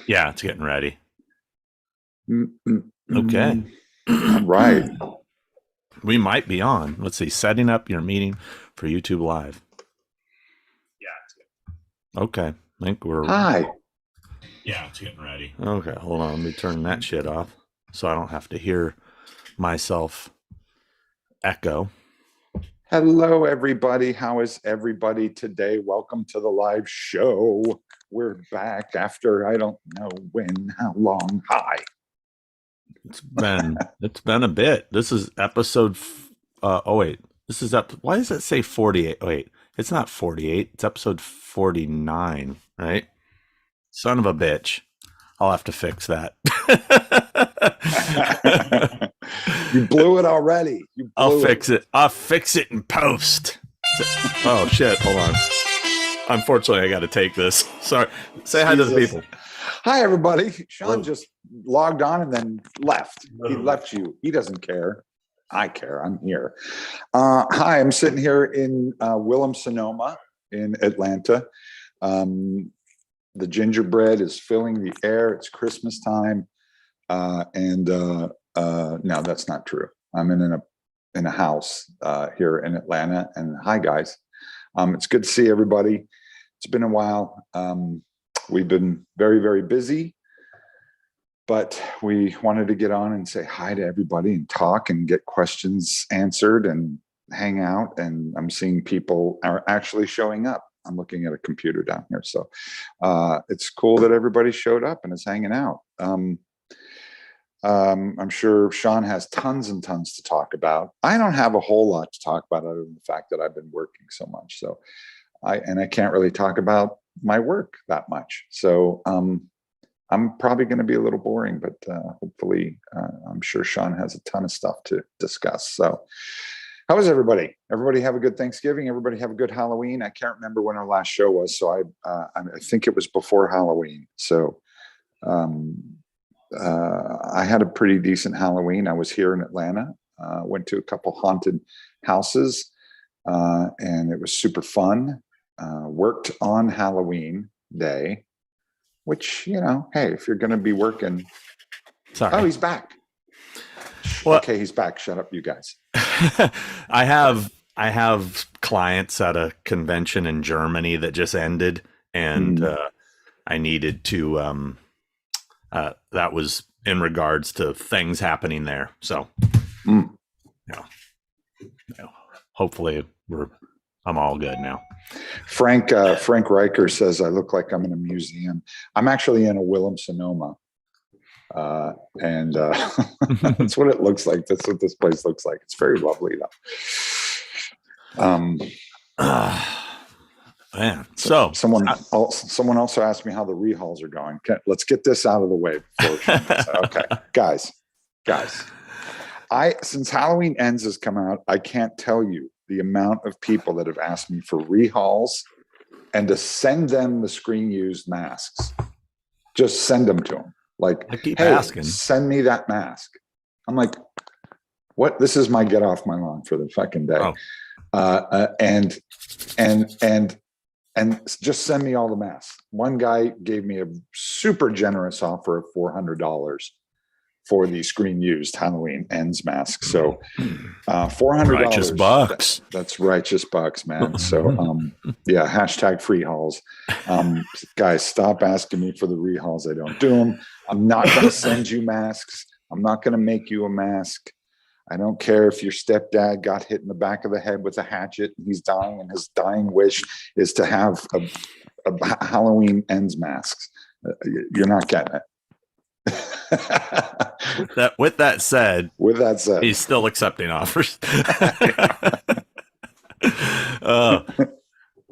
Yeah, it's getting ready. Mm-mm-mm. Okay. All right. We might be on. Let's see. Setting up your meeting for YouTube Live. Yeah. Okay. I think we're. Hi. Yeah, it's getting ready. Okay, hold on. Let me turn that shit off so I don't have to hear myself echo. Hello, everybody. How is everybody today? Welcome to the live show. We're back after I don't know when, how long. Hi. It's been a bit. This is episode. This is up. Why does it say 48? Wait, it's not 48. It's episode 49, right? Son of a bitch. I'll have to fix that. You blew it already. I'll fix it. I'll fix it in post. Oh shit! Hold on. Unfortunately, I got to take this. Sorry. Say hi to the people. Hi, everybody. Sean just logged on and then left. He left you. He doesn't care. I care. I'm here. Hi, I'm sitting here in Williams-Sonoma in Atlanta. The gingerbread is filling the air. It's Christmas time. No, that's not true. I'm in a house here in Atlanta. And hi, guys. It's good to see everybody. It's been a while. We've been very, very busy, but we wanted to get on and say hi to everybody and talk and get questions answered and hang out. And I'm seeing people are actually showing up. I'm looking at a computer down here. So it's cool that everybody showed up and is hanging out. I'm sure Sean has tons and tons to talk about. I don't have a whole lot to talk about other than the fact that I've been working so much. So I can't really talk about my work that much. So I'm probably going to be a little boring, but hopefully I'm sure Sean has a ton of stuff to discuss. So how is everybody? Everybody have a good Thanksgiving. Everybody have a good Halloween. I can't remember when our last show was. So I think it was before Halloween. So I had a pretty decent Halloween. I was here in Atlanta, went to a couple haunted houses, and it was super fun. Worked on Halloween day, which, hey, if you're going to be working. Sorry. Oh, he's back. Well, okay, he's back. Shut up, you guys. I have clients at a convention in Germany that just ended, and I needed to. That was in regards to things happening there. So, hopefully I'm all good now. Frank Riker says I look like I'm in a museum. I'm actually in a Williams-Sonoma. And that's what it looks like. That's what this place looks like. It's very lovely though. Man. So someone also asked me how the rehauls are going. Okay, let's get this out of the way before. Okay, guys, since Halloween Ends has come out, I can't tell you the amount of people that have asked me for rehauls and to send them the screen used masks. Just send them to them. Like, I keep hey, asking. Send me that mask. I'm like, what? This is my get off my lawn for the fucking day. Oh. And just send me all the masks. One guy gave me a super generous offer of $400 for the screen used Halloween Ends mask. So $400. Righteous bucks. That's righteous bucks, man. So yeah, hashtag free hauls. Guys, stop asking me for the rehauls. I don't do them. I'm not going to send you masks. I'm not going to make you a mask. I don't care if your stepdad got hit in the back of the head with a hatchet and he's dying and his dying wish is to have a Halloween Ends masks. You're not getting it. With that said, he's still accepting offers.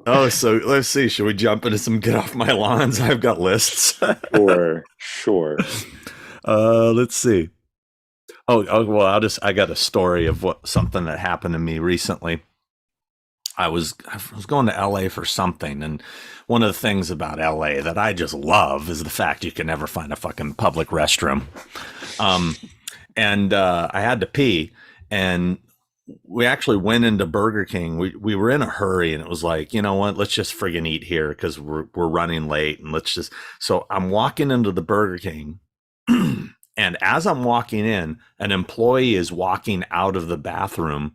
So let's see. Should we jump into some get off my lawns? I've got lists. Sure. Let's see. Well, I got a story of something that happened to me recently. I was going to LA for something, and one of the things about LA that I just love is the fact you can never find a fucking public restroom. And I had to pee, and we actually went into Burger King. We were in a hurry, and it was like, you know what? Let's just friggin' eat here because we're running late, and let's just. So I'm walking into the Burger King, and as I'm walking in, an employee is walking out of the bathroom,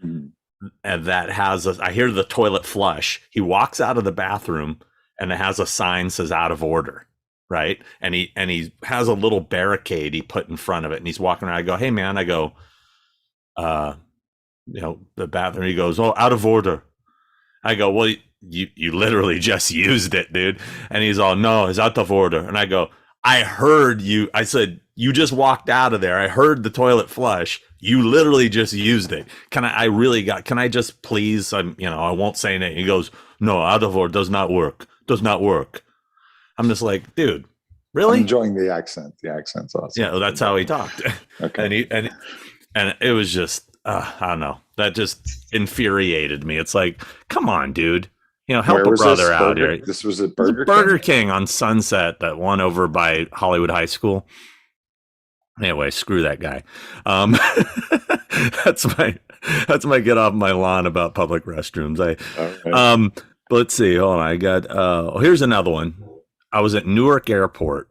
and that has I hear the toilet flush. He walks out of the bathroom, and it has a sign says "out of order." Right, and he has a little barricade he put in front of it, and he's walking around. I go, "Hey man," I go, the bathroom. He goes, "Oh, out of order." I go, "Well, you literally just used it, dude." And he's all, "No, it's out of order." And I go, "I heard you." I said, "You just walked out of there. I heard the toilet flush. You literally just used it. Can I just please, I won't say anything." He goes, "No, out of order does not work. Does not work." I'm just like, dude, really? I'm enjoying the accent. The accent's awesome. Yeah, well, that's how he talked. Okay. And it was just, I don't know. That just infuriated me. It's like, come on, dude. Help a brother out here. This was at Burger King on Sunset, that one over by Hollywood High School. Anyway, screw that guy. That's my get off my lawn about public restrooms. But let's see. Hold on. I got. Here's another one. I was at Newark Airport.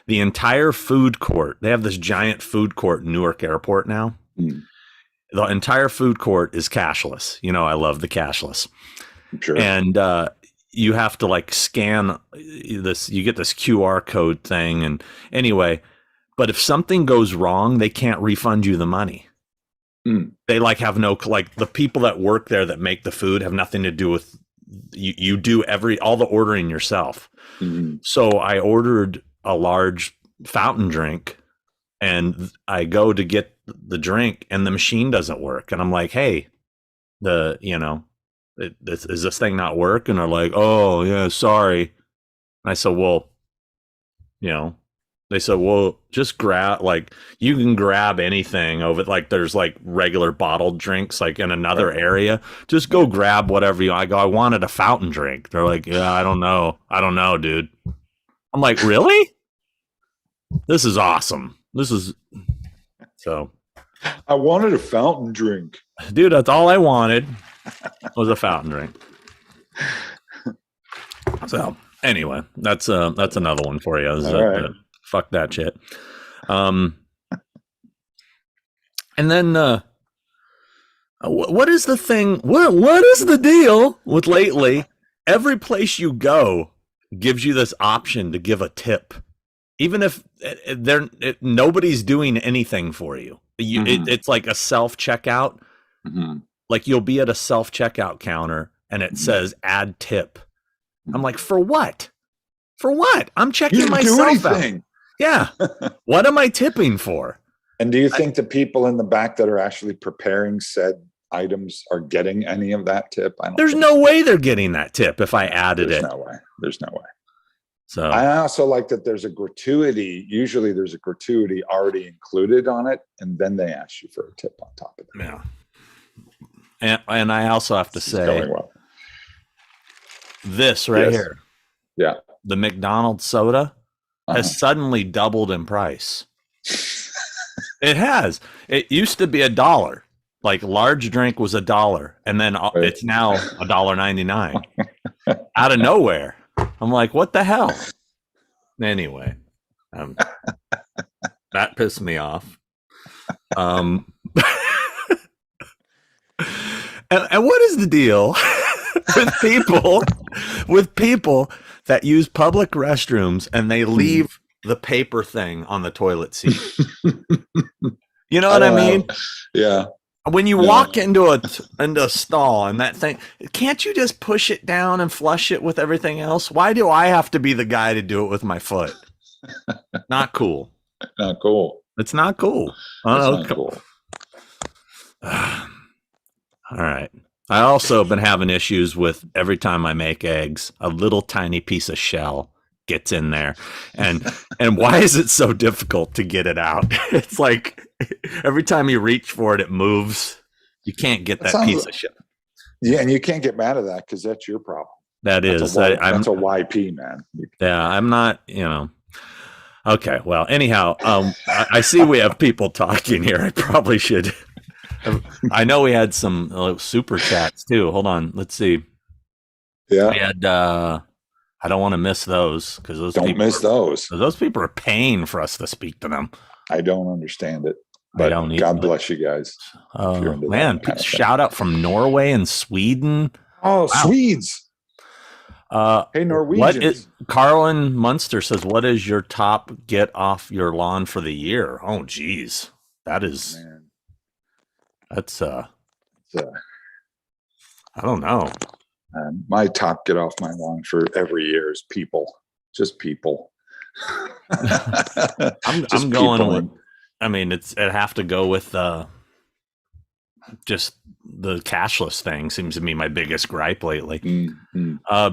The entire food court. They have this giant food court in Newark Airport now. The entire food court is cashless. I love the cashless. Sure. And you have to like scan this. You get this QR code thing. And anyway, but if something goes wrong, they can't refund you the money. They have no, the people that work there that make the food have nothing to do with you do all the ordering yourself. So I ordered a large fountain drink, and I go to get the drink, and the machine doesn't work. And I'm like, "Hey, is this thing not working?" And they're like, "Oh yeah, sorry." And I said, "Well, they said, well, just grab, you can grab anything over it. There's regular bottled drinks, in another area. Just go grab whatever you want." I go, "I wanted a fountain drink." They're like, "Yeah, I don't know, dude." I'm like, "Really? This is awesome. So. I wanted a fountain drink. Dude, that's all I wanted was a fountain drink. So anyway, that's another one for you. Right. Fuck that shit. And then what is the thing? What is the deal with lately? Every place you go gives you this option to give a tip, even if nobody's doing anything for you. It's like a self checkout. Like you'll be at a self checkout counter and it says add tip. I'm like, for what? For what? I'm checking myself out. Yeah. What am I tipping for? And do you think the people in the back that are actually preparing said items are getting any of that tip? There's no way they're getting that tip if I added it. There's no way. So I also like that there's a gratuity. Usually there's a gratuity already included on it, and then they ask you for a tip on top of it. Yeah. And I also have to say, this right here. Yeah. The McDonald's soda has suddenly doubled in price. It has. It used to be $1. Large drink was $1, and then it's now $1.99 out of nowhere. I'm like, what the hell? Anyway, that pissed me off. And what is the deal with people that use public restrooms and they leave the paper thing on the toilet seat? You know what I mean? Yeah. When you walk into a stall and that thing, can't you just push it down and flush it with everything else? Why do I have to be the guy to do it with my foot? Not cool. Not cool. It's not cool. Not cool. All right. I also have been having issues with every time I make eggs, a little tiny piece of shell gets in there. And why is it so difficult to get it out? It's like every time you reach for it, it moves. You can't get that piece of shell. Yeah, and you can't get mad at that because that's your problem. That's a YP, man. Yeah, I'm not, Okay, well, anyhow, I see we have people talking here. I probably should I know we had some super chats too. Hold on. Let's see. Yeah. We had, I don't want to miss those because Don't miss those. Those people are paying for us to speak to them. I don't understand it. I But don't God bless you guys. If you're into man, that kind of shout out from Norway and Sweden. Oh, wow. Swedes. Hey, Norwegians. Carlin Munster says, what is your top get off your lawn for the year? Oh, geez. That's I don't know. My top get off my lawn for every year is people. Just people. I'm going with, I mean, it'd have to go with just the cashless thing seems to be my biggest gripe lately.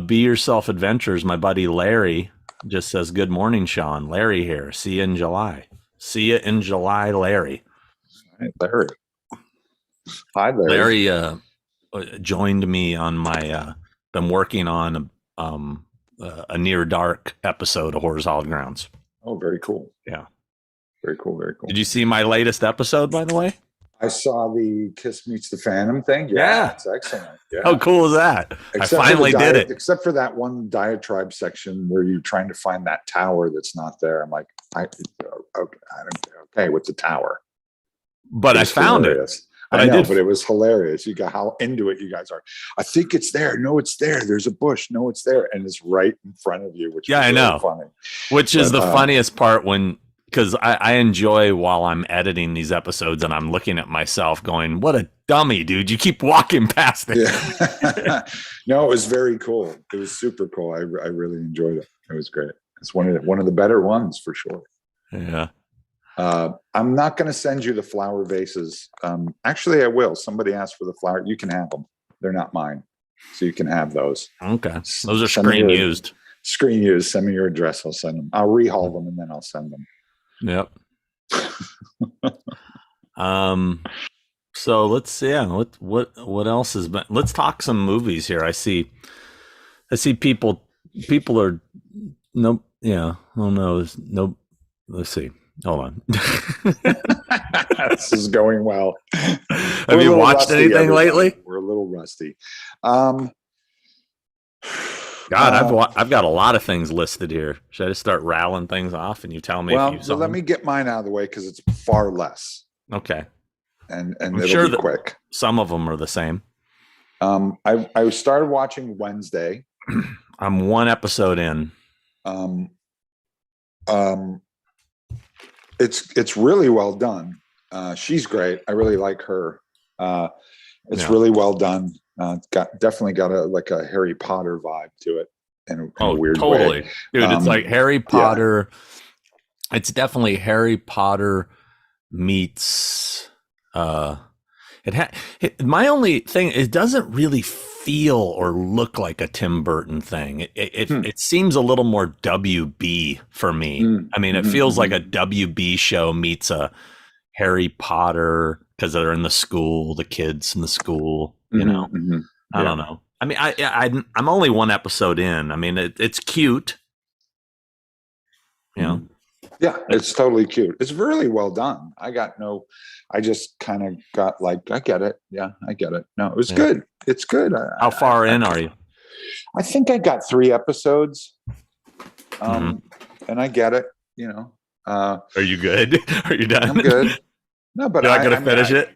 Be Yourself Adventures. My buddy Larry just says, good morning, Sean. Larry here. See you in July. See you in July, Larry. Hi, Larry. Hi, Larry. Larry joined me on my, been working on a Near Dark episode of Horrors Hallowed Grounds. Oh, very cool. Yeah. Very cool. Very cool. Did you see my latest episode, by the way? I saw the Kiss Meets the Phantom thing. Yeah. It's excellent. Yeah. How cool is that? Except I finally did it. Except for that one diatribe section where you're trying to find that tower that's not there. I'm like, okay, with the tower. But I found it. I know, but it was hilarious. You got how into it you guys are. I think it's there. No, it's there. There's a bush. No, it's there. And it's right in front of you, which is I know. Funny. Which is the funniest part because I enjoy while I'm editing these episodes and I'm looking at myself going, what a dummy, dude. You keep walking past it. Yeah. No, it was very cool. It was super cool. I really enjoyed it. It was great. It's one of the better ones for sure. Yeah. I'm not going to send you the flower vases. Actually, I will. Somebody asked for the flower. You can have them. They're not mine. So you can have those. Okay. Those are screen used. Screen used. Send me your address. I'll send them. I'll rehaul them and then I'll send them. Yep. So let's see. Yeah, what else has been? Let's talk some movies here. I see people are nope. Yeah. Oh no. Nope. Let's see. Hold on. This is going well. Have you watched anything lately? We're a little rusty. God, I've got a lot of things listed here. Should I just start rattling things off and you tell me? Well, so let me get mine out of the way because it's far less. Okay. And it'll be quick. Some of them are the same. I started watching Wednesday. I'm one episode in. It's really well done. She's great. I really like her. It's really well done. Definitely got a Harry Potter vibe to it in a weird way. Dude, it's like Harry Potter. Yeah. It's definitely Harry Potter meets my only thing, it doesn't really feel or look like a Tim Burton thing. It seems a little more WB for me. I mean, it feels like a WB show meets a Harry Potter because they're in the school, the kids in the school, you know. I don't know. I mean, I'm only one episode in. I mean, it's cute. You know. Yeah, it's totally cute. It's really well done. I just kind of got like, I get it. Yeah, I get it. No, it was good. It's good. How far in are you? I think I got 3 episodes. And I get it, you know. Are you good? Are you done? I'm good. No, but you're not going to finish it?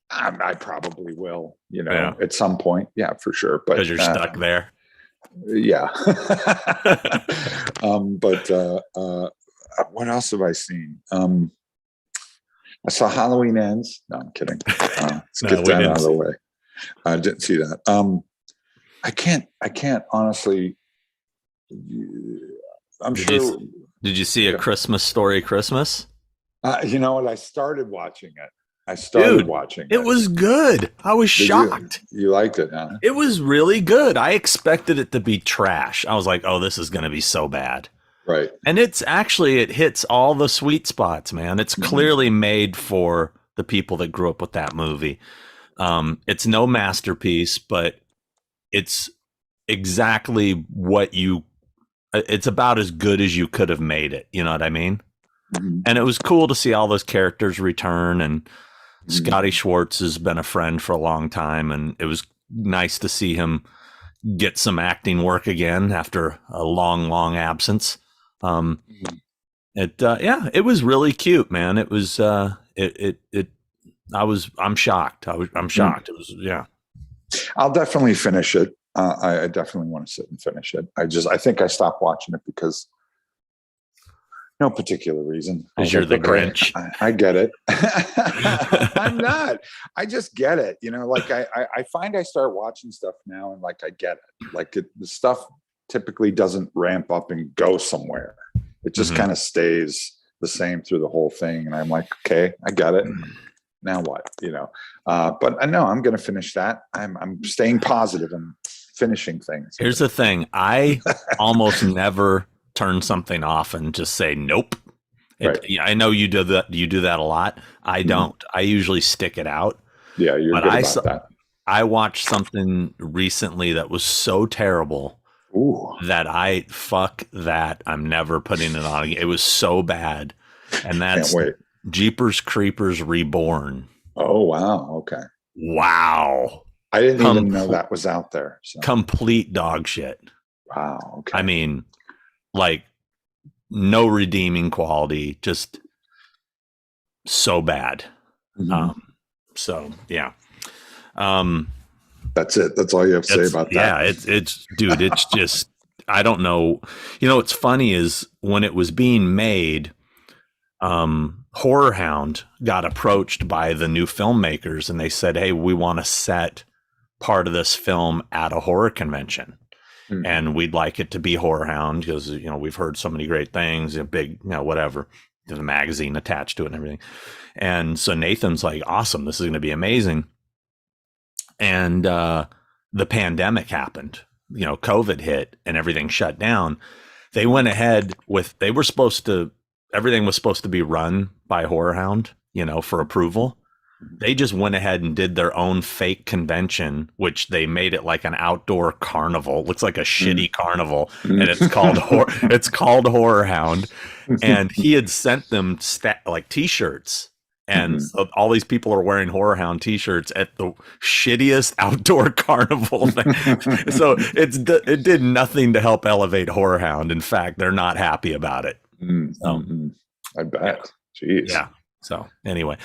I probably will, you know, at some point. Yeah, for sure. But because you're stuck there. Yeah. What else have I seen? I saw Halloween Ends. No, I'm kidding. Let's get that out of the way. I didn't see that. I can't honestly. Did you see A Christmas Story Christmas? You know what? I started watching it. Watching it. It was good. I was shocked. You liked it, huh? It was really good. I expected it to be trash. I was like, oh, this is going to be so bad. Right. And it hits all the sweet spots, man. It's clearly made for the people that grew up with that movie. It's no masterpiece, but it's exactly it's about as good as you could have made it. You know what I mean? And it was cool to see all those characters return. And Scotty Schwartz has been a friend for a long time, and it was nice to see him get some acting work again after a long absence. It was really cute, man. It was I'm shocked. I'm shocked. It was, yeah. I'll definitely finish it. I definitely want to sit and finish it. I think I stopped watching it because no particular reason. Because you're the Grinch. I get it. I'm not. I just get it. You know, like I find I start watching stuff now and like I get it. Like the stuff typically doesn't ramp up and go somewhere. It just kind of stays the same through the whole thing. And I'm like, okay, I got it. Now what? You know, but I know I'm going to finish that. I'm staying positive and finishing things. Here's the thing. I almost never turn something off and just say nope. I know you do that. You do that a lot. I don't. I usually stick it out. Yeah, you're good about that. I watched something recently that was so terrible that I'm never putting it on again. It was so bad, and that's Jeepers Creepers Reborn. Oh wow! Okay. Wow. I didn't even know that was out there. So. Complete dog shit. Wow. Okay. I mean, like no redeeming quality, just so bad. So yeah. That's it. That's all you have to say about that. Yeah, it's dude, it's just I don't know. You know what's funny is when it was being made, Horror Hound got approached by the new filmmakers and they said, hey, we want to set part of this film at a horror convention. And we'd like it to be Horror Hound because, you know, we've heard so many great things, a big, you know, whatever, there's a magazine attached to it and everything. And so Nathan's like, awesome, this is going to be amazing. And the pandemic happened, you know, COVID hit and everything shut down. They went ahead with, everything was supposed to be run by Horror Hound, you know, for approval. They just went ahead and did their own fake convention, which they made it like an outdoor carnival. It looks like a shitty carnival, and it's called Horror Hound. And he had sent them like T-shirts, and so all these people are wearing Horror Hound T-shirts at the shittiest outdoor carnival thing. So it did nothing to help elevate Horror Hound. In fact, they're not happy about it. I bet. Jeez. Yeah. So anyway,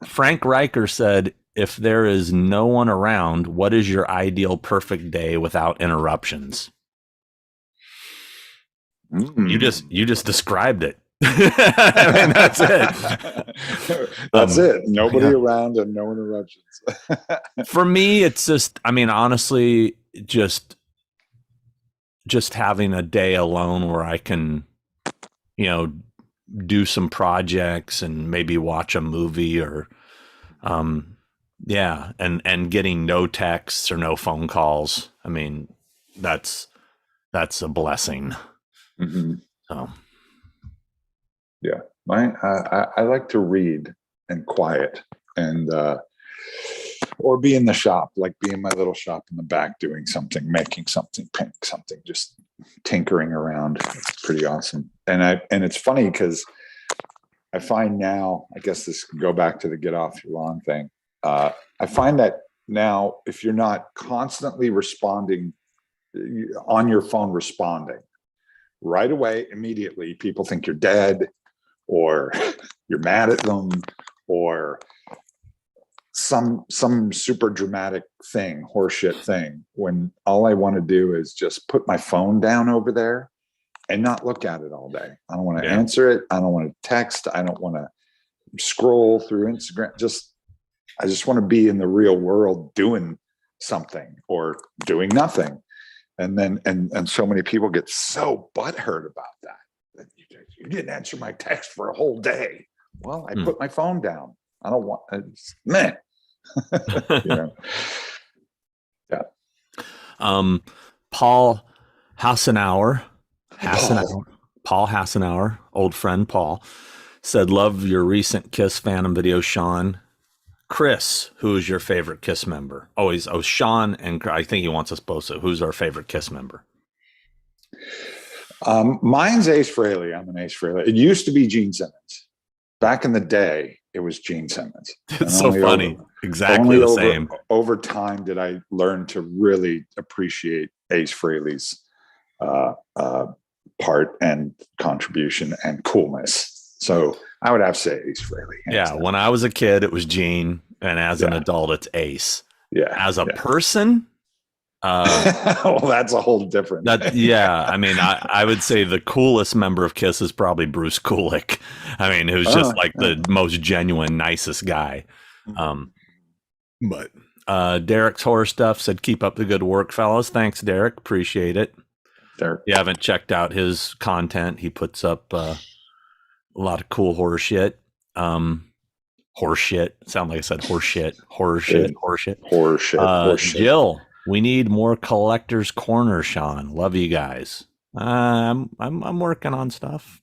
Frank Riker said, if there is no one around, what is your ideal perfect day without interruptions? You just described it. I mean, that's it. That's it. Nobody around and no interruptions. For me, it's just, I mean, honestly, just having a day alone where I can, you know, do some projects and maybe watch a movie or and getting no texts or no phone calls. I mean, that's a blessing. So yeah, I like to read and quiet and or be in the shop, like be in my little shop in the back doing something, making something, painting something, just tinkering around. It's pretty awesome. And it's funny because I find now, I guess this can go back to the get off your lawn thing. I find that now if you're not constantly responding on your phone, responding right away, immediately, people think you're dead or you're mad at them or some super dramatic thing, horseshit thing, when all I want to do is just put my phone down over there and not look at it all day. I don't want to answer it. I don't want to text. I don't want to scroll through Instagram. I just want to be in the real world doing something or doing nothing. And then, and so many people get so butthurt about that you didn't answer my text for a whole day. Well, I put my phone down. I don't want, man. You know? Yeah. Paul Hassenauer, Paul Hassenauer, old friend Paul, said, love your recent Kiss Phantom video, Sean. Chris, who is your favorite Kiss member? Sean, and I think he wants us both. So who's our favorite Kiss member? Mine's Ace Frehley. I'm an Ace Frehley. It used to be Gene Simmons. Back in the day, it was Gene Simmons. It's so funny. Exactly the same. Over time did I learn to really appreciate Ace Frehley's part and contribution and coolness. So I would have to say Ace Frehley. Yeah, when I was a kid, it was Gene, and as an adult, it's Ace. Yeah. As a person, well, that's a whole different. I mean, I would say the coolest member of Kiss is probably Bruce Kulick. I mean, who's just like the most genuine, nicest guy. But Derek's horror stuff said, "Keep up the good work, fellas." Thanks, Derek. Appreciate it. Derek. You haven't checked out his content. He puts up a lot of cool horror shit. Horror shit. Sound like I said horse shit. Horror shit. Horror shit. Horror shit. Horror shit. Jill, we need more Collector's Corner, Sean. Love you guys. I'm working on stuff.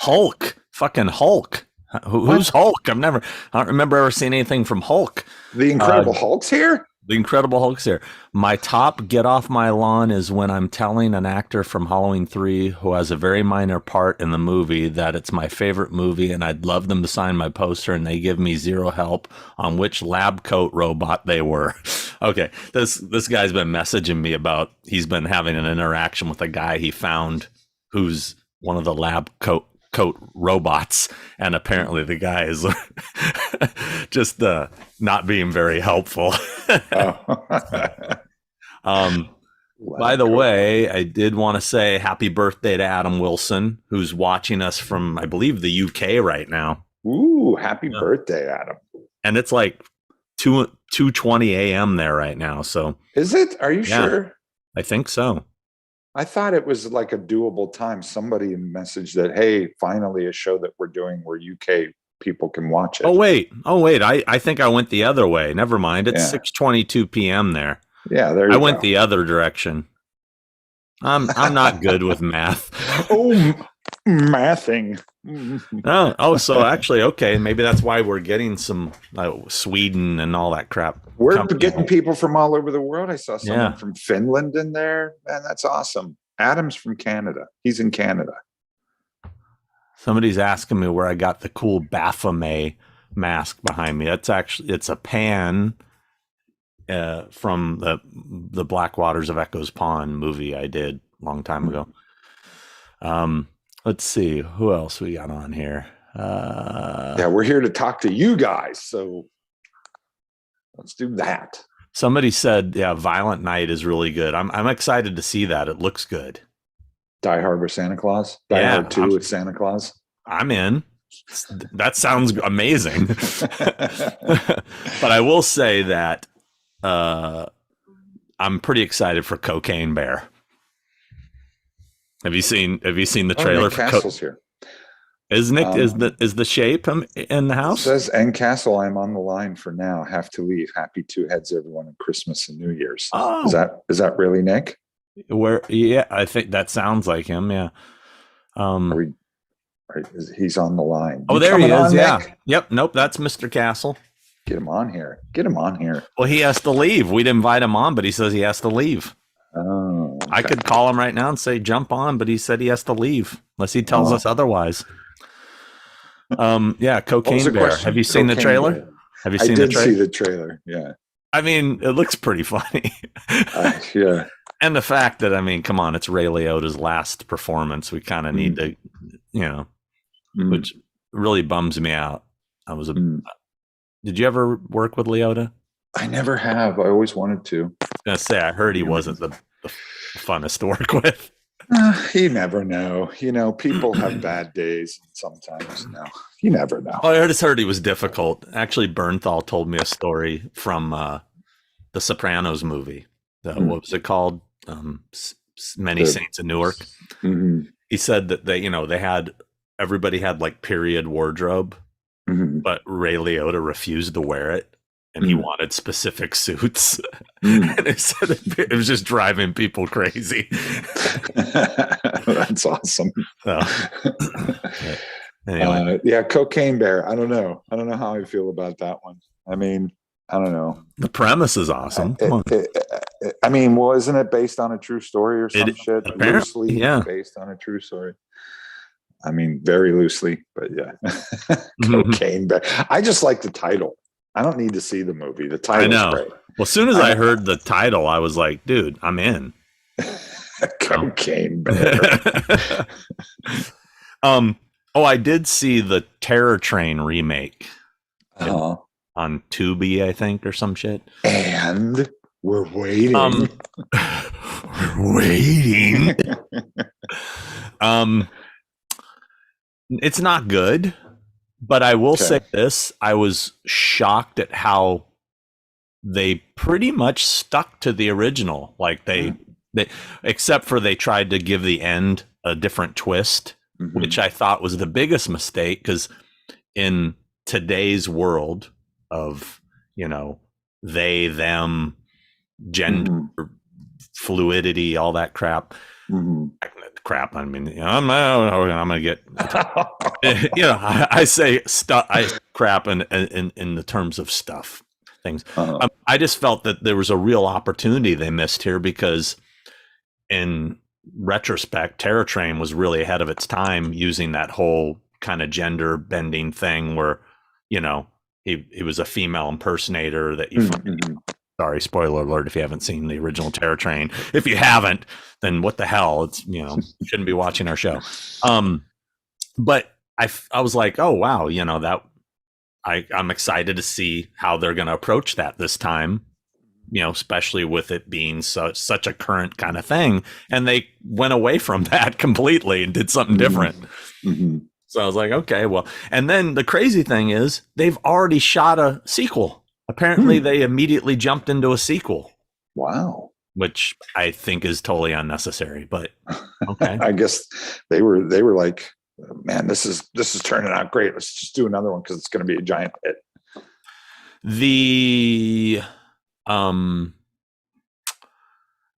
Hulk. Fucking Hulk. Who's Hulk? I don't remember ever seeing anything from Hulk. The Incredible Hulk's here? The Incredible Hulk's here. My top get off my lawn is when I'm telling an actor from Halloween 3 who has a very minor part in the movie that it's my favorite movie and I'd love them to sign my poster, and they give me zero help on which lab coat robot they were. Okay, this guy's been messaging me about he's been having an interaction with a guy he found who's one of the lab coat robots, and apparently the guy is just not being very helpful. By the way, I did want to say happy birthday to Adam Wilson, who's watching us from, I believe, the UK right now. Ooh, happy birthday, Adam. And it's like 2:20 a.m. there right now. So is it? Are you sure? I think so. I thought it was like a doable time. Somebody messaged that, hey, finally a show that we're doing where UK people can watch it. Oh, wait. I think I went the other way. Never mind. It's 6:22 p.m. there. Yeah, there you go. I went the other direction. I'm not good with math. Mathing. So actually, okay, maybe that's why we're getting some Sweden and all that crap. We're getting people from all over the world. I saw someone from Finland in there. Man, that's awesome. Adam's from Canada. He's in Canada. Somebody's asking me where I got the cool Baphomet mask behind me. It's a pan from the Black Waters of Echo's Pond movie I did a long time ago. Let's see who else we got on here. We're here to talk to you guys, so let's do that. Somebody said, Violent Night is really good. I'm excited to see that. It looks good. Die Hard with Santa Claus? Die Hard 2 with Santa Claus? I'm in. That sounds amazing. But I will say that I'm pretty excited for Cocaine Bear. Have you seen the trailer Nick for Castle's here? Is Nick is the shape in the house? It says N Castle, I'm on the line for now. Have to leave. Happy two heads everyone on Christmas and New Year's. Oh. Is that really Nick? I think that sounds like him, yeah. He's on the line. Oh, there he is, yeah. Nick? Yep, nope, that's Mr. Castle. Get him on here. Well, he has to leave. We'd invite him on, but he says he has to leave. Oh, okay. I could call him right now and say jump on, but he said he has to leave unless he tells us otherwise. Cocaine Bear. Question? Have you seen the trailer? Bear. Have you seen the trailer? I did see the trailer. Yeah. I mean, it looks pretty funny. Yeah. And the fact that, I mean, come on, it's Ray Liotta's last performance. We kind of need to, which really bums me out. Did you ever work with Liotta? I never have. I always wanted to. I was going to say, I heard he wasn't the funnest to work with. You never know. People have bad days sometimes. No, you never know. Oh, I just heard he was difficult. Actually, Bernthal told me a story from the Sopranos movie. What was it called? Many Saints of Newark. Mm-hmm. He said that everybody had like period wardrobe, but Ray Liotta refused to wear it. And he wanted specific suits. And he said it was just driving people crazy. That's awesome. Anyway. Cocaine Bear. I don't know how I feel about that one. I mean, I don't know. The premise is awesome. Isn't it based on a true story or some shit? Apparently, Loosely based on a true story. I mean, very loosely, but yeah. Cocaine bear. I just like the title. I don't need to see the movie. The title's great. Well, as soon as I heard the title, I was like, dude, I'm in. Cocaine bear. I did see the Terror Train remake Uh-huh. on Tubi, I think, or some shit. And we're waiting. We're waiting. It's not good, but I will say this. I was shocked at how they pretty much stuck to the original. Like they except for they tried to give the end a different twist, which I thought was the biggest mistake, because in today's world of, they, them, gender fluidity, all that crap. I mean, I'm gonna get, I say stuff. I crap in the terms of stuff, things. I just felt that there was a real opportunity they missed here, because in retrospect, Terror Train was really ahead of its time, using that whole kind of gender bending thing where, he was a female impersonator that you sorry, spoiler alert if you haven't seen the original Terror Train. If you haven't, then what the hell? It's, you shouldn't be watching our show. But I was like, oh wow, that I'm excited to see how they're going to approach that this time, especially with it being such a current kind of thing. And they went away from that completely and did something different. So I was like, okay, well, and then the crazy thing is they've already shot a sequel. Apparently they immediately jumped into a sequel. Wow. Which I think is totally unnecessary, but okay. I guess they were like, man, this is turning out great. Let's just do another one because it's going to be a giant hit.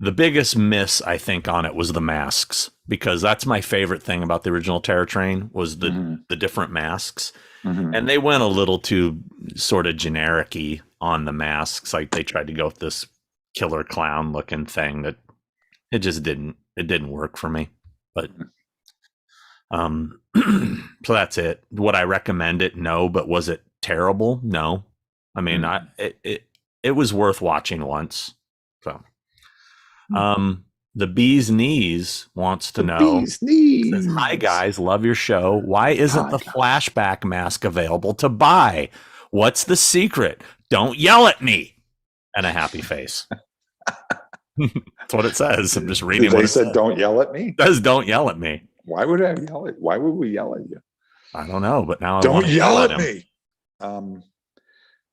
The biggest miss, I think, on it was the masks, because that's my favorite thing about the original Terror Train was the different masks. And they went a little too sort of generic-y on the masks. Like they tried to go with this killer clown looking thing that it just didn't work for me. But so that's it. Would I recommend it? No. But was it terrible? No. I mean, it was worth watching once. So the Bee's Knees wants to know, says, hi guys, love your show. Why isn't the flashback mask available to buy? What's the secret? Don't yell at me. And a happy face. That's what it says. I'm just reading what it said. Don't yell at me? It says don't yell at me. Why would I yell at? Why would we yell at you? I don't know, but now don't yell at me.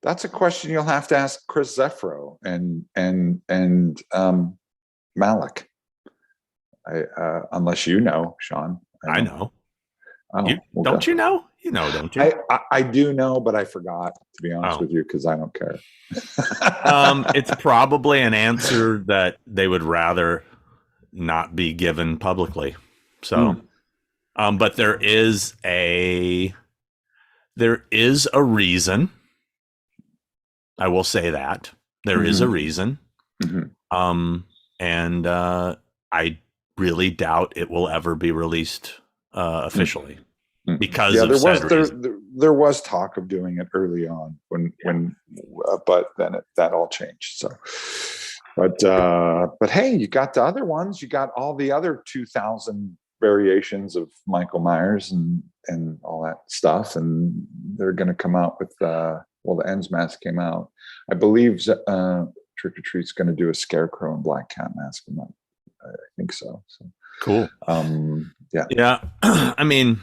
That's a question you'll have to ask Chris Zeffro and Malik. Unless you know, Sean. I know. Oh, don't you know? You know, don't you? I do know, but I forgot, to be honest with you, because I don't care. It's probably an answer that they would rather not be given publicly. So, but there is a reason. I will say that there is a reason. And I really doubt it will ever be released officially because there was talk of doing it early on but then that all changed. So, but hey, you got the other ones. You got all the other 2,000 variations of Michael Myers and all that stuff, and they're going to come out with the Ends mask came out. I believe Trick or Treat's going to do a Scarecrow and Black Cat mask. I think so. So cool. Yeah. I mean,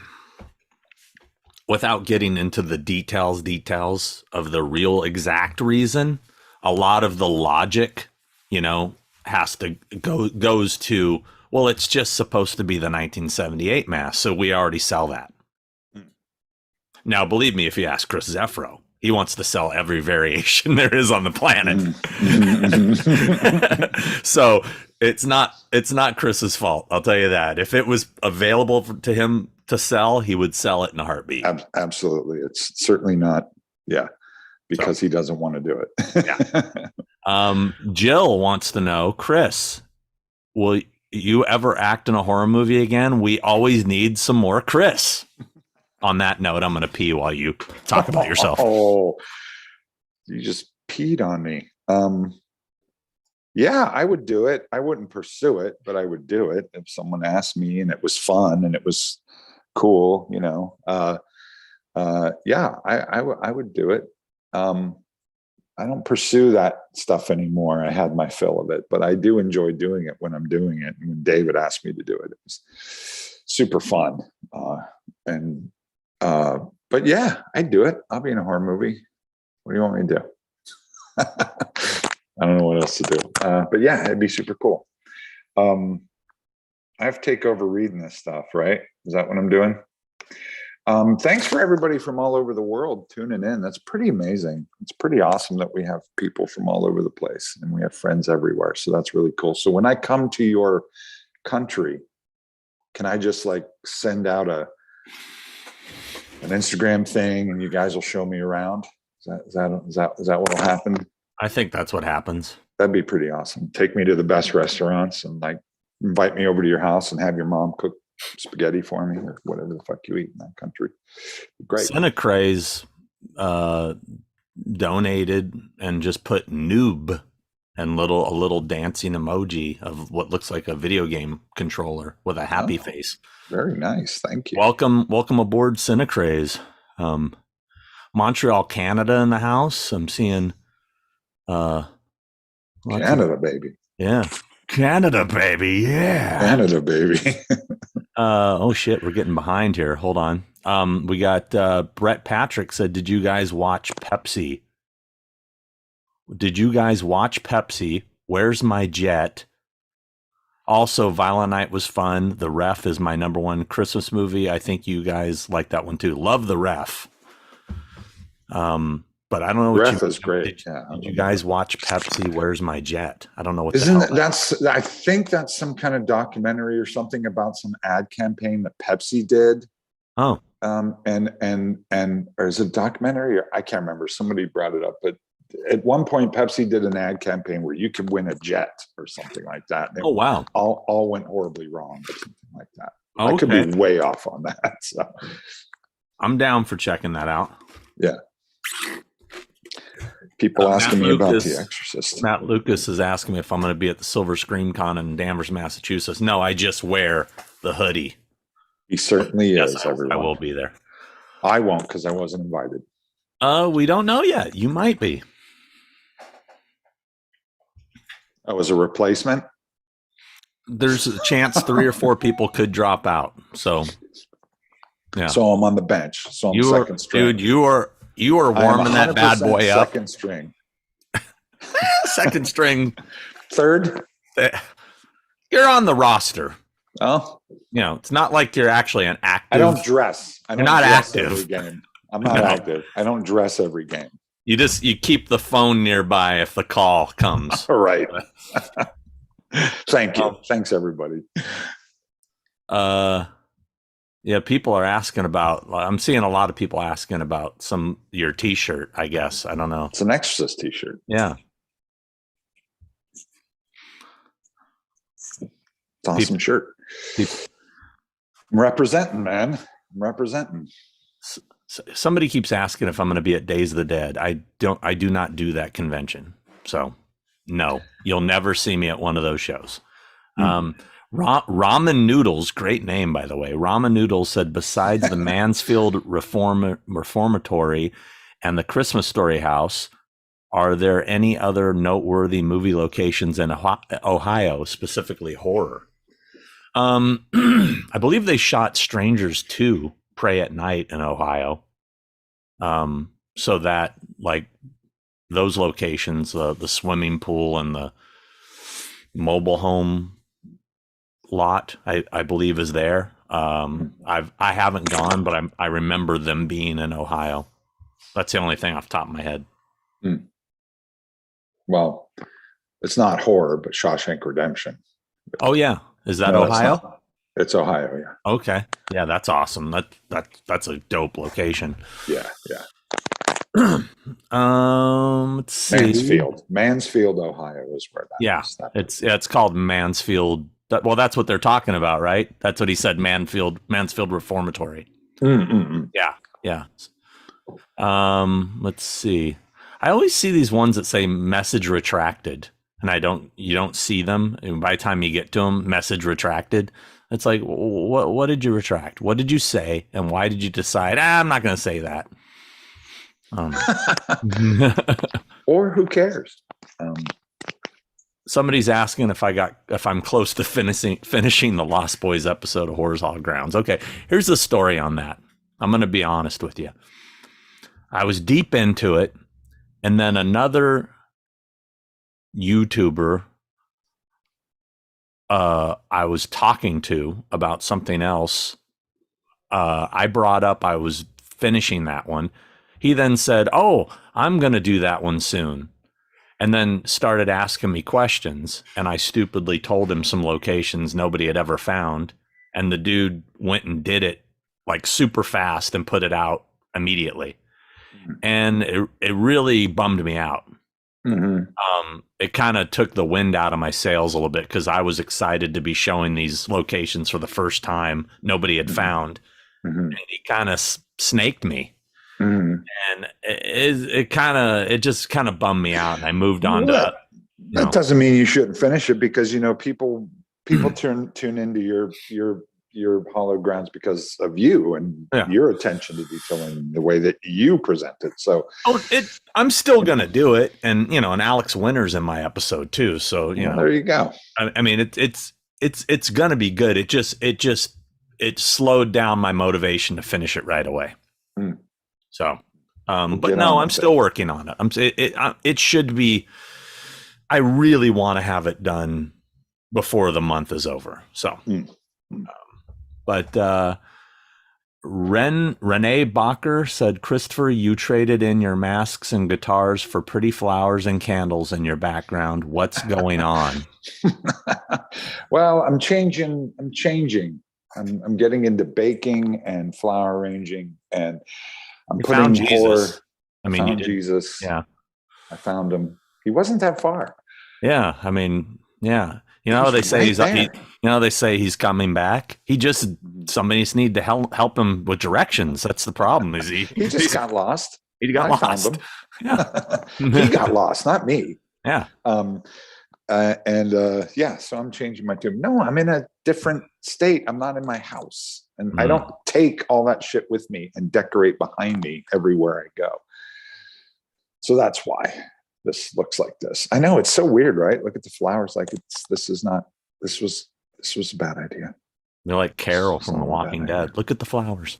without getting into the details of the real exact reason, a lot of the logic, has to goes to, well, it's just supposed to be the 1978 mask, so we already sell that. Now, believe me, if you ask Chris Zeffro, he wants to sell every variation there is on the planet. So it's not Chris's fault. I'll tell you that. If it was available to him to sell, he would sell it in a heartbeat. Absolutely. It's certainly not. Yeah. Because he doesn't want to do it. Yeah. Jill wants to know, Chris, will you ever act in a horror movie again, we always need some more Chris. On that note, I'm going to pee while you talk about yourself. Oh, you just peed on me. Yeah, I would do it. I wouldn't pursue it, but I would do it if someone asked me and it was fun and it was cool, you know. Yeah, I would do it. I don't pursue that stuff anymore. I had my fill of it, but I do enjoy doing it when I'm doing it. And when David asked me to do it, it was super fun. But yeah, I'd do it. I'll be in a horror movie. What do you want me to do? I don't know what else to do. But yeah, it'd be super cool. I have to take over reading this stuff, right? Is that what I'm doing? Thanks for everybody from all over the world tuning in. That's pretty amazing. It's pretty awesome that we have people from all over the place and we have friends everywhere. So that's really cool. So when I come to your country, can I just like send out an Instagram thing and you guys will show me around? Is that what will happen? I think that's what happens. That'd be pretty awesome. Take me to the best restaurants and like invite me over to your house and have your mom cook spaghetti for me or whatever the fuck you eat in that country. Great. Cinecraze donated and just put noob and a little dancing emoji of what looks like a video game controller with a happy face. Very nice. Thank you. Welcome aboard, Cinecraze. Montreal, Canada in the house. I'm seeing Canada, baby. Yeah. Canada, baby. Yeah. Canada, baby. Oh shit, we're getting behind here. Hold on. We got Brett Patrick said, "Did you guys watch Pepsi? Where's My Jet?" Also, Violent Night was fun. The Ref is my number one Christmas movie. I think you guys like that one too. Love The Ref. But I don't know. Ref is great. Did you guys watch Pepsi? Where's My Jet? I don't know what. I think that's some kind of documentary or something about some ad campaign that Pepsi did. Oh. Or is it a documentary? Or I can't remember. Somebody brought it up, but at one point Pepsi did an ad campaign where you could win a jet or something like that. Oh wow! All went horribly wrong or something like that. Okay. I could be way off on that. So. I'm down for checking that out. Yeah. People asking me about The Exorcist. Matt Lucas is asking me if I'm going to be at the Silver Screen Con in Danvers, Massachusetts. No, I just wear the hoodie. He certainly is. Everyone. I will be there. I won't because I wasn't invited. We don't know yet. You might be. Oh, as a replacement? There's a chance 3 or 4 people could drop out. So, yeah. So I'm on the bench. So I'm second string. Dude, you are warming that bad boy up. Second string. Second string. Third? You're on the roster. Oh. You know, it's not like you're actually an active. I don't dress. You're not active. Every game. I'm not active. I don't dress every game. You keep the phone nearby if the call comes. All right. Thank you. Thanks, everybody. Yeah, people are asking about. I'm seeing a lot of people asking about your T-shirt. I guess I don't know. It's an Exorcist T-shirt. Yeah, it's an awesome shirt. I'm representing, man. I'm representing. Somebody keeps asking if I'm going to be at Days of the Dead. I do not do that convention. So no, you'll never see me at one of those shows. Ramen Noodles, great name, by the way. Ramen Noodles said, besides the Mansfield Reformatory and the Christmas Story House, are there any other noteworthy movie locations in Ohio, specifically horror? I believe they shot Strangers 2, Pray at Night in Ohio. So that, like, those locations, the swimming pool and the mobile home lot, I believe is there. I haven't gone, but I remember them being in Ohio. That's the only thing off the top of my head. Well, it's not horror, but Shawshank Redemption. Oh yeah, is that Ohio? It's Ohio, yeah. Okay, yeah, that's awesome. That's a dope location. Yeah. Let's see. Mansfield, Ohio is where that is. It's called Mansfield Well, that's what they're talking about, right? That's what he said. Mansfield Reformatory. Mm-mm. Yeah, yeah. Let's see. I always see these ones that say message retracted, and you don't see them. And by the time you get to them, message retracted. It's like, what did you retract? What did you say? And why did you decide, I'm not going to say that? Or who cares? Somebody's asking if I'm close to finishing the Lost Boys episode of Horror's Hall Grounds. Okay, here's the story on that. I'm going to be honest with you. I was deep into it, and then another YouTuber I was talking to about something else. I brought up I was finishing that one. He then said, "Oh, I'm going to do that one soon." And then started asking me questions, and I stupidly told him some locations nobody had ever found, and the dude went and did it like super fast and put it out immediately. And it really bummed me out. It kind of took the wind out of my sails a little bit, because I was excited to be showing these locations for the first time nobody had found. And he kind of snaked me. And it just kind of bummed me out, and I moved on to. That doesn't mean you shouldn't finish it, because people tune into your hollow grounds because of you and your attention to detail and the way that you present it. So I'm still gonna do it, and and Alex Winter's in my episode too. So there you go. I mean, it's gonna be good. It slowed down my motivation to finish it right away. So, but no, I'm still working on it. It should be. I really want to have it done before the month is over. So, but Renee Bacher said, "Christopher, you traded in your masks and guitars for pretty flowers and candles in your background. What's going on?" Well, I'm changing. I'm getting into baking and flower arranging, and I'm putting Jesus. I mean, Jesus. Yeah, I found him. He wasn't that far. Yeah, I mean, yeah. They say they say he's coming back. Somebody just need to help him with directions. That's the problem. Is he? He just got lost. He got lost. Found him. Yeah, he got lost, not me. Yeah. So I'm changing my tune. No, I'm in a different state. I'm not in my house, and I don't take all that shit with me and decorate behind me everywhere I go. So that's why this looks like this. I know, it's so weird, right? Look at the flowers. Like this was a bad idea. You're like Carol from The Walking Dead. Look at the flowers.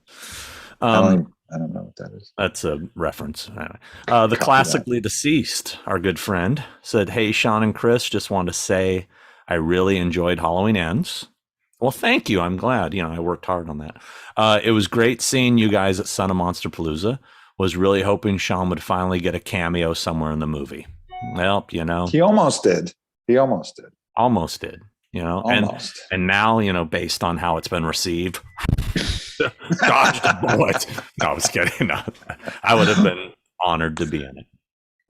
I don't know what that is. That's a reference. The Classically Deceased, our good friend, said, "Hey, Sean and Chris, just want to say I really enjoyed Halloween Ends." Well, thank you. I'm glad. I worked hard on that. It was great seeing you guys at Son of Monster Palooza. Was really hoping Sean would finally get a cameo somewhere in the movie. Well, he almost did. Almost did. Almost. And now, based on how it's been received, dodged a bullet. No, I was kidding. No, I would have been honored to be in it.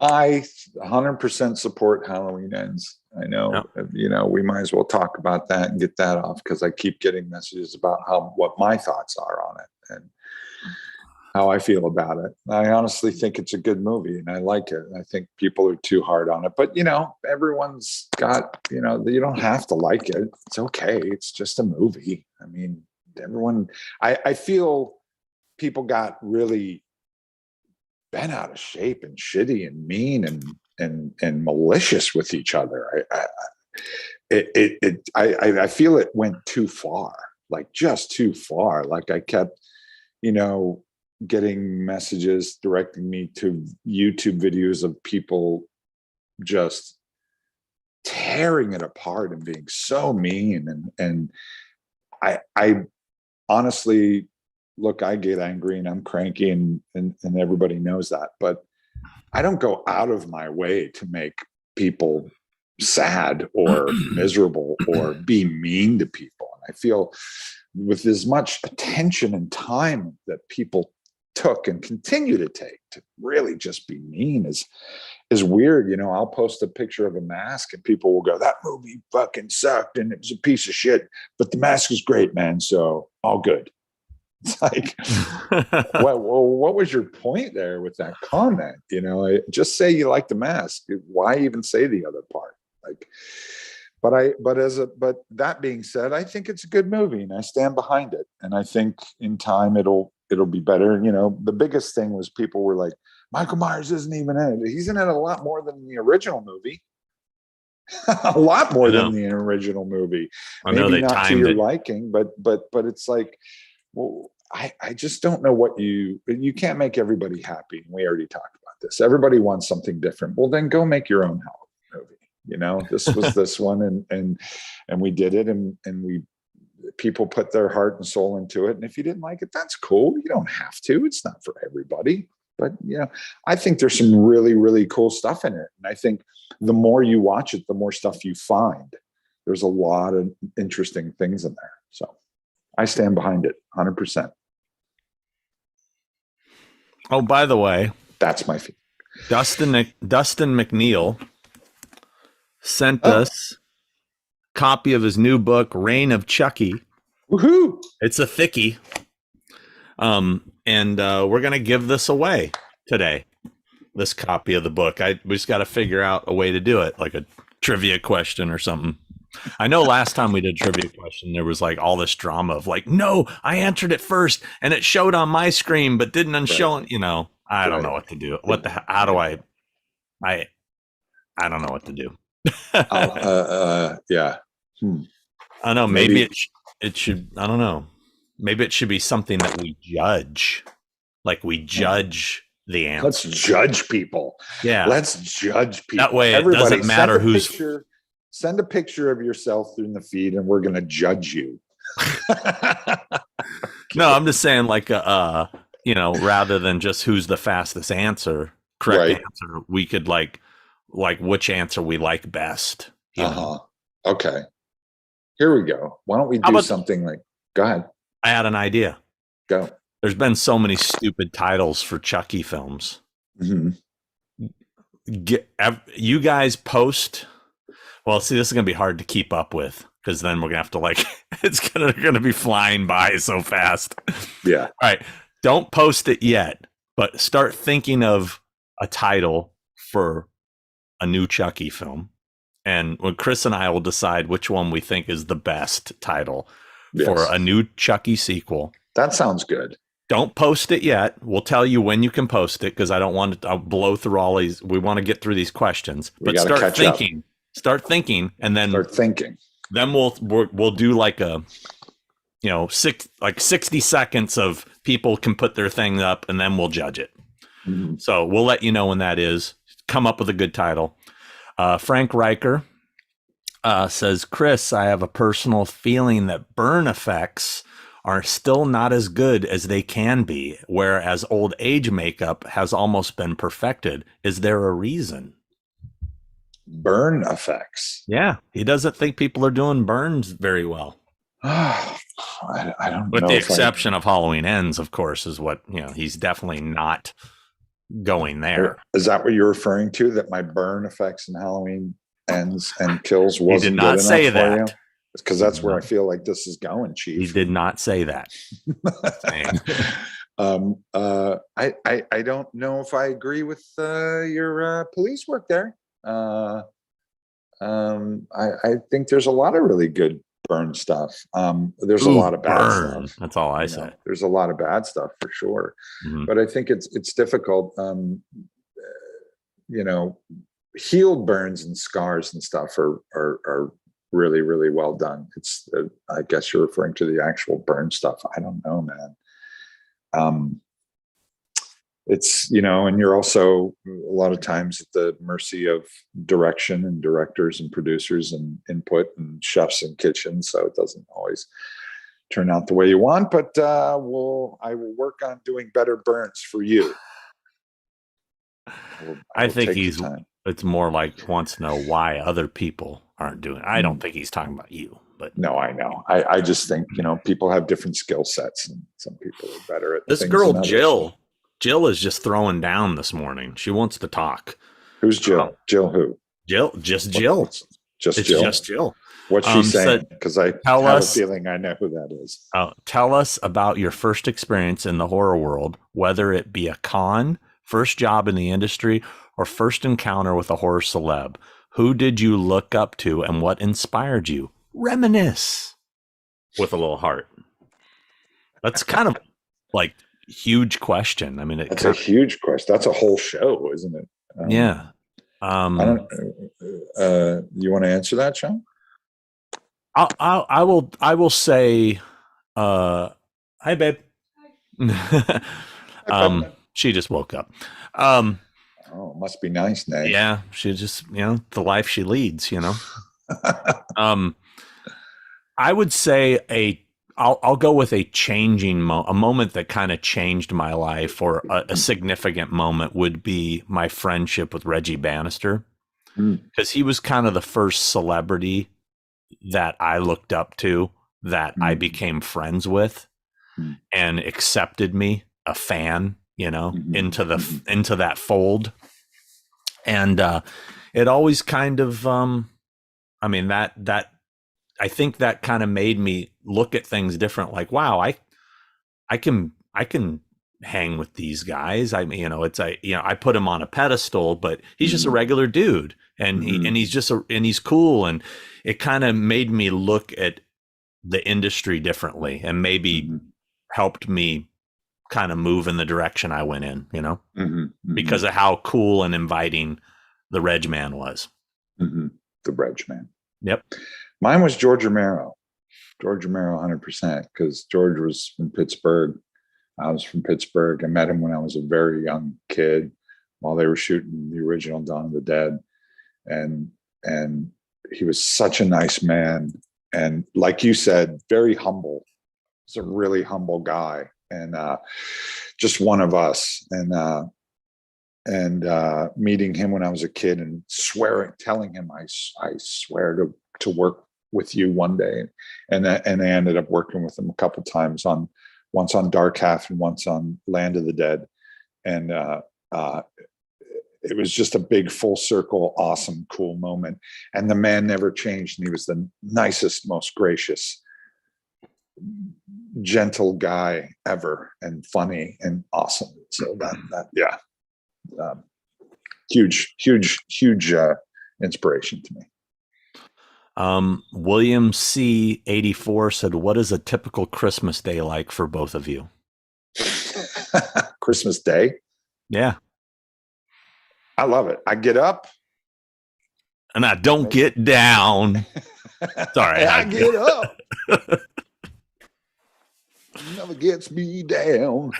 I 100% support Halloween Ends. I know, we might as well talk about that and get that off, because I keep getting messages about what my thoughts are on it and how I feel about it. I honestly think it's a good movie, and I like it. I think people are too hard on it, but everyone's got, you don't have to like it. It's okay. It's just a movie. I mean, I feel people got really bent out of shape and shitty and mean and malicious with each other. I feel it went too far, like just too far. Like I kept, getting messages directing me to YouTube videos of people just tearing it apart and being so mean. And I honestly, look, I get angry and I'm cranky and everybody knows that, but I don't go out of my way to make people sad or miserable or be mean to people. And I feel with as much attention and time that people took and continue to take to really just be mean is weird. You know, I'll post a picture of a mask and people will go, that movie fucking sucked and it was a piece of shit, but the mask is great, man. So all good. It's like, what was your point there with that comment? You know, just say you like the mask. Why even say the other part? Like, but that being said, I think it's a good movie and I stand behind it. And I think in time it'll be better. You know, the biggest thing was people were like, Michael Myers isn't even in it. He's in it a lot more than the original movie. A lot more than the original movie. Maybe not to your liking, but it's like, well, I just don't know what you can't make everybody happy. We already talked about this. Everybody wants something different. Well, then go make your own Halloween movie. You know, this was this one, and we did it, and people put their heart and soul into it. And if you didn't like it, that's cool. You don't have to. It's not for everybody. But you know, I think there's some really, really cool stuff in it. And I think the more you watch it, the more stuff you find. There's a lot of interesting things in there. So I stand behind it 100%. Oh, by the way, that's my feeling. Dustin McNeil sent us a copy of his new book, Reign of Chucky. Woohoo! It's a thickie. And we're going to give this away today, this copy of the book. We just got to figure out a way to do it, like a trivia question or something. I know last time we did a trivia question, there was like all this drama of like, no, I answered it first and it showed on my screen, but didn't show it. You know, I don't know what to do. How do I don't know what to do. Yeah. I don't know. Maybe it should, I don't know. Maybe it should be something that we judge. Like we judge the answer. Let's judge people. Yeah. Let's judge people. That way it doesn't matter send a picture of yourself in the feed and we're going to judge you. No, I'm just saying like, you know, rather than just who's the fastest answer, correct answer, we could like which answer we like best. Okay. Here we go. Why don't we do something like, go ahead. I had an idea. Go. There's been so many stupid titles for Chucky films. Mm-hmm. You guys post. Well, see, this is going to be hard to keep up with because then we're going to have to like, it's going to be flying by so fast. Yeah. All right. Don't post it yet, but start thinking of a title for a new Chucky film. And when Chris and I will decide which one we think is the best title for a new Chucky sequel. That sounds good. Don't post it yet. We'll tell you when you can post it because I don't want to blow through all these. We want to get through these questions. But start thinking. Start thinking, and then start thinking. Then we'll do like a, you know, 60 seconds of people can put their thing up, and then we'll judge it. Mm-hmm. So we'll let you know when that is. Come up with a good title. Frank Riker says, Chris, I have a personal feeling that burn effects are still not as good as they can be, whereas old age makeup has almost been perfected. Is there a reason? Burn effects. Yeah, he doesn't think people are doing burns very well. I don't know. With the exception of Halloween Ends, of course, is what, you know, he's definitely not going there. Is that what you're referring to? That my burn effects in Halloween Ends and Kills wasn't he did not good say enough for that. you? Because that's where I feel like this is going, Chief. He did not say that. I don't know if I agree with your police work there. I think there's a lot of really good burn stuff. There's a lot of bad stuff. That's all I say. There's a lot of bad stuff for sure. Mm-hmm. But I think it's difficult. You know, healed burns and scars and stuff are really, really well done. It's I guess you're referring to the actual burn stuff. I don't know, man. It's, you know, and you're also a lot of times at the mercy of direction and directors and producers and input and chefs in kitchens. So it doesn't always turn out the way you want, but I will work on doing better burns for you. I think it's more like wants to know why other people aren't doing it. I don't think he's talking about you, but no, I know. I just think, you know, people have different skill sets and some people are better at this girl, Jill. Jill is just throwing down this morning. She wants to talk. Who's Jill? Jill who? Jill, just Jill. Just It's Jill? just Jill. What's she saying? Said, Because I tell have us, a feeling I know who that is. Tell us about your first experience in the horror world, whether it be a con, first job in the industry, or first encounter with a horror celeb. Who did you look up to and what inspired you? Reminisce with a little heart. That's kind of like huge question. I mean, That's a huge question. That's a whole show, isn't it? Yeah. I don't. You want to answer that, Sean? I will say, hi, babe. She just woke up. Oh, must be nice, Nate. Yeah, she just, the life she leads, I would say I'll go with a changing a moment that kind of changed my life, or a significant moment would be my friendship with Reggie Bannister, because he was kind of the first celebrity that I looked up to, that I became friends with and accepted me, a fan, into that fold. And it always kind of, I mean, that I think that kind of made me look at things different. Like, wow, I can hang with these guys. I mean, I put him on a pedestal, but he's just a regular dude, and he's cool. And it kind of made me look at the industry differently, and maybe helped me kind of move in the direction I went in, because of how cool and inviting the Reg Man was. The Reg Man. Yep. Mine was George Romero. George Romero, 100%, because George was from Pittsburgh. I was from Pittsburgh. I met him when I was a very young kid while they were shooting the original Dawn of the Dead. And he was such a nice man. And like you said, very humble. He's a really humble guy, and just one of us. And meeting him when I was a kid and telling him, I swear to work with you one day. And I ended up working with him a couple times, once on Dark Half and once on Land of the Dead. And it was just a big full circle, awesome, cool moment. And the man never changed. And he was the nicest, most gracious, gentle guy ever, and funny and awesome. So yeah. Huge inspiration to me. William C 84 said, what is a typical Christmas day like for both of you? Christmas Day? Yeah. I love it. I get up. And I don't get down. Sorry. I get up. Never gets me down.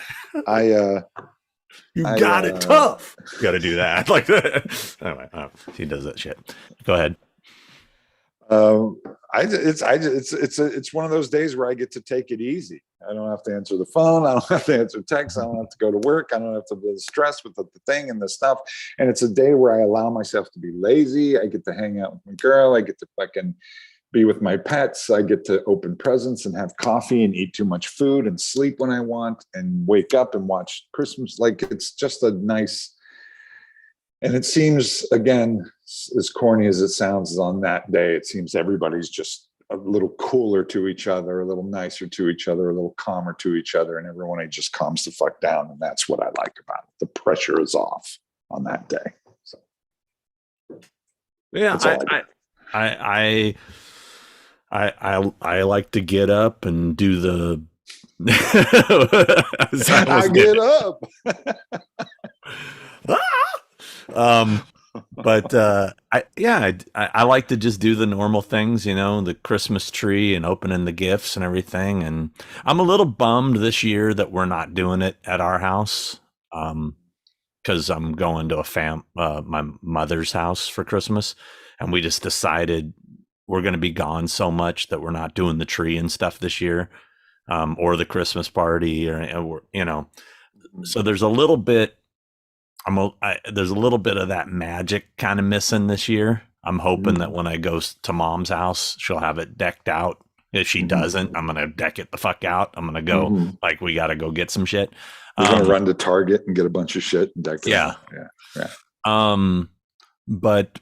You got it tough. You got to do that. Like that. Anyway, he does that shit. Go ahead. It's one of those days where I get to take it easy. I don't have to answer the phone. I don't have to answer texts. I don't have to go to work. I don't have to be stressed with the thing and the stuff. And it's a day where I allow myself to be lazy. I get to hang out with my girl. I get to fucking be with my pets. I get to open presents and have coffee and eat too much food and sleep when I want and wake up and watch Christmas. Like, it's just a nice, and it seems, again, as corny as it sounds, on that day, it seems everybody's just a little cooler to each other, a little nicer to each other, a little calmer to each other, and everyone just calms the fuck down. And that's what I like about it. The pressure is off on that day. So, yeah, I like to get up and do the. I get up. But I like to just do the normal things, the Christmas tree and opening the gifts and everything. And I'm a little bummed this year that we're not doing it at our house, because I'm going to my mother's house for Christmas, and we just decided we're going to be gone so much that we're not doing the tree and stuff this year, or the Christmas party, or So there's a little bit. There's a little bit of that magic kind of missing this year. I'm hoping that when I go to Mom's house, she'll have it decked out If she doesn't, I'm gonna deck it the fuck out. I'm gonna go like we gotta go get some shit. We're gonna run to Target and get a bunch of shit and deck it yeah. out. Yeah. But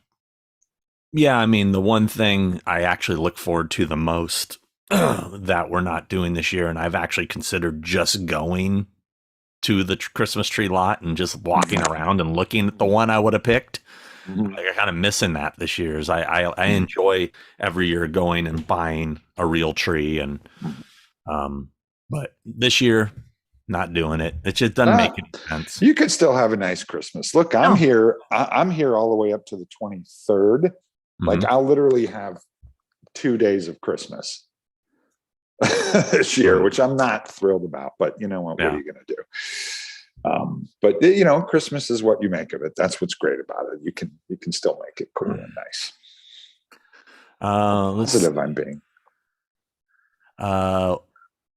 yeah, I mean, the one thing I actually look forward to the most that we're not doing this year, and I've actually considered just going to the Christmas tree lot and just walking around and looking at the one I would have picked. Like, I'm kind of missing that this year. Is I enjoy every year going and buying a real tree, and but this year not doing it. It just doesn't make any sense. You could still have a nice Christmas. Look, I'm here. I'm here all the way up to the 23rd. Like, I'll literally have 2 days of Christmas this year, which I'm not thrilled about. But you know what? What are you going to do? But you know, Christmas is what you make of it. That's what's great about it. You can still make it cool and nice. Positive I'm being.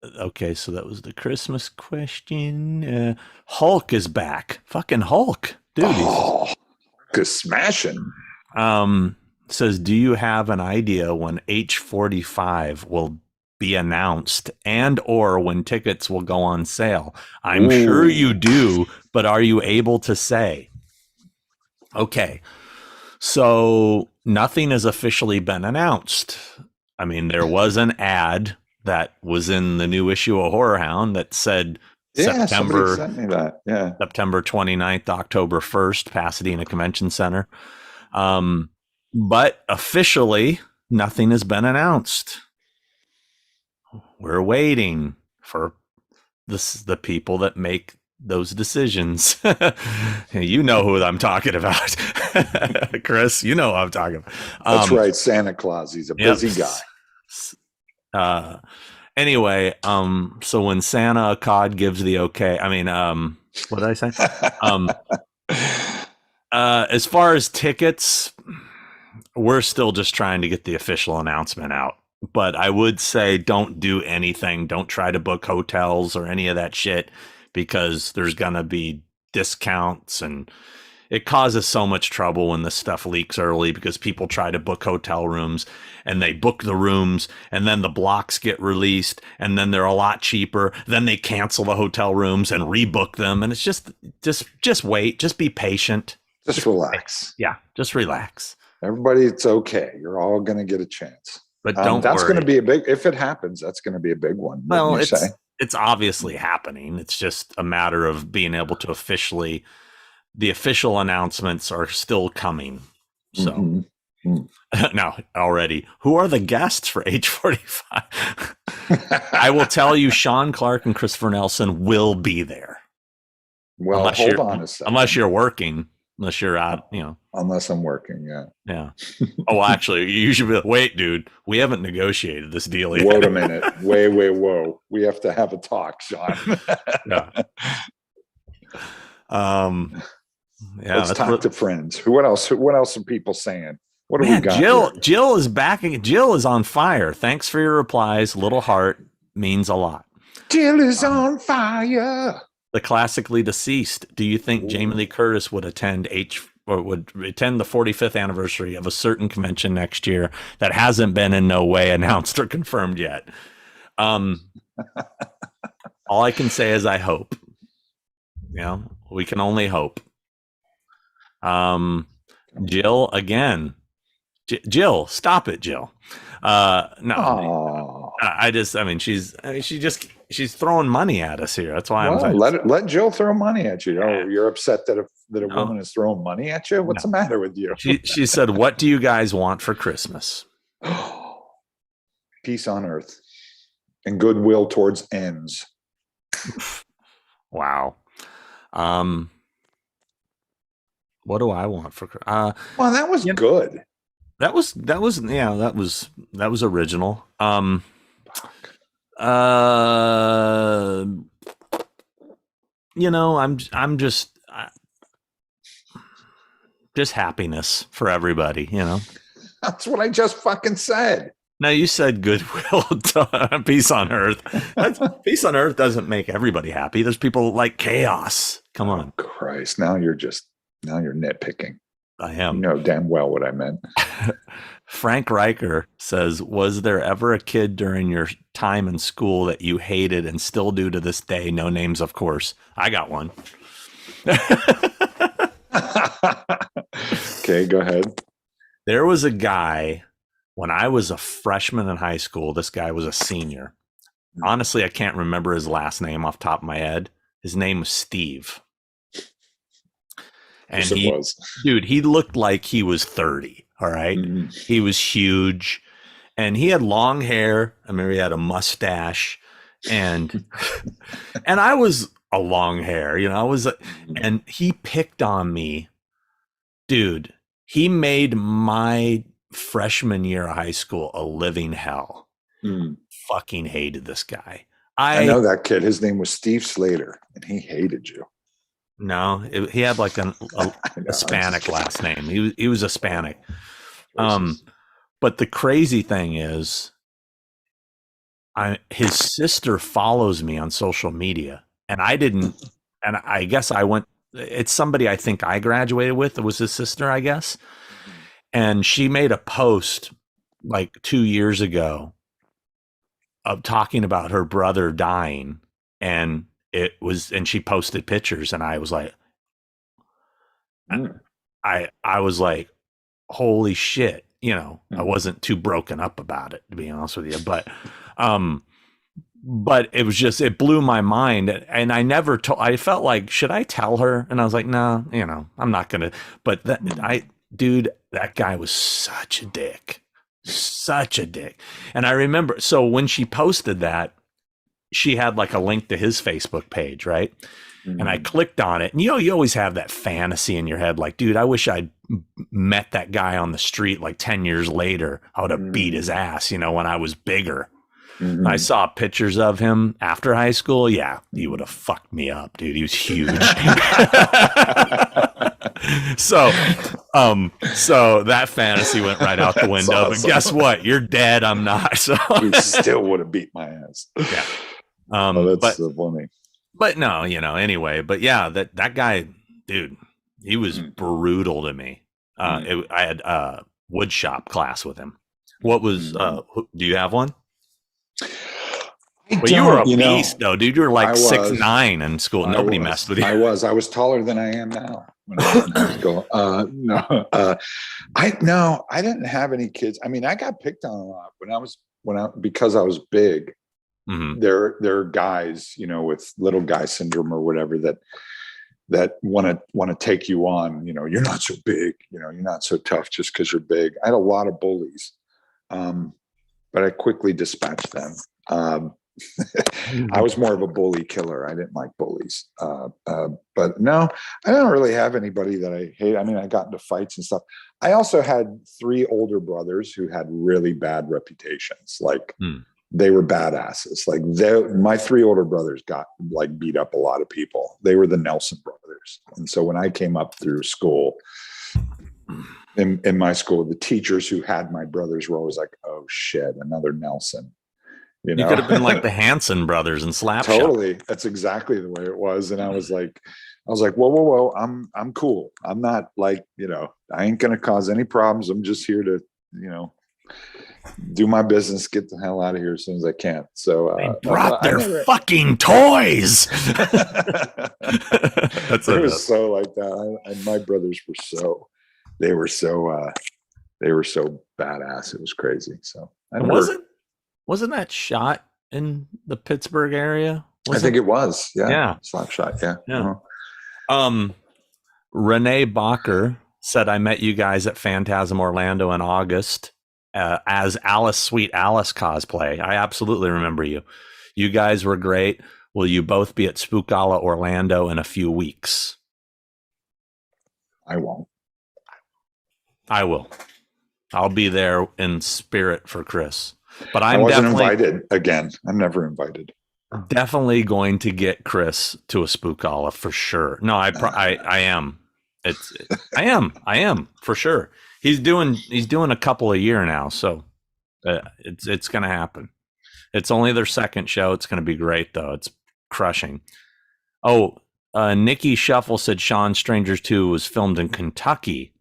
Okay, so that was the Christmas question. Hulk is back. Fucking Hulk, dude. He's smashing. Says, do you have an idea when H45 will be announced and or when tickets will go on sale? I'm sure you do, but are you able to say? Okay, so nothing has officially been announced. I mean, there was an ad that was in the new issue of Horror Hound that said September 29th, October 1st, Pasadena Convention Center. But officially, nothing has been announced. We're waiting for the people that make those decisions. You know who I'm talking about. Chris, you know who I'm talking about. That's right, Santa Claus. He's a busy guy. Anyway, so when Santa Cod gives the okay, I mean, what did I say? As far as tickets, we're still just trying to get the official announcement out. But I would say don't do anything. Don't try to book hotels or any of that shit, because there's going to be discounts, and it causes so much trouble when this stuff leaks early, because people try to book hotel rooms and they book the rooms and then the blocks get released and then they're a lot cheaper. Then they cancel the hotel rooms and rebook them. And it's just wait, just be patient. Just relax. Yeah. Just relax. Everybody, it's okay. You're all going to get a chance. But don't that's worry. Going to be a big, if it happens, that's going to be a big one. Well, it's obviously happening. It's just a matter of being able to officially, the official announcements are still coming. So now already, who are the guests for H45? I will tell you, Sean Clark and Christopher Nelson will be there. Well, hold on a second. Unless you're working. Unless you're out, you know. Unless I'm working, yeah. Oh, actually, you should be like, wait, dude, we haven't negotiated this deal yet. Wait a minute. Whoa. We have to have a talk, Sean. Yeah. Let's talk to friends. What else are people saying? What do we got? Jill is backing. Jill is on fire. Thanks for your replies. Little heart means a lot. Jill is on fire. The classically deceased. Do you think Jamie Lee Curtis would attend the 45th anniversary of a certain convention next year that hasn't been in no way announced or confirmed yet? All I can say is I hope. You know, we can only hope. Jill again. Jill, stop it, Jill. No, she's throwing money at us here. That's why let Jill throw money at you. Oh, you're upset that a woman is throwing money at you? What's the matter with you? She said, "What do you guys want for Christmas?" Peace on earth and goodwill towards ends. Wow. What do I want for? Well, that was good. That was original. You know, I'm just happiness for everybody, you know. That's what I just fucking said. Now you said goodwill, peace on earth. Peace on earth doesn't make everybody happy. There's people like chaos. Come on. Christ. Now you're nitpicking. I You am. know damn well what I meant. Frank Riker says, was there ever a kid during your time in school that you hated and still do to this day? No names, of course. I got one. Okay, go ahead. There was a guy when I was a freshman in high school. This guy was a senior. Honestly, I can't remember his last name off the top of my head. His name was Steve. And Yes, it was. dude, he looked like he was 30. All right. Mm-hmm. He was huge and he had long hair. I remember he had a mustache and, and I was a long hair, I was, and he picked on me, dude. He made my freshman year of high school a living hell. Mm. Fucking hated this guy. I know that kid. His name was Steve Slater, and he hated you. No, he had like a Hispanic last name. He was Hispanic. But the crazy thing is, his sister follows me on social media, and I didn't. And I guess I went. It's somebody I think I graduated with. It was his sister, I guess. And she made a post like 2 years ago of talking about her brother dying, and she posted pictures, and I was like, I was like, holy shit, I wasn't too broken up about it, to be honest with you, but it was just, it blew my mind, and I never told. I felt like, should I tell her? And I was like, no, I'm not gonna. But dude, that guy was such a dick. And I remember, so when she posted that, she had like a link to his Facebook page, right? And I clicked on it, and you always have that fantasy in your head, like, dude, I wish I'd met that guy on the street like 10 years later. I would have beat his ass, when I was bigger. I saw pictures of him after high school. Yeah, he would have fucked me up, dude. He was huge. So that fantasy went right out the window. Awesome. But guess what? You're dead. I'm not. So he still would have beat my ass. Yeah. That's so funny. But no, anyway. But yeah, that guy, dude, he was brutal to me. I had a wood shop class with him. What was? Do you have one? Well, you were a beast, though, dude. You were like 6'9" in school. Nobody messed with you. I was taller than I am now when I was in high school. I didn't have any kids. I mean, I got picked on a lot because I was big. Mm-hmm. There are guys, with little guy syndrome or whatever that want to take you on. You're not so big. You're not so tough just because you're big. I had a lot of bullies, but I quickly dispatched them. I was more of a bully killer. I didn't like bullies. But no, I don't really have anybody that I hate. I mean, I got into fights and stuff. I also had 3 older brothers who had really bad reputations. Like they were badasses. Like my 3 older brothers got like beat up a lot of people. They were the Nelson brothers. And so when I came up through school, in my school, the teachers who had my brothers were always like, oh shit, another Nelson. You could have been like the Hanson brothers and Slapshot. Totally. That's exactly the way it was. And I was like, whoa. I'm cool. I'm not like, I ain't going to cause any problems. I'm just here to, do my business, get the hell out of here as soon as I can. So they brought their fucking toys. It was so like that. And my brothers were they were so badass. It was crazy. So wasn't that shot in the Pittsburgh area? I think it was. Yeah. Slapshot. Yeah. Yeah. Uh-huh. Renee Bacher said, I met you guys at Phantasm Orlando in August as Alice, Sweet Alice cosplay. I absolutely remember you. You guys were great. Will you both be at Spookala Orlando in a few weeks? I won't. I will. I'll be there in spirit for Chris. But I wasn't invited again. I'm never invited. Definitely going to get Chris to a Spookala for sure. No, I am. I am for sure. He's doing a couple a year now, so it's going to happen. It's only their second show. It's going to be great though. It's crushing. Oh, Nikki Shuffle said Sean Strangers 2 was filmed in Kentucky.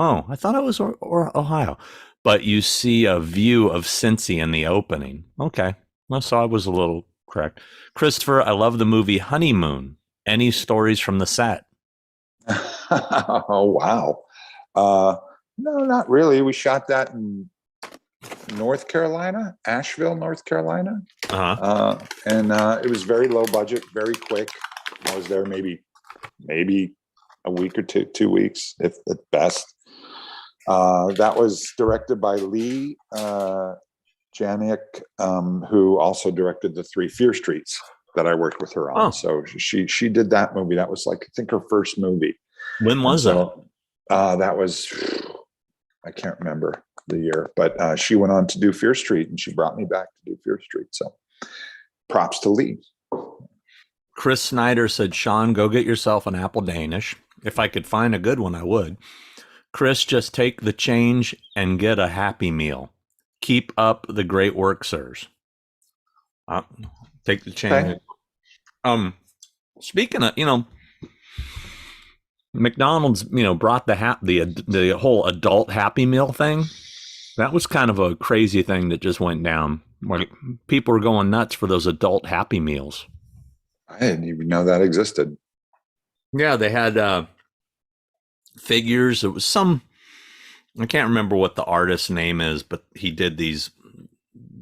Oh, I thought it was or Ohio. But you see a view of Cincy in the opening. Okay. Well, so I was a little correct. Christopher, I love the movie Honeymoon. Any stories from the set? Oh wow. Uh, no, not really. We shot that in North Carolina, Asheville, North Carolina, Uh huh. and it was very low budget, very quick. I was there maybe a week or 2 weeks, if at best. That was directed by Lee Janik, who also directed the Three Fear Streets that I worked with her on. Oh, So she did that movie. That was like, I think, her first movie. when And was that? so that was, I can't remember the year, but she went on to do Fear Street, and she brought me back to do Fear Street. So props to Lee. Chris Snyder said, Sean, go get yourself an apple Danish. If I could find a good one, I would. Chris, just take the change and get a Happy Meal. Keep up the great work, sirs. Take the change. Okay. Speaking of, McDonald's, brought the whole adult Happy Meal thing. That was kind of a crazy thing that just went down. Like, people were going nuts for those adult Happy Meals. I didn't even know that existed. Yeah, they had figures. It was I can't remember what the artist's name is, but he did these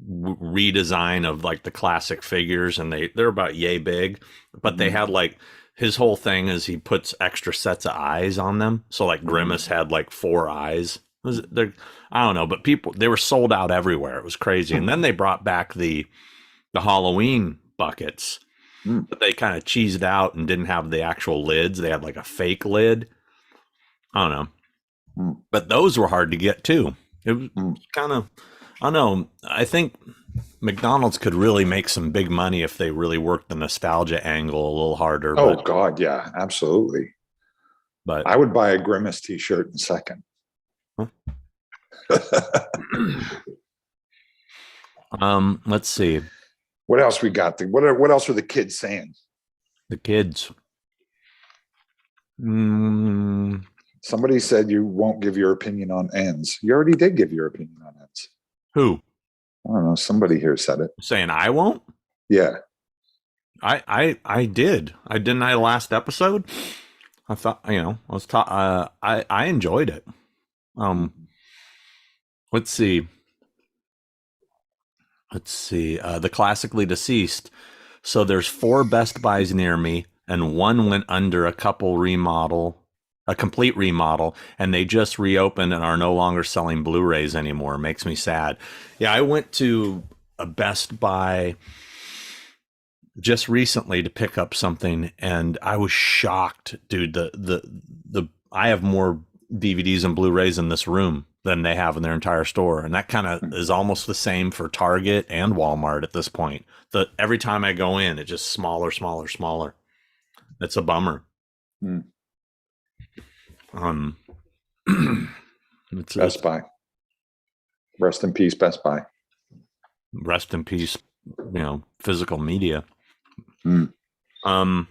redesign of like the classic figures, and they're about yay big, but they had like, his whole thing is he puts extra sets of eyes on them. So like Grimace had like 4 eyes. I don't know, but they were sold out everywhere. It was crazy. And then they brought back the Halloween buckets, but they kind of cheesed out and didn't have the actual lids. They had like a fake lid. I don't know, but those were hard to get too. It was kind of, I don't know. I think McDonald's could really make some big money if they really worked the nostalgia angle a little harder. Oh God, yeah, absolutely. But I would buy a Grimace T-shirt in a second. Let's see. What else we got? What else are the kids saying? The kids. Somebody said you won't give your opinion on ends. You already did give your opinion on ends. Who? I don't know. Somebody here said it. Saying I won't? Yeah. I did. I didn't. I last episode. I thought, I was I enjoyed it. Let's see. The classically deceased. So there's 4 Best Buys near me, and one went under a complete remodel, and they just reopened and are no longer selling Blu-rays anymore. It makes me sad. Yeah, I went to a Best Buy just recently to pick up something, and I was shocked, dude. I have more DVDs and Blu-rays in this room than they have in their entire store, and that kind of is almost the same for Target and Walmart at this point. Every time I go in, it's just smaller. It's a bummer. Best Buy. Rest in peace, Best Buy. Rest in peace, physical media. Number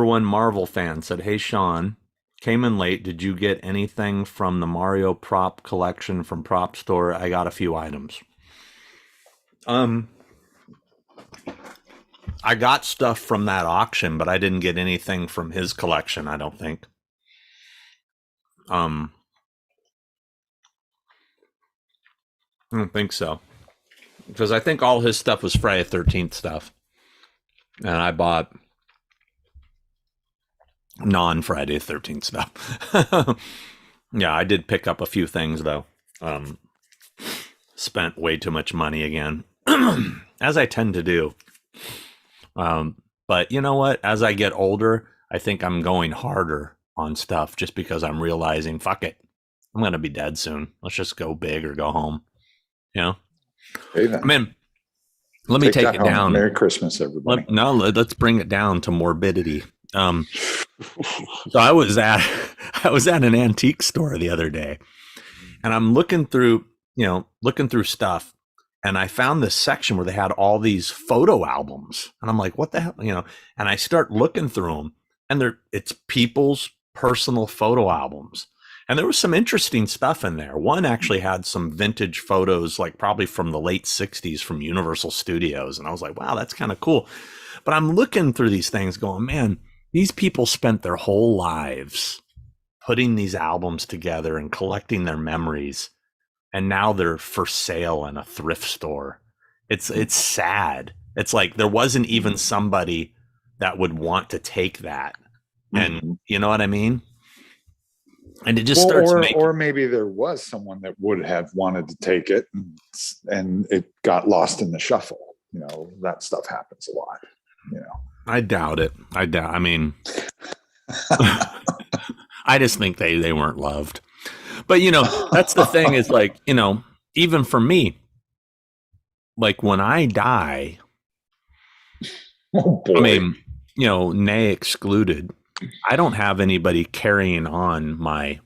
one Marvel fan said, "Hey Sean, came in late. Did you get anything from the Mario prop collection from Prop Store? I got a few items." I got stuff from that auction, but I didn't get anything from his collection, I don't think. I don't think so. Because I think all his stuff was Friday the 13th stuff. And I bought non-Friday the 13th stuff. Yeah, I did pick up a few things, though. Spent way too much money again, as I tend to do. But you know what? As I get older, I think I'm going harder on stuff just because I'm realizing, fuck it, I'm going to be dead soon. Let's just go big or go home. Hey, then. I mean, let me take it down. Merry Christmas, everybody. Let's bring it down to morbidity. So I was at an antique store the other day, and I'm looking through stuff, and I found this section where they had all these photo albums, and I'm like, what the hell, and I start looking through them, and it's people's personal photo albums. And there was some interesting stuff in there. One actually had some vintage photos, like probably from the late 60s from Universal Studios. And I was like, wow, that's kind of cool. But I'm looking through these things going, man, these people spent their whole lives putting these albums together and collecting their memories. And now they're for sale in a thrift store. It's sad. It's like there wasn't even somebody that would want to take that. And you know what I mean? And it just starts making, or maybe there was someone that would have wanted to take it and it got lost in the shuffle. You know, that stuff happens a lot, you know. I doubt it. I mean, I just think they weren't loved. But, you know, that's the thing is like, you know, even for me, like when I die, Oh boy. I mean, you know, nay excluded, I don't have anybody carrying on my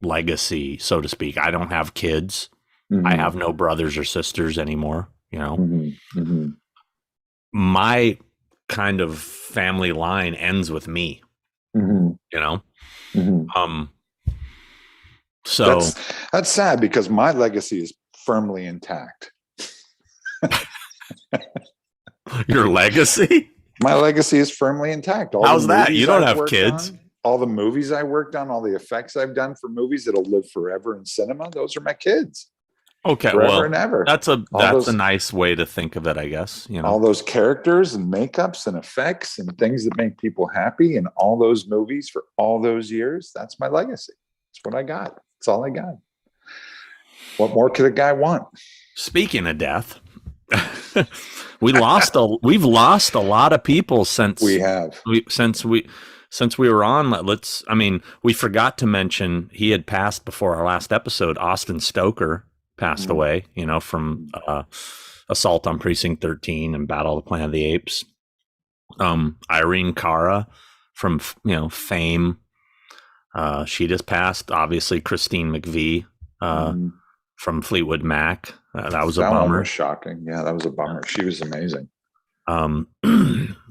legacy, so to speak. I don't have kids. I have no brothers or sisters anymore, you know. My kind of family line ends with me, you know. So that's sad because my legacy is firmly intact. Your legacy? My legacy is firmly intact. How's that? You don't have kids. All the movies I worked on, all the effects I've done for movies that'll live forever in cinema, those are my kids. Okay, forever well, and ever. That's a nice way to think of it, I guess. You know, all those characters and makeups and effects and things that make people happy in all those movies for all those years. That's my legacy. That's what I got. That's all I got. What more could a guy want? Speaking of death, we've lost a lot of people since we were on. We forgot to mention he had passed before our last episode. Austin Stoker passed away, you know, from Assault on Precinct 13 and Battle of the Planet of the Apes. Irene Cara from, you know, Fame. She just passed. Obviously, Christine McVie from Fleetwood Mac. That was a bummer. One was shocking. Yeah, that was a bummer. She was amazing.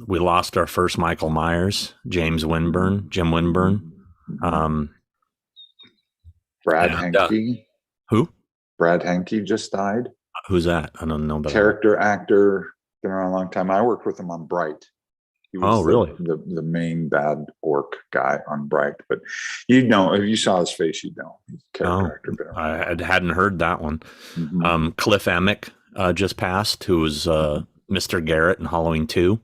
We lost our first Michael Myers, Jim Winburn. Brad Henke. Who? Brad Henke just died. Who's that? I don't know. Character actor, been around a long time. I worked with him on Bright. He was really? The main bad orc guy on Bright. But you'd know, if you saw his face, you'd know. He's a character actor. I hadn't heard that one. Cliff Emick just passed, who was Mr. Garrett in Halloween 2.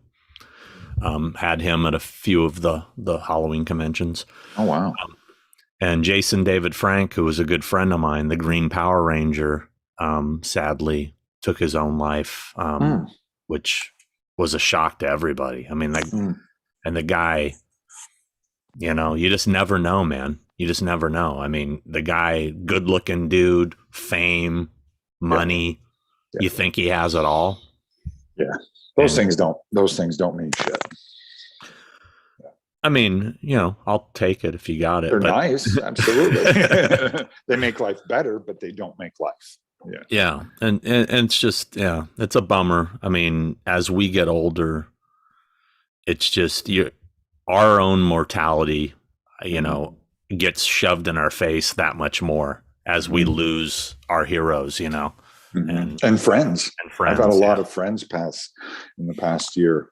Had him at a few of the Halloween conventions. Oh, wow. And Jason David Frank, who was a good friend of mine, the Green Power Ranger, sadly took his own life, which was a shock to everybody. I mean, and the guy, you know, you just never know, man. You just never know. I mean, the guy, good looking dude, fame, money. Yeah. You think he has it all. Yeah. Those things don't mean shit. I mean, you know, I'll take it if you got it. They're nice. Absolutely. They make life better, but they don't make life. Yeah. Yeah. And it's just, yeah, it's a bummer. I mean, as we get older, it's just our own mortality, you know, gets shoved in our face that much more as we lose our heroes, you know. And friends. I've had a lot of friends pass in the past 2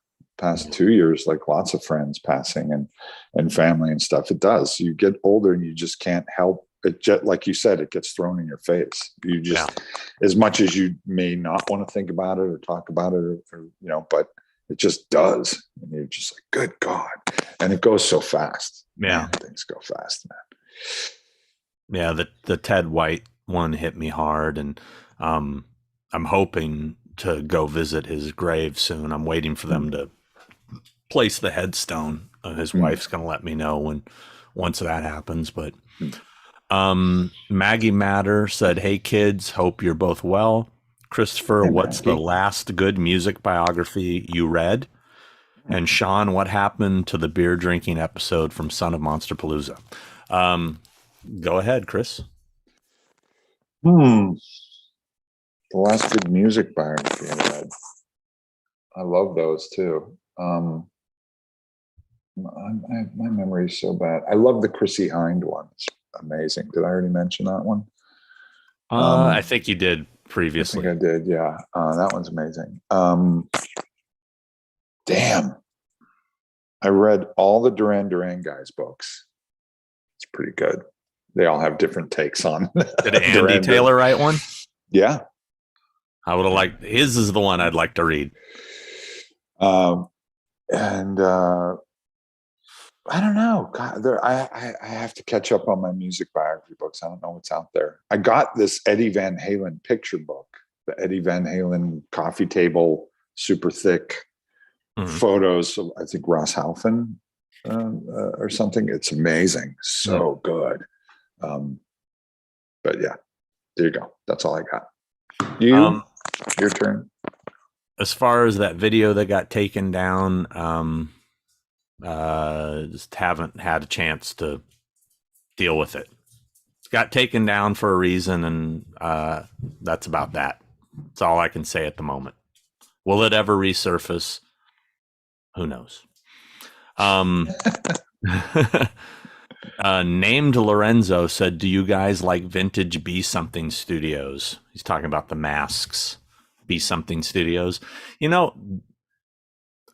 years, like lots of friends passing and family and stuff. It does. You get older and you just can't help it. Just, like you said, it gets thrown in your face. You just, as much as you may not want to think about it or talk about it or you know, but it just does. And you're just like, good God. And it goes so fast. Yeah. Man, things go fast, man. Yeah. The Ted White one hit me hard, and I'm hoping to go visit his grave soon. I'm waiting for them to place the headstone. His wife's going to let me know once that happens. But Maggie Matter said, "Hey kids, hope you're both well. Christopher, what's the last good music biography you read? And Sean, what happened to the beer drinking episode from Son of Monster Palooza?" Go ahead, Chris. The last good music biography I read. I love those too. My memory is so bad. I love the Chrissy Hind one. It's amazing. Did I already mention that one? I think you did I think previously. I did. Yeah, that one's amazing. Damn, I read all the Duran Duran guys' books. It's pretty good. They all have different takes on Did Andy Duran Duran. Taylor write one? Yeah. I would have liked his is the one I'd like to read. And I don't know. God, I have to catch up on my music biography books. I don't know what's out there. I got this Eddie Van Halen picture book, the Eddie Van Halen coffee table, super thick photos of, I think, Ross Halfin or something. It's amazing. So good. But yeah, there you go. That's all I got. Your turn. As far as that video that got taken down, just haven't had a chance to deal with it. It got taken down for a reason, and that's about that. That's all I can say at the moment. Will it ever resurface? Who knows? Named Lorenzo said, "Do you guys like vintage Be Something Studios?" He's talking about the masks. Be Something Studios. You know,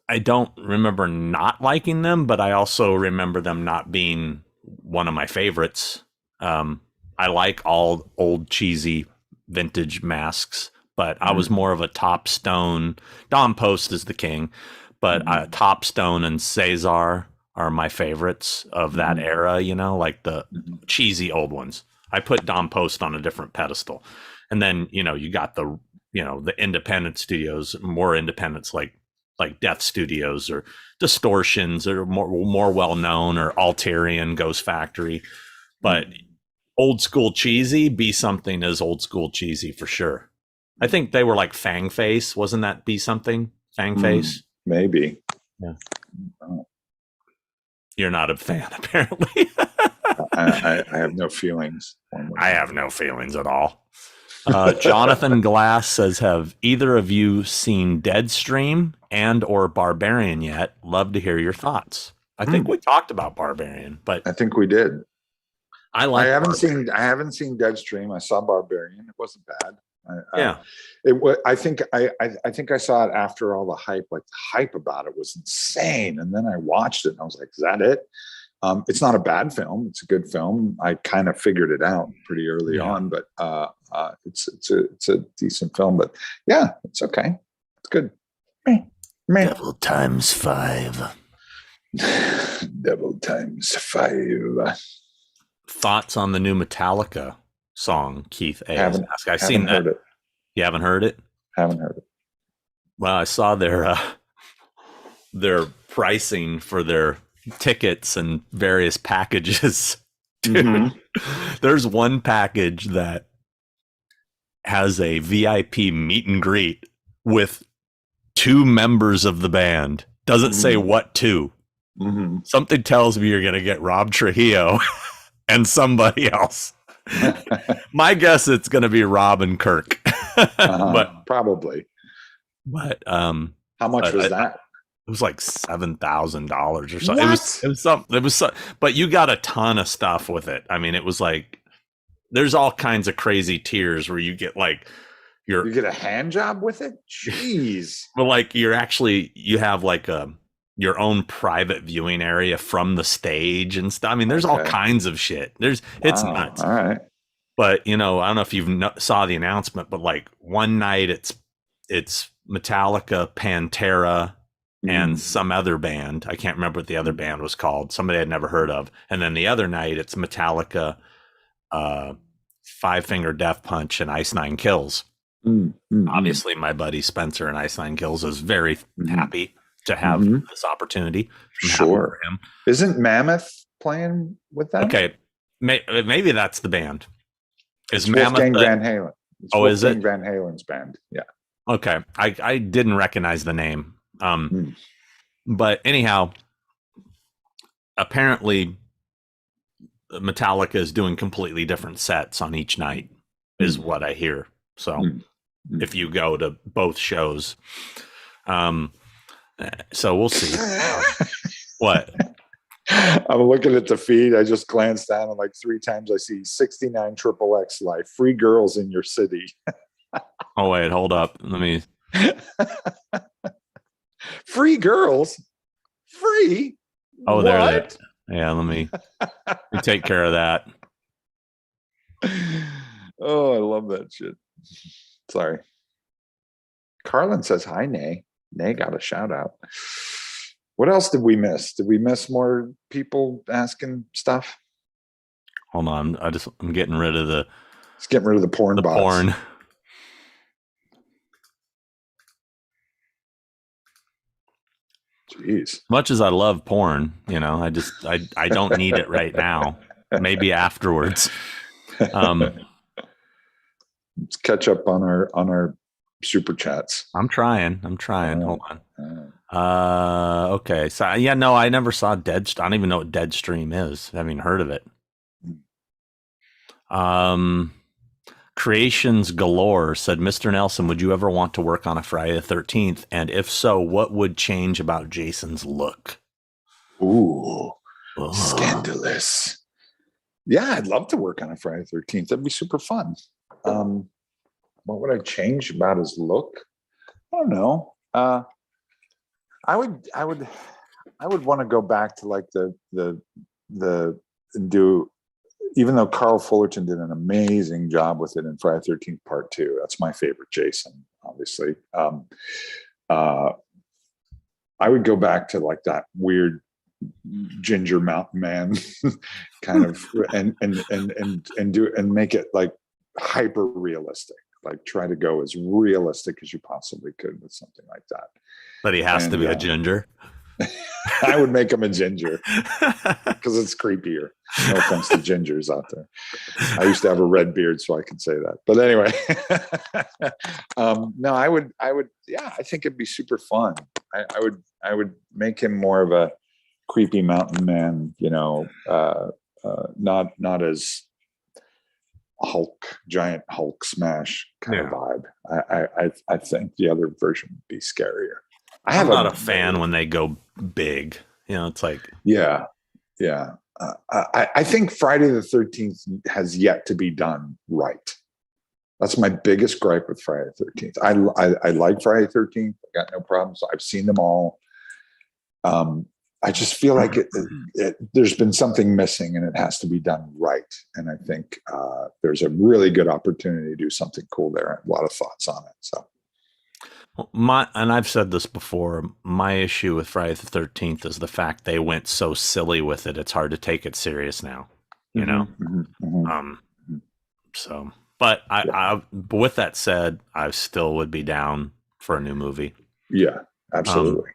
I don't remember not liking them, but I also remember them not being one of my favorites. I like all old cheesy vintage masks, but I was more of a Top Stone. Don Post is the king, but Top Stone and Cesar are my favorites of that era, you know, like the cheesy old ones. I put Don Post on a different pedestal. And then, you know, you got the, you know, the independent studios, more independents like Death Studios or Distortions or more well known, or Alterian, Ghost Factory. But old school cheesy, Be Something is old school cheesy for sure. I think they were like Fang Face. Wasn't that Be Something? Fang Face? Maybe. Yeah. You're not a fan, apparently. I have no feelings. I have no feelings at all. Jonathan Glass says, "Have either of you seen Deadstream and or Barbarian yet? Love to hear your thoughts." I think we talked about Barbarian, but I think we did. I haven't seen Deadstream. I saw Barbarian. It wasn't bad. Yeah. I think I saw it after all the hype. Like the hype about it was insane, and then I watched it and I was like, "Is that it?" It's not a bad film. It's a good film. I kind of figured it out pretty early on, but it's a decent film. But yeah, it's okay. It's good. Devil times 5. Devil times 5. Thoughts on the new Metallica song, Keith A. I've seen that. It. You haven't heard it? Haven't heard it. Well, I saw their pricing for their tickets and various packages. Dude, there's one package that has a VIP meet and greet with 2 members of the band. Doesn't say what 2. Something tells me you're going to get Rob Trujillo and somebody else. My guess it's going to be Rob and Kirk. But probably. But how much was that? It was like $7,000 or something. It was but you got a ton of stuff with it. I mean, it was like there's all kinds of crazy tiers where you get like you get a hand job with it. Jeez. Well, like you have like your own private viewing area from the stage and stuff. I mean, there's all kinds of shit. It's nuts. All right. But you know, I don't know if you saw the announcement, but like one night it's Metallica, Pantera, and some other band. I can't remember what the other band was called. Somebody I'd never heard of. And then the other night it's Metallica, Five Finger Death Punch, and Ice Nine Kills. Obviously, my buddy Spencer and Ice Nine Kills is very happy to have this opportunity. Sure. For him. Isn't Mammoth playing with them? Okay, maybe that's the band. Is Mammoth Van Halen? Is it Van Halen's band? Yeah. Okay, I didn't recognize the name. But anyhow, apparently Metallica is doing completely different sets on each night, is what I hear. So if you go to both shows, so we'll see. What? I'm looking at the feed. I just glanced down and like 3 times I see 69 triple X life. Free girls in your city. Oh wait, hold up. Let me. Free girls? Free? Oh, there they. What? Yeah, let me take care of that. Oh, I love that shit. Sorry. Carlin says hi, Nay. Nay got a shout out. What else did we miss? Did we miss more people asking stuff? Hold on, I'm getting rid of Let's get rid of the porn bots. porn. Jeez. Much as I love porn, I don't need it right now. Maybe afterwards. Let's catch up on our super chats. I'm trying. Hold on. Okay. So yeah, no, I never saw Deadstream. I don't even know what Deadstream is. I haven't even heard of it. Creations Galore said, Mr. Nelson, would you ever want to work on a Friday the 13th? And if so, what would change about Jason's look? Ooh, scandalous. Yeah, I'd love to work on a Friday the 13th. That'd be super fun. What would I change about his look? I don't know. I would want to go back to like the do, even though Carl Fullerton did an amazing job with it in Friday the 13th Part 2. That's my favorite Jason, obviously. I would go back to like that weird ginger mountain man kind of and make it like hyper realistic. Like try to go as realistic as you possibly could with something like that. But he has to be a ginger. I would make him a ginger because it's creepier. No offense to gingers out there. I used to have a red beard, so I can say that. But anyway, no, I would. Yeah, I think it'd be super fun. I would make him more of a creepy mountain man. Not as giant Hulk smash kind of vibe. I think the other version would be scarier. I'm not a fan when they go big. It's like yeah. I think Friday the 13th has yet to be done right. That's my biggest gripe with Friday the 13th. I like Friday the 13th. I got no problems. I've seen them all. I just feel like there's been something missing and it has to be done right. And I think there's a really good opportunity to do something cool there. A lot of thoughts on it. So. And I've said this before, my issue with Friday the 13th is the fact they went so silly with it. It's hard to take it serious now, So, but but with that said, I still would be down for a new movie. Yeah, absolutely.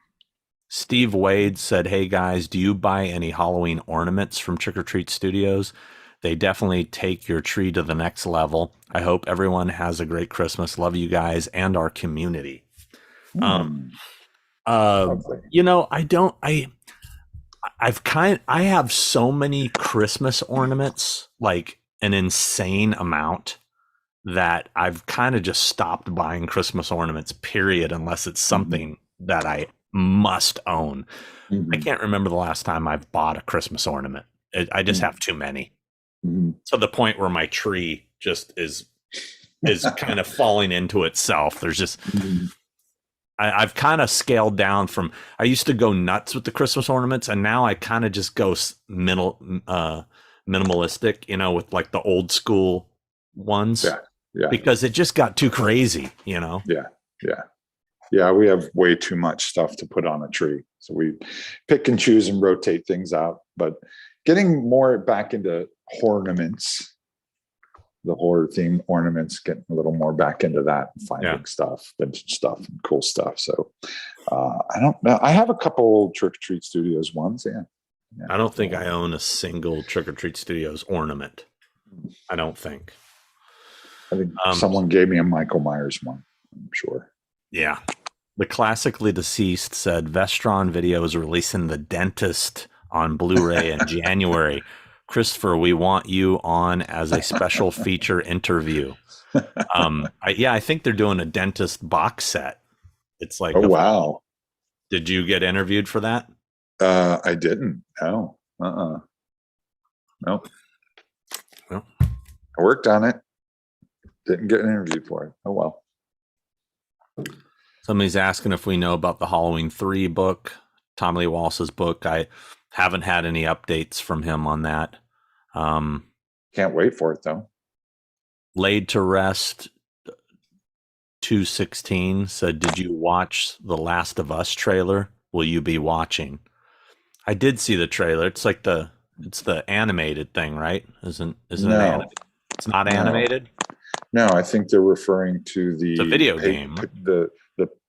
Steve Wade said, hey guys, do you buy any Halloween ornaments from Trick or Treat Studios? They definitely take your tree to the next level. I hope everyone has a great Christmas. Love you guys and our community. I have so many Christmas ornaments, like an insane amount, that I've kind of just stopped buying Christmas ornaments, period, unless it's something that I must own. I can't remember the last time I've bought a Christmas ornament. I just have too many. To the point where my tree just is kind of falling into itself. There's just I've kind of scaled down from, I used to go nuts with the Christmas ornaments, and now I kind of just go minimalistic, with like the old school ones. Yeah. Because it just got too crazy, Yeah. Yeah. We have way too much stuff to put on a tree. So we pick and choose and rotate things out. But getting more back into ornaments, the horror theme ornaments, getting a little more back into that and finding stuff, vintage stuff, and cool stuff. So I don't know. I have a couple Trick or Treat Studios ones. Yeah. I don't think I own a single Trick or Treat Studios ornament. I don't think. I think someone gave me a Michael Myers one, I'm sure. Yeah. The Classically Deceased said Vestron Video is releasing The Dentist on Blu-ray in January. Christopher, we want you on as a special feature interview. I think they're doing a dentist box set. It's like, wow. Did you get interviewed for that? I didn't. No. Uh-uh. Nope. Well, I worked on it. Didn't get an interview for it. Oh well. somebody's asking if we know about the Halloween 3 book, Tom Lee Wallace's book. I haven't had any updates from him on that. Can't wait for it though. Laid to Rest 216 said, "Did you watch the Last of Us trailer? Will you be watching?" I did see the trailer. It's the animated thing, right? Isn't it No, animated? It's not no, animated. no. I think they're referring to It's a video game. the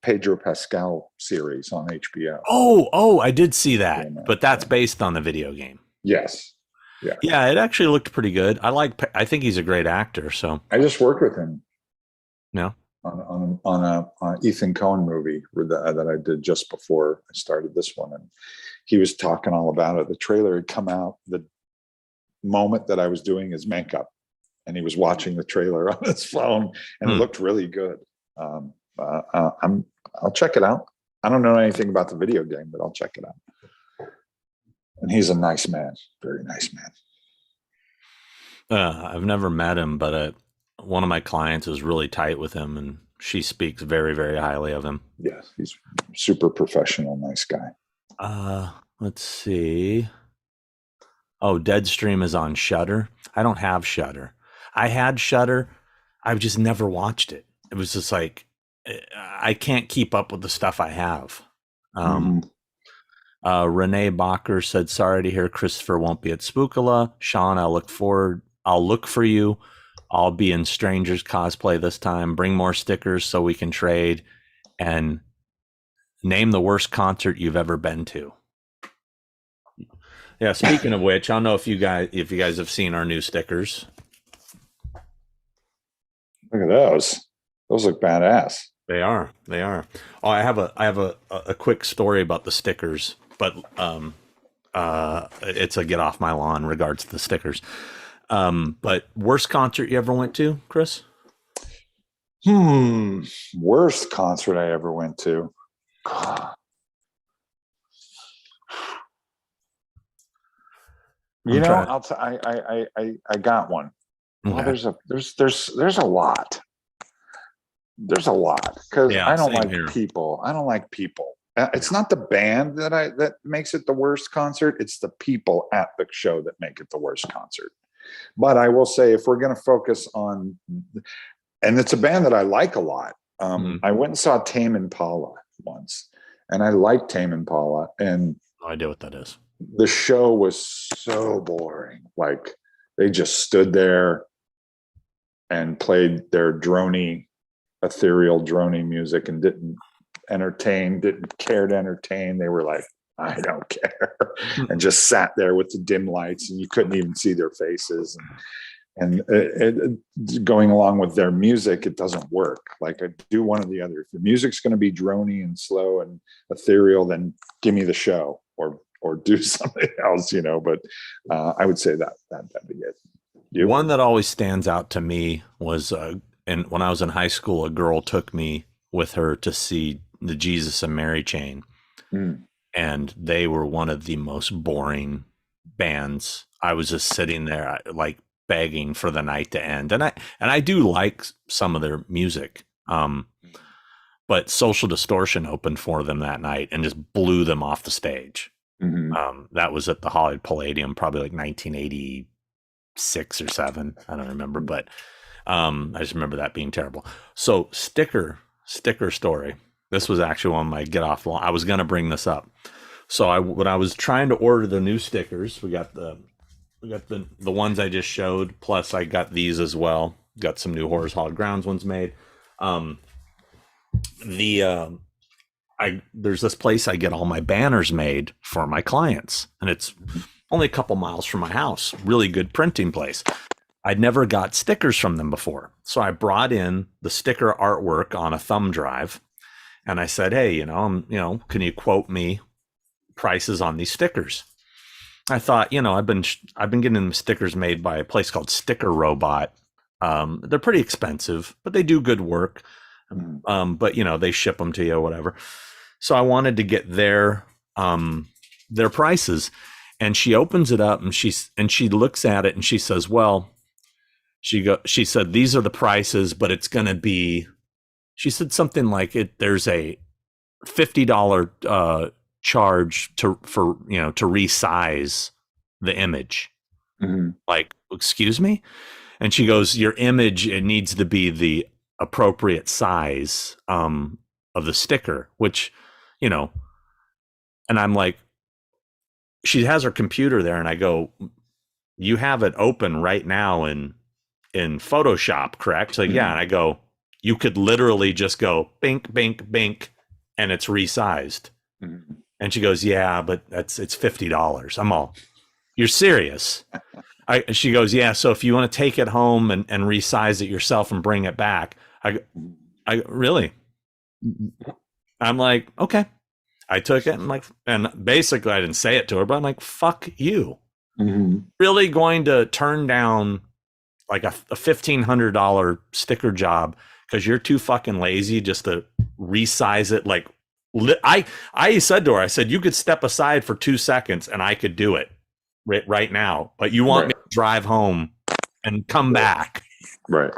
Pedro Pascal series on HBO. Oh, I did see that, Yeah, but that's based on the video game. yes. Yeah. Yeah, it actually looked pretty good. I think he's a great actor. So I just worked with him yeah, on a Ethan Coen movie that I did just before I started this one, and he was talking all about it. The trailer had come out the moment that I was doing his makeup, and he was watching the trailer on his phone, and it looked really good. I'll check it out. I don't know anything about the video game, but I'll check it out. And he's a nice man, very nice man. I've never met him, but one of my clients is really tight with him, and she speaks very, very highly of him. Yes, he's super professional, nice guy. Let's see. Oh, Deadstream is on Shudder. I don't have Shudder. I had Shudder. I've just never watched it. It was just like I can't keep up with the stuff I have. Renee Bacher said, "Sorry to hear Christopher won't be at Spookala. Sean, I'll look for you. I'll be in Strangers cosplay this time. Bring more stickers so we can trade. And name the worst concert you've ever been to." Yeah, speaking of which, I don't know if you guys have seen our new stickers. Look at those. Those look badass. They are. Oh, I have a quick story about the stickers, but it's a get off my lawn in regards to the stickers. But worst concert you ever went to, Chris? Worst concert I ever went to. You know, I got one. Okay. Well, there's a lot. There's a lot because I don't like people. I don't like people. It's not the band that makes it the worst concert. It's the people at the show that make it the worst concert. But I will say, if we're going to focus on, and it's a band that I like a lot. I went and saw Tame Impala once, and I liked Tame Impala, and no idea what that is. The show was so boring. Like they just stood there and played their ethereal drony music and didn't care to entertain. They were like, I don't care, and just sat there with the dim lights, and you couldn't even see their faces. And going along with their music, it doesn't work. Like I do one or the other. If the music's going to be drony and slow and ethereal, then give me the show or do something else, But I would say that'd be it. You? One that always stands out to me was, and when I was in high school, a girl took me with her to see the Jesus and Mary Chain, and they were one of the most boring bands. I was just sitting there, like begging for the night to end, and I do like some of their music, but Social Distortion opened for them that night and just blew them off the stage. That was at the Hollywood Palladium, probably like 1986 or 7. I don't remember, but I just remember that being terrible. So sticker story. This was actually on my get off lawn. I was going to bring this up. So when I was trying to order the new stickers, we got the ones I just showed. Plus I got these as well. Got some new Horrors Hallowed Grounds ones made. There's this place I get all my banners made for my clients, and it's only a couple miles from my house. Really good printing place. I'd never got stickers from them before. So I brought in the sticker artwork on a thumb drive, and I said, "Hey, can you quote me prices on these stickers?" I thought, I've been getting them stickers made by a place called Sticker Robot. They're pretty expensive, but they do good work. But they ship them to you or whatever. So I wanted to get their prices, And she opens it up and she looks at it and she says, well, she said, these are the prices, but it's going to be, she said something like there's a $50 charge to resize the image. Mm-hmm. Like, excuse me? And she goes, your image, it needs to be the appropriate size of the sticker, which, and I'm like, she has her computer there, and I go, you have it open right now in Photoshop, correct? So yeah, and I go, you could literally just go bink, bink, bink, and it's resized. Mm-hmm. And she goes, yeah, but it's $50. I'm all, you're serious? She goes, yeah. So if you want to take it home and resize it yourself and bring it back, I really, I'm like, okay. I took it and basically I didn't say it to her, but I'm like, fuck you. Mm-hmm. Really going to turn down like a $1,500 sticker job because you're too fucking lazy just to resize it. Like I said to her, I said, you could step aside for 2 seconds and I could do it right now, but you want me to drive home and come back. Right.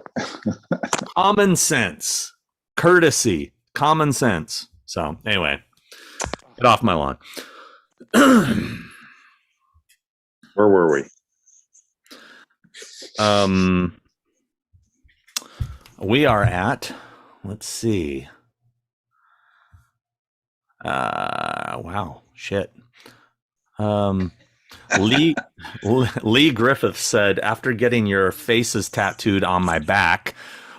Common sense, courtesy, common sense. So anyway, get off my lawn. Where were we? We are at, let's see. Wow, shit. Lee Griffith said, after getting your faces tattooed on my back,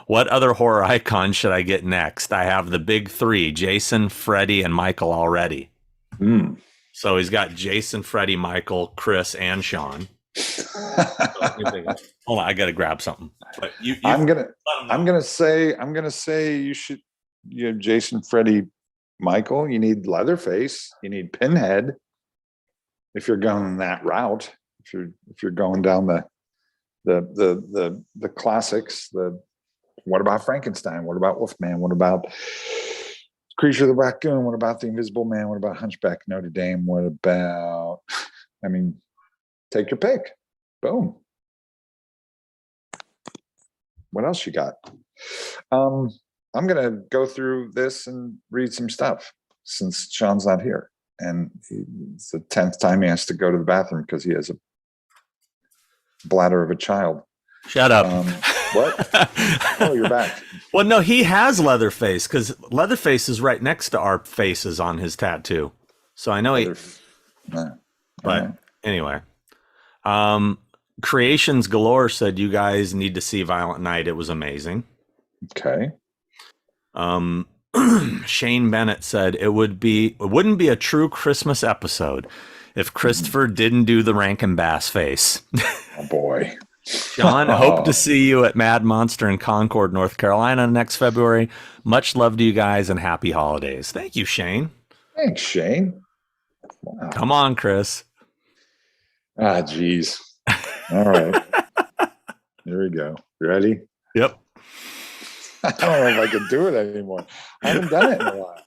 what other horror icon should I get next? I have the big three, Jason, Freddy, and Michael already. So he's got Jason, Freddy, Michael, Chris, and Sean. Hold on, I gotta grab something. But I'm gonna say you should. You have Jason, Freddy, Michael. You need Leatherface. You need Pinhead. If you're going that route, if you're going down the classics, what about Frankenstein? What about Wolfman? What about Creature of the Raccoon? What about the Invisible Man? What about Hunchback Notre Dame? What about? I mean, take your pick. Boom. What else you got? I'm gonna go through this and read some stuff since Sean's not here, and it's the 10th time he has to go to the bathroom because he has a bladder of a child. Shut up. What? Oh, you're back. Well, no, he has Leatherface because Leatherface is right next to our faces on his tattoo. So I know but anyway, Creations Galore said you guys need to see Violent Night. It was amazing. Okay. Shane Bennett said it wouldn't be a true Christmas episode if Christopher didn't do the Rankin Bass face. Oh boy. John, hope to see you at Mad Monster in Concord, North Carolina next February. Much love to you guys and happy holidays. Thank you, Shane. Thanks, Shane. Wow. Come on, Chris. Ah, geez. All right. Here we go. Ready? Yep. I don't know if I can do it anymore. I haven't done it in a while.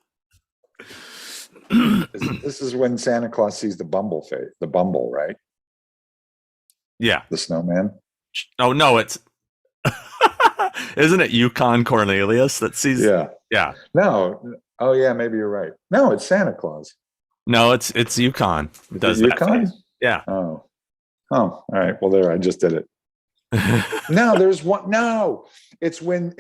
This is when Santa Claus sees the Bumble, right? Yeah. The snowman. Oh no, it's isn't it Yukon Cornelius that sees? Yeah. No. Oh yeah, maybe you're right. No, it's Santa Claus. No, it's Yukon. Does Yukon? Yeah. Oh. All right. Well, there, I just did it. No, there's one. No, it's when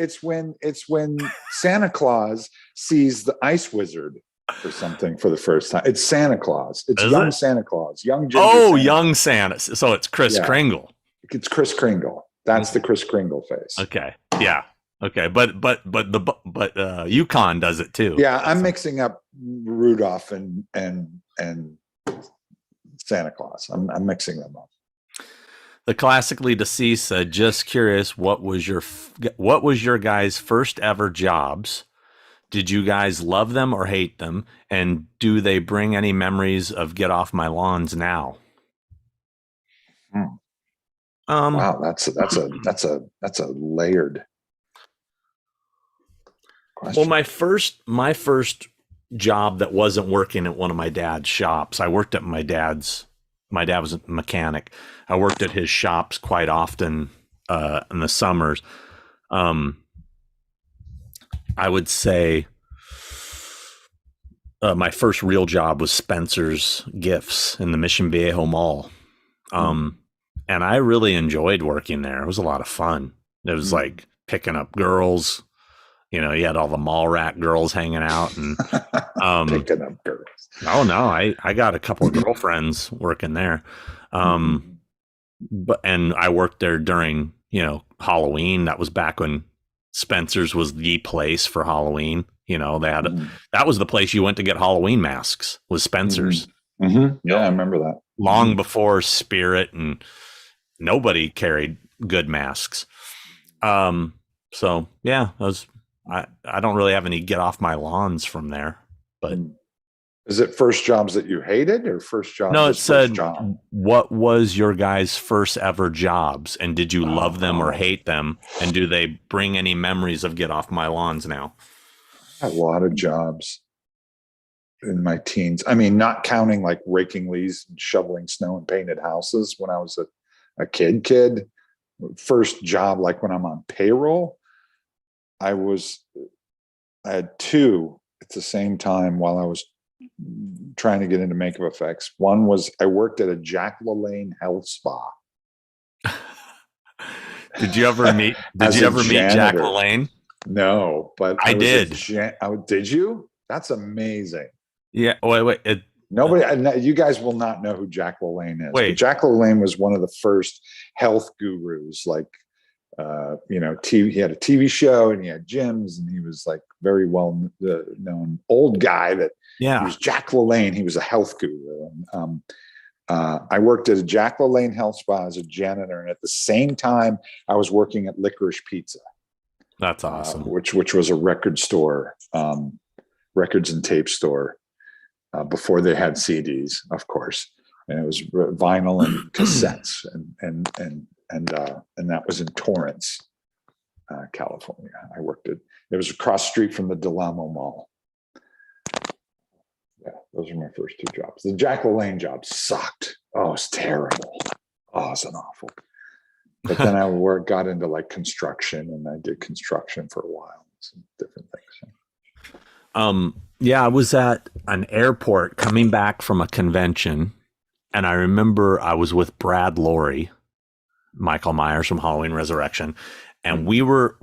Santa Claus sees the ice wizard or something for the first time. It's Santa Claus. It's young Santa Claus. Young. Young Santa. So it's Kris Kringle. It's Kris Kringle. That's the Kris Kringle face. Okay. Yeah. Okay. But Yukon does it too. Yeah, I'm mixing up Rudolph and Santa Claus. I'm mixing them up. The Classically Deceased said, just curious, what was your guys' first ever jobs? Did you guys love them or hate them? And do they bring any memories of get off my lawns now? Wow, that's a layered question. Well, my first job that wasn't working at one of my dad's shops. I worked at my dad's my dad was a mechanic. I worked at his shops quite often in the summers. Um, I would say my first real job was Spencer's Gifts in the Mission Viejo Mall. And I really enjoyed working there. It was a lot of fun. It was like picking up girls. You know, you had all the mall rat girls hanging out and Picking up girls. oh no, I got a couple of girlfriends working there. But and I worked there during, you know, Halloween. That was back when Spencer's was the place for Halloween. You know, they had that was the place you went to get Halloween masks, was Spencer's. Yeah, I remember that. Long before Spirit, and nobody carried good masks. So yeah, I don't really have any get off my lawns from there. But is it first jobs that you hated or first jobs? No, it said, what was your guys' first ever jobs? And did you love them or hate them? And do they bring any memories of get off my lawns now? A lot of jobs in my teens. I mean, not counting like raking leaves and shoveling snow and painted houses when I was a kid. First job, like when I'm on payroll, I had two at the same time while I was trying to get into makeup effects. One was I worked at a Jack LaLanne health spa. Did you ever meet Jack LaLanne? No, but I did. Did you? That's amazing. Yeah. Wait. Nobody, you guys will not know who Jack LaLanne is. Wait. But Jack LaLanne was one of the first health gurus. Like, he had a TV show and he had gyms, and he was like very well known old guy that. Yeah. He was Jack LaLanne. He was a health guru. And, I worked at a Jack LaLanne health spa as a janitor, and at the same time, I was working at Licorice Pizza. That's awesome. Which was a record store, records and tape store, before they had CDs, of course, and it was vinyl and cassettes, and that was in Torrance, California. I worked at. It was across the street from the Delamo Mall. Yeah, those are my first two jobs. The Jack LaLanne job sucked. Oh, it's terrible. Oh, it's awful. But then I got into like construction, and I did construction for a while, some different things. Yeah, I was at an airport coming back from a convention, and I remember I was with Brad Lorry, Michael Myers from Halloween Resurrection, and we were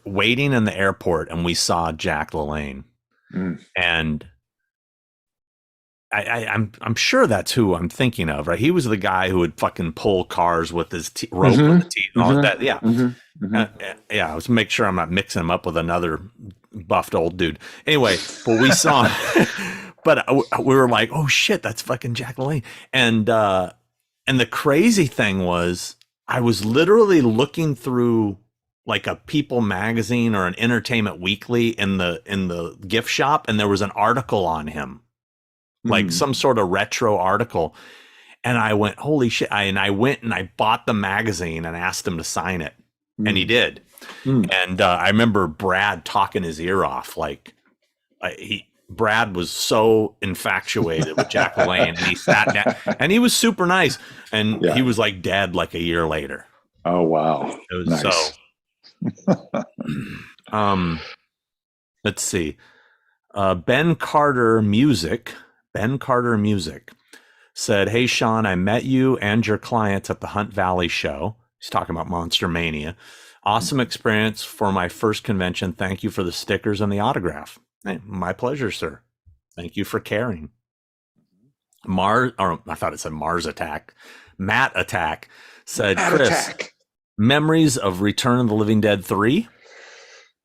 waiting in the airport, and we saw Jack LaLanne, and I'm sure that's who I'm thinking of, right? He was the guy who would fucking pull cars with his rope with the teeth and all that. Yeah. Yeah. I was make sure I'm not mixing him up with another buffed old dude. Anyway, but we saw him, but we were like, oh shit, that's fucking Jack LaLanne. And the crazy thing was I was literally looking through like a People magazine or an Entertainment Weekly in the gift shop, and there was an article on him. Like some sort of retro article. And I went, holy shit. I went and I bought the magazine and asked him to sign it. And he did. And I remember Brad talking his ear off. Like Brad was so infatuated with Jack LaLanne, and he sat down, and he was super nice. And he was like dead like a year later. Oh, wow. It was nice. Let's see. Ben Carter Music said, hey, Sean, I met you and your clients at the Hunt Valley show. He's talking about Monster Mania. Awesome experience for my first convention. Thank you for the stickers and the autograph. Hey, my pleasure, sir. Thank you for caring. I thought it said Mars Attack. Matt Attack said, Chris, memories of Return of the Living Dead 3?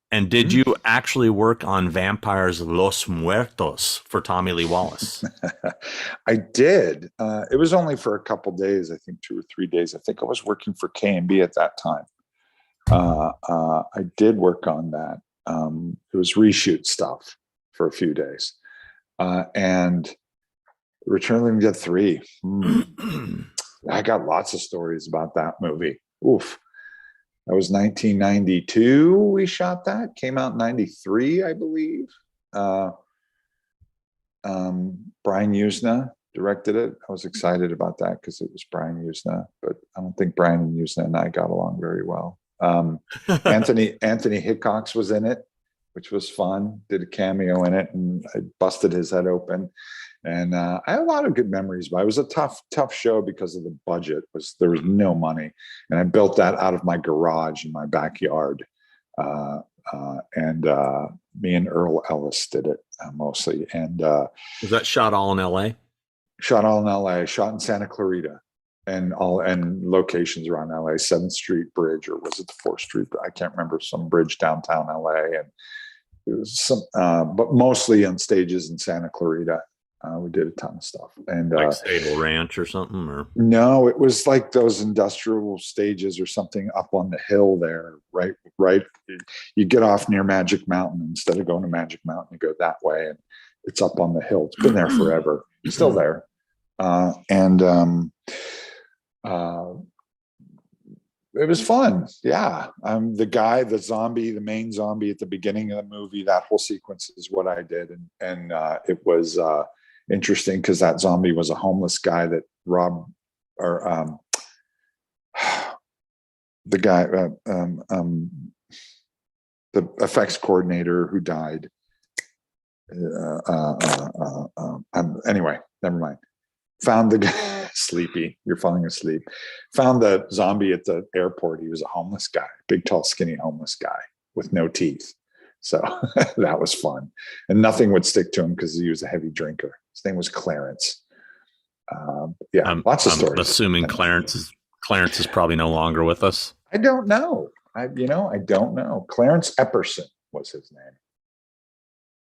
And did you actually work on Vampires Los Muertos for Tommy Lee Wallace? I did. It was only for a couple days, I think 2 or 3 days. I think I was working for K&B at that time. I did work on that. It was reshoot stuff for a few days. And Return of the Living Dead 3. I got lots of stories about that movie. Oof. That was 1992. We shot that. Came out in 93, I believe. Brian Usna directed it. I was excited about that because it was Brian Usna, but I don't think Brian Usna and I got along very well. Anthony Hickox was in it, which was fun. Did a cameo in it, and I busted his head open. And I had a lot of good memories, but it was a tough show because of the budget. There was no money, and I built that out of my garage in my backyard. And me and Earl Ellis did it mostly. And was that shot all in L.A.? Shot all in L.A. Shot in Santa Clarita, and locations around L.A. 7th Street Bridge, or was it the 4th Street? I can't remember, some bridge downtown L.A. And it was some, but mostly on stages in Santa Clarita. We did a ton of stuff, and like Stable Ranch or something, or no, it was like those industrial stages or something up on the hill there. Right. You get off near Magic Mountain. Instead of going to Magic Mountain, you go that way, and it's up on the hill. It's been there forever. It's still there, it was fun. Yeah, the main zombie at the beginning of the movie. That whole sequence is what I did, and it was interesting because that zombie was a homeless guy that Rob, or the guy, the effects coordinator who died. Anyway, never mind. Found the guy sleepy. You're falling asleep. Found the zombie at the airport. He was a homeless guy, big, tall, skinny homeless guy with no teeth. So that was fun, and nothing would stick to him because he was a heavy drinker. His name was Clarence. Lots of stories. I'm assuming Clarence is probably no longer with us. I don't know. I don't know. Clarence Epperson was his name,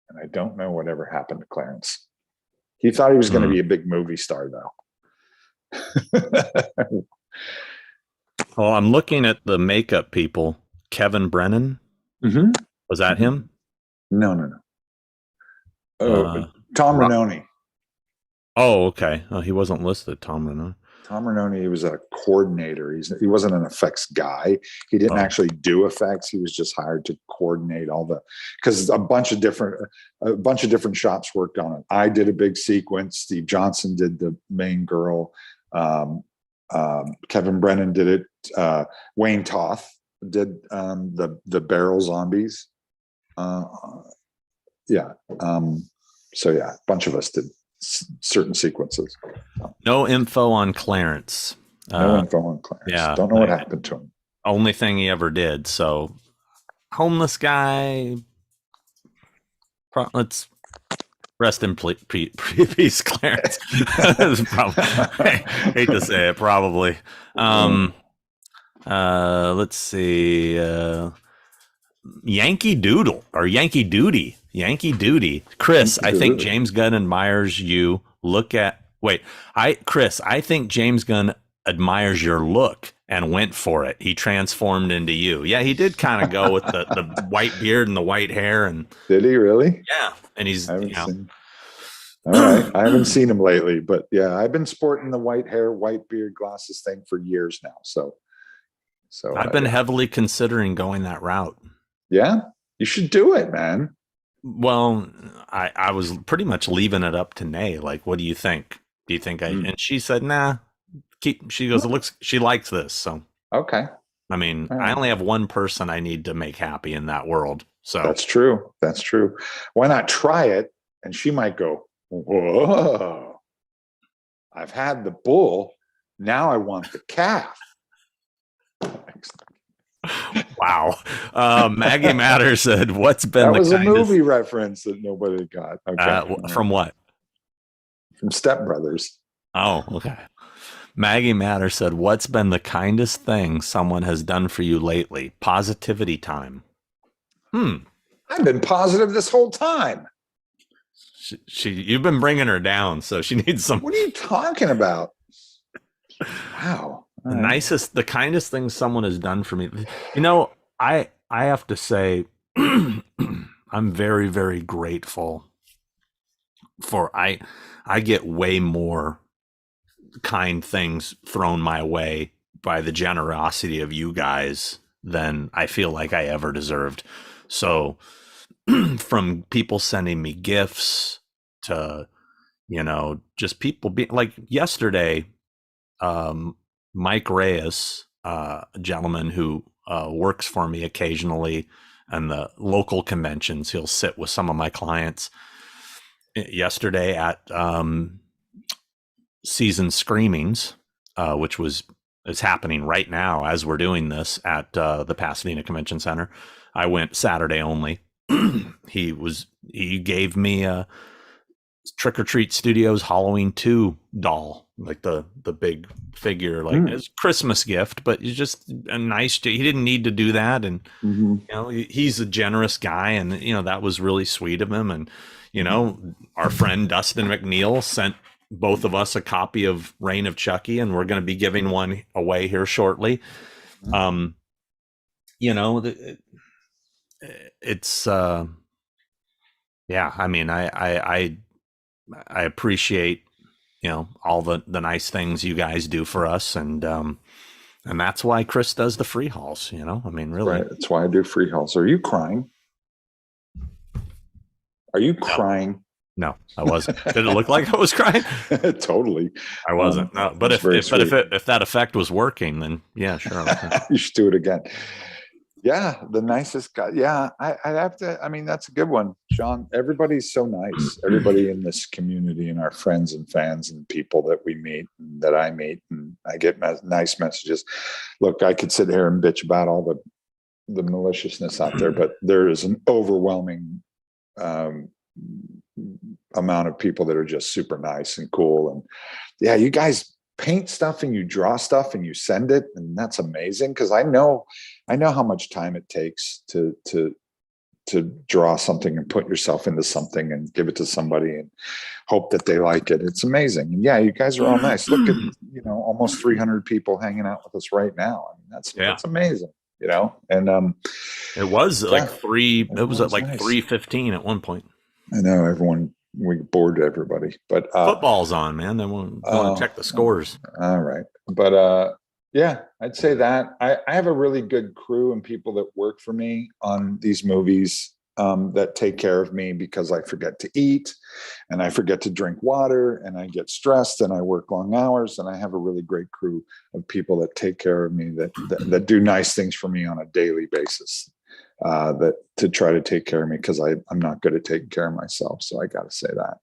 and I don't know whatever happened to Clarence. He thought he was going to be a big movie star, though. Well, I'm looking at the makeup people. Kevin Brennan. Mm-hmm. Was that him? No. Oh, Tom Renoni. Oh, okay. Oh, he wasn't listed, Tom Renoni. Tom Renoni, he was a coordinator. He wasn't an effects guy. He didn't actually do effects. He was just hired to coordinate because a bunch of different shops worked on it. I did a big sequence. Steve Johnson did the main girl. Kevin Brennan did it. Wayne Toth did the barrel zombies. So yeah, a bunch of us did certain sequences. No info on Clarence. No info on Clarence. Yeah, don't know what happened to him. Only thing he ever did. So, homeless guy. Let's rest in peace, Clarence. Hate to say it, probably. Let's see. Yankee Doodle or Yankee Doody. Chris, I think James Gunn admires you. Chris, I think James Gunn admires your look and went for it. He transformed into you. Yeah, he did kind of go with the white beard and the white hair. And did he really? Yeah, and he's. All right, I haven't seen him lately, but yeah, I've been sporting the white hair, white beard, glasses thing for years now. So I've been heavily considering going that route. Yeah, you should do it, man. Well, I was pretty much leaving it up to Nay. Like, what do you think? Do you think and she said, nah, she goes, she likes this. So, okay. I mean, I only have one person I need to make happy in that world. So that's true. Why not try it? And she might go, whoa, I've had the bull. Now I want the calf. Wow. Maggie Matter said, what's been that was a movie reference that nobody got. Okay. From what? From Step Brothers. Oh, okay. Maggie Matter said, what's been the kindest thing someone has done for you lately? Positivity time. I've been positive this whole time. You've been bringing her down, so she needs some. What are you talking about? Wow. The kindest thing someone has done for me. You know, I have to say, I'm very, very grateful for I get way more kind things thrown my way by the generosity of you guys than I feel like I ever deserved. So from people sending me gifts to, just people being like yesterday. Mike Reyes, a gentleman who works for me occasionally and the local conventions, he'll sit with some of my clients yesterday at Season Screamings, which is happening right now as we're doing this at the Pasadena Convention Center. I went Saturday only. He gave me a Trick or Treat Studios Halloween 2 doll, like the big figure, like as Christmas gift, but it's just a nice, he didn't need to do that. And, he's a generous guy, and, that was really sweet of him. And, our friend Dustin McNeil sent both of us a copy of Reign of Chucky, and we're going to be giving one away here shortly. It's, yeah, I mean, I appreciate, all the nice things you guys do for us. And that's why Chris does the free hauls, I mean, really. Right. That's why I do free hauls. Are you crying? Are you crying? No, I wasn't. Did it look like I was crying? Totally. I wasn't. No, but if that effect was working, then yeah, sure. You should do it again. Yeah, the nicest guy. Yeah, I have to. I mean, that's a good one, Sean. Everybody's so nice. Everybody in this community, and our friends and fans and people that we meet, and that I meet, and I get nice messages. Look, I could sit here and bitch about all the maliciousness out there, but there is an overwhelming amount of people that are just super nice and cool. And yeah, you guys paint stuff and you draw stuff and you send it, and that's amazing, because I know how much time it takes to draw something and put yourself into something and give it to somebody and hope that they like it. It's amazing. And yeah, you guys are all nice. Look at almost 300 people hanging out with us right now. I mean, that's amazing. And it was like it was at like nice. 3:15 at one point. I know we bored everybody, but football's on, man. They want to check the scores. All right. But yeah, I'd say that I have a really good crew and people that work for me on these movies that take care of me, because I forget to eat and I forget to drink water and I get stressed and I work long hours, and I have a really great crew of people that take care of me, that do nice things for me on a daily basis, that to try to take care of me, because I'm not good at taking care of myself. So I got to say that.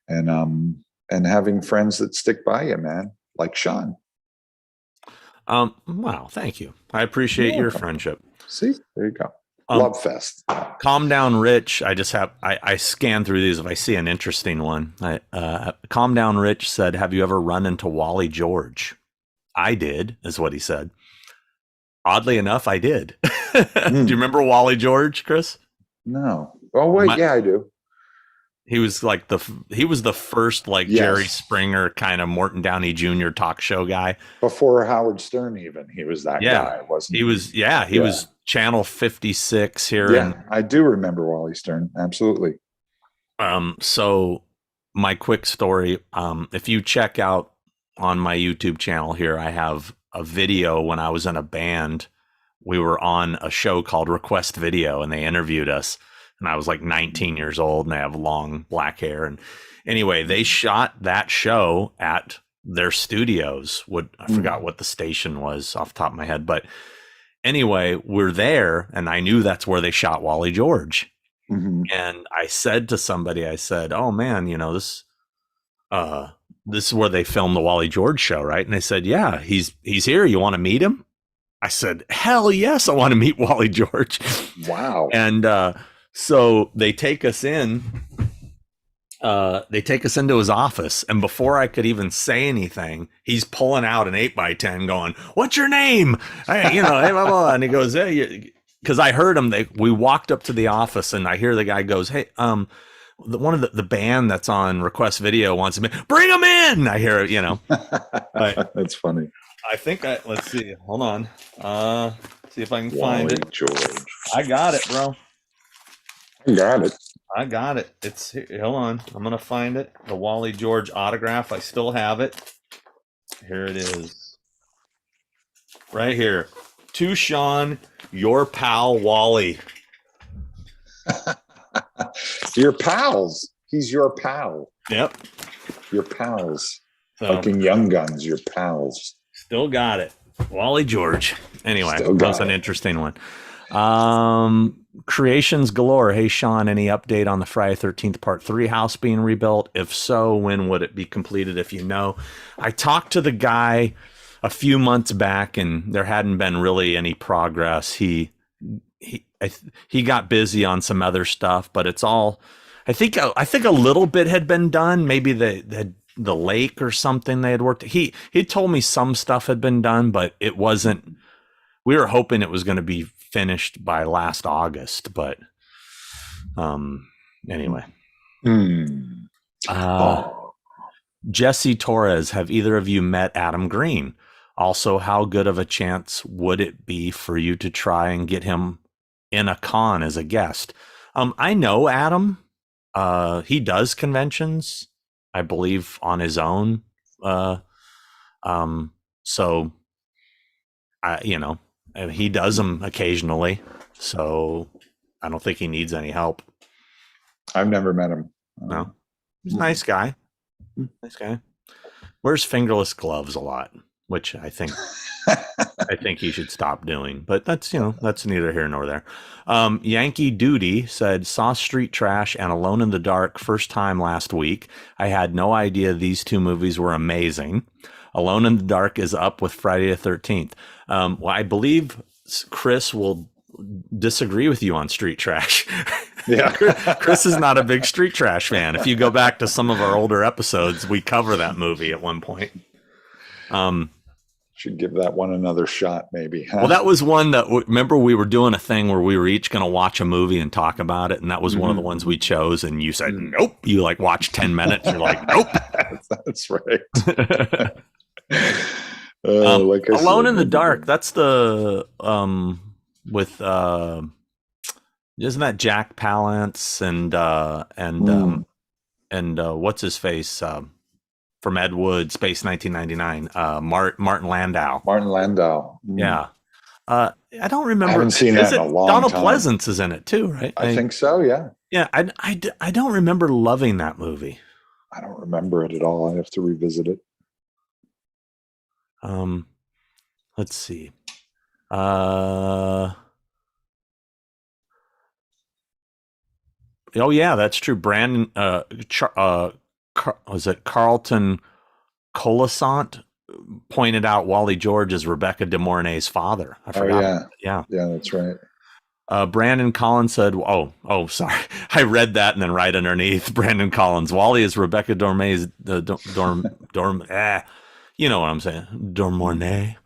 And having friends that stick by you, man, like Sean. Wow. Thank you. I appreciate your friendship. See, there you go. Love fest. Calm Down Rich. I scan through these if I see an interesting one. Calm Down Rich said, "Have you ever run into Wally George?" I did, is what he said. Oddly enough, I did. Do you remember Wally George, Chris? No. Oh wait, yeah, I do. He was like the first Jerry Springer kind of Morton Downey Jr. talk show guy. Before Howard Stern, even he was that guy, wasn't he? He was Channel 56 here. Yeah, I do remember Wally Stern. Absolutely. So my quick story, if you check out on my YouTube channel here, I have a video when I was in a band. We were on a show called Request Video, and they interviewed us. And I was like 19 years old, and I have long black hair. And anyway, they shot that show at their studios. I forgot what the station was off the top of my head. But anyway, we're there, and I knew that's where they shot Wally George. Mm-hmm. And I said to somebody, "Oh man, this is where they filmed the Wally George show, right?" And they said, "Yeah, he's here. You want to meet him?" I said, "Hell yes, I want to meet Wally George." Wow. And so they take us in. They take us into his office, and before I could even say anything, he's pulling out an 8x10, going, "What's your name?" Hey, blah, blah. And he goes, "Hey," because I heard him. We walked up to the office, and I hear the guy goes, "Hey, one of the band that's on Request Video wants him in. Bring him in." I hear it, But that's funny. I think let's see. Hold on. See if I can find it. George. I got it, bro. I got it. It's hold on. I'm gonna find it. The Wally George autograph. I still have it. Here it is. Right here. To Sean, your pal Wally. Your pals. He's your pal. Yep. Your pals. So Like in Young Guns, your pals. still got it. Wally George. Anyway, Still that was got an it. interesting one. Creations galore. Hey, Sean, any update on the Friday 13th Part 3 house being rebuilt? If so, when would it be completed, if you know? I talked to the guy a few months back, and there hadn't been really any progress. He got busy on some other stuff, but it's all. I think a little bit had been done. Maybe the lake or something they had worked. He told me some stuff had been done, but it wasn't. We were hoping it was going to be finished by last August, but anyway. Jesse Torres, have either of you met Adam Green? Also, how good of a chance would it be for you to try and get him in a con as a guest? I know Adam. He does conventions, I believe, on his own. So he does them occasionally. So I don't think he needs any help. I've never met him. No, he's a nice guy. Nice guy. Wears fingerless gloves a lot, which I think he should stop doing. But that's neither here nor there. Yankee Duty said, saw Street Trash and Alone in the Dark first time last week. I had no idea these two movies were amazing. Alone in the Dark is up with Friday the 13th. Well, I believe Chris will disagree with you on Street Trash. Yeah. Chris is not a big Street Trash fan. If you go back to some of our older episodes, we cover that movie at one point. Should give that one another shot, maybe. Huh? Well, that was one that, remember, we were doing a thing where we were each going to watch a movie and talk about it, and that was one of the ones we chose, and you said, nope. You watched 10 minutes, you're like, nope. That's right. Alone in the Dark, that's the with isn't that Jack Palance and what's his face from Ed Wood, Space 1999, Martin Landau. Yeah. I don't remember. I haven't seen that in a long Donald time. Pleasance is in it too, right? I think so, yeah. Yeah, I don't remember loving that movie. I don't remember it at all. I have to revisit it. Let's see. Oh yeah, that's true. Brandon, was it Carlton Colasant pointed out Wally George as Rebecca De Mornay's father. I forgot. Oh, yeah, that's right. Brandon Collins said, "Oh, sorry, I read that and then right underneath Brandon Collins, Wally is Rebecca Dormay's you know what I'm saying, Dormornay,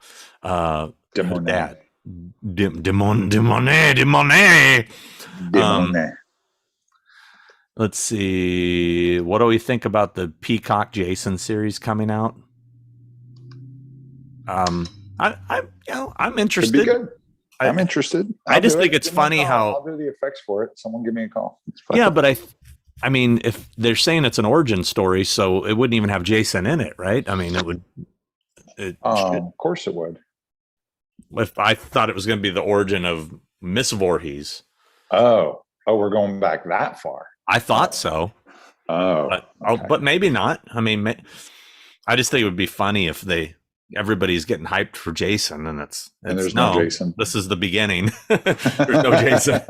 dad, De Mornay. Let's see. What do we think about the Peacock Jason series coming out? I'm interested. Could be good. I'm interested. I just think it's funny how I'll do the effects for it. Someone give me a call. Yeah, but I mean, if they're saying it's an origin story, so it wouldn't even have Jason in it, right? I mean, it would. Of course it would. If I thought it was going to be the origin of Miss Voorhees. Oh, we're going back that far. I thought so. But maybe not. I mean, I just think it would be funny if everybody's getting hyped for Jason, and there's no Jason. This is the beginning. There's no Jason.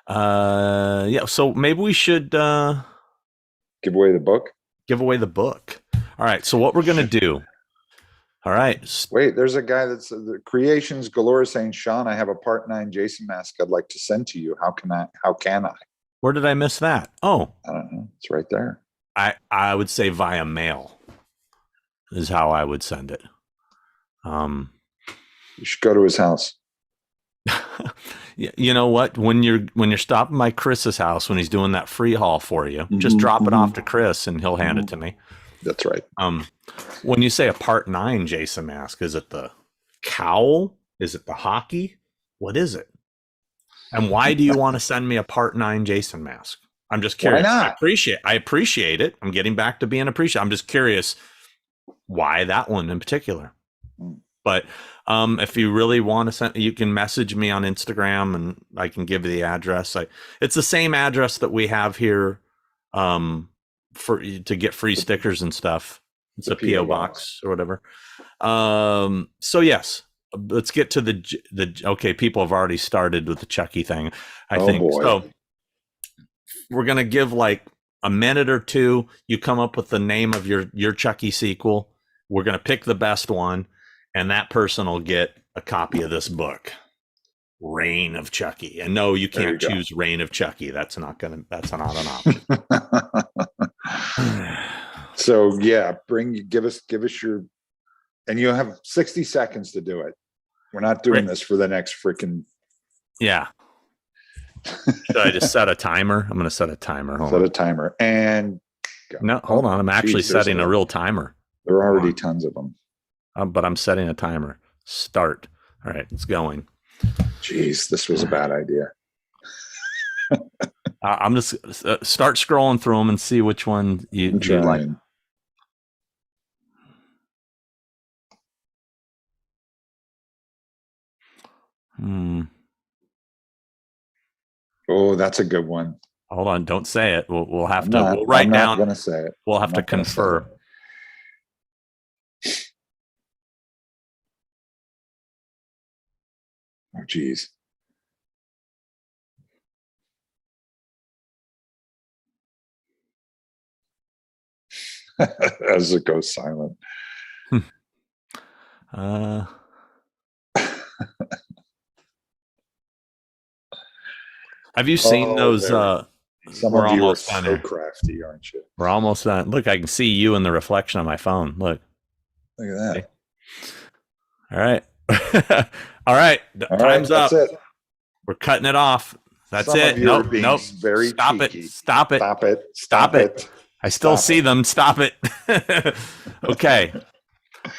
Yeah. So maybe we should give away the book. All right. So what we're gonna do? All right. Wait, there's a guy that's the Creations Galore saying, Sean, I have a Part 9 Jason mask I'd like to send to you. How can I? Where did I miss that? Oh, I don't know. It's right there. I would say via mail is how I would send it. You should go to his house. You know what? When you're stopping by Chris's house when he's doing that free haul for you, just drop it off to Chris and he'll hand it to me. That's right. When you say a Part 9 Jason mask, is it the cowl? Is it the hockey? What is it? And why do you want to send me a Part 9 Jason mask? I'm just curious. Why not? I appreciate it. I'm getting back to being appreciative. I'm just curious why that one in particular. But if you really want to send, you can message me on Instagram, and I can give you the address. It's the same address that we have here to get free stickers and stuff. It's a PO box or whatever. So yes, let's get to the okay. People have already started with the Chucky thing, I think. Boy. So we're gonna give like a minute or two. You come up with the name of your Chucky sequel. We're gonna pick the best one, and that person will get a copy of this book, Reign of Chucky. And no, you can't choose Reign of Chucky. That's not an option. So yeah, give us your, and you have 60 seconds to do it. We're not doing this for the next freaking. Yeah. Should I just set a timer? I'm going to set a timer. Set a timer and go. No, hold on. I'm actually setting a real timer. There are already tons of them. But I'm setting a timer. Start. All right, it's going. Jeez, this was a bad idea. I'm just start scrolling through them and see which one you like. Oh, that's a good one. Hold on, don't say it. We'll have to. We'll write down. I'm not going to say it. We'll have to confer. Oh, geez. As it goes silent. Have you seen those? Some of you are so crafty, aren't you? We're almost done. Look, I can see you in the reflection of my phone. Look at that. Okay. All right. All right. Time's up. That's it. We're cutting it off. That's it. Nope. Very Stop cheeky. it. Stop it. Stop it. Stop it. I still see them. Stop it. Okay.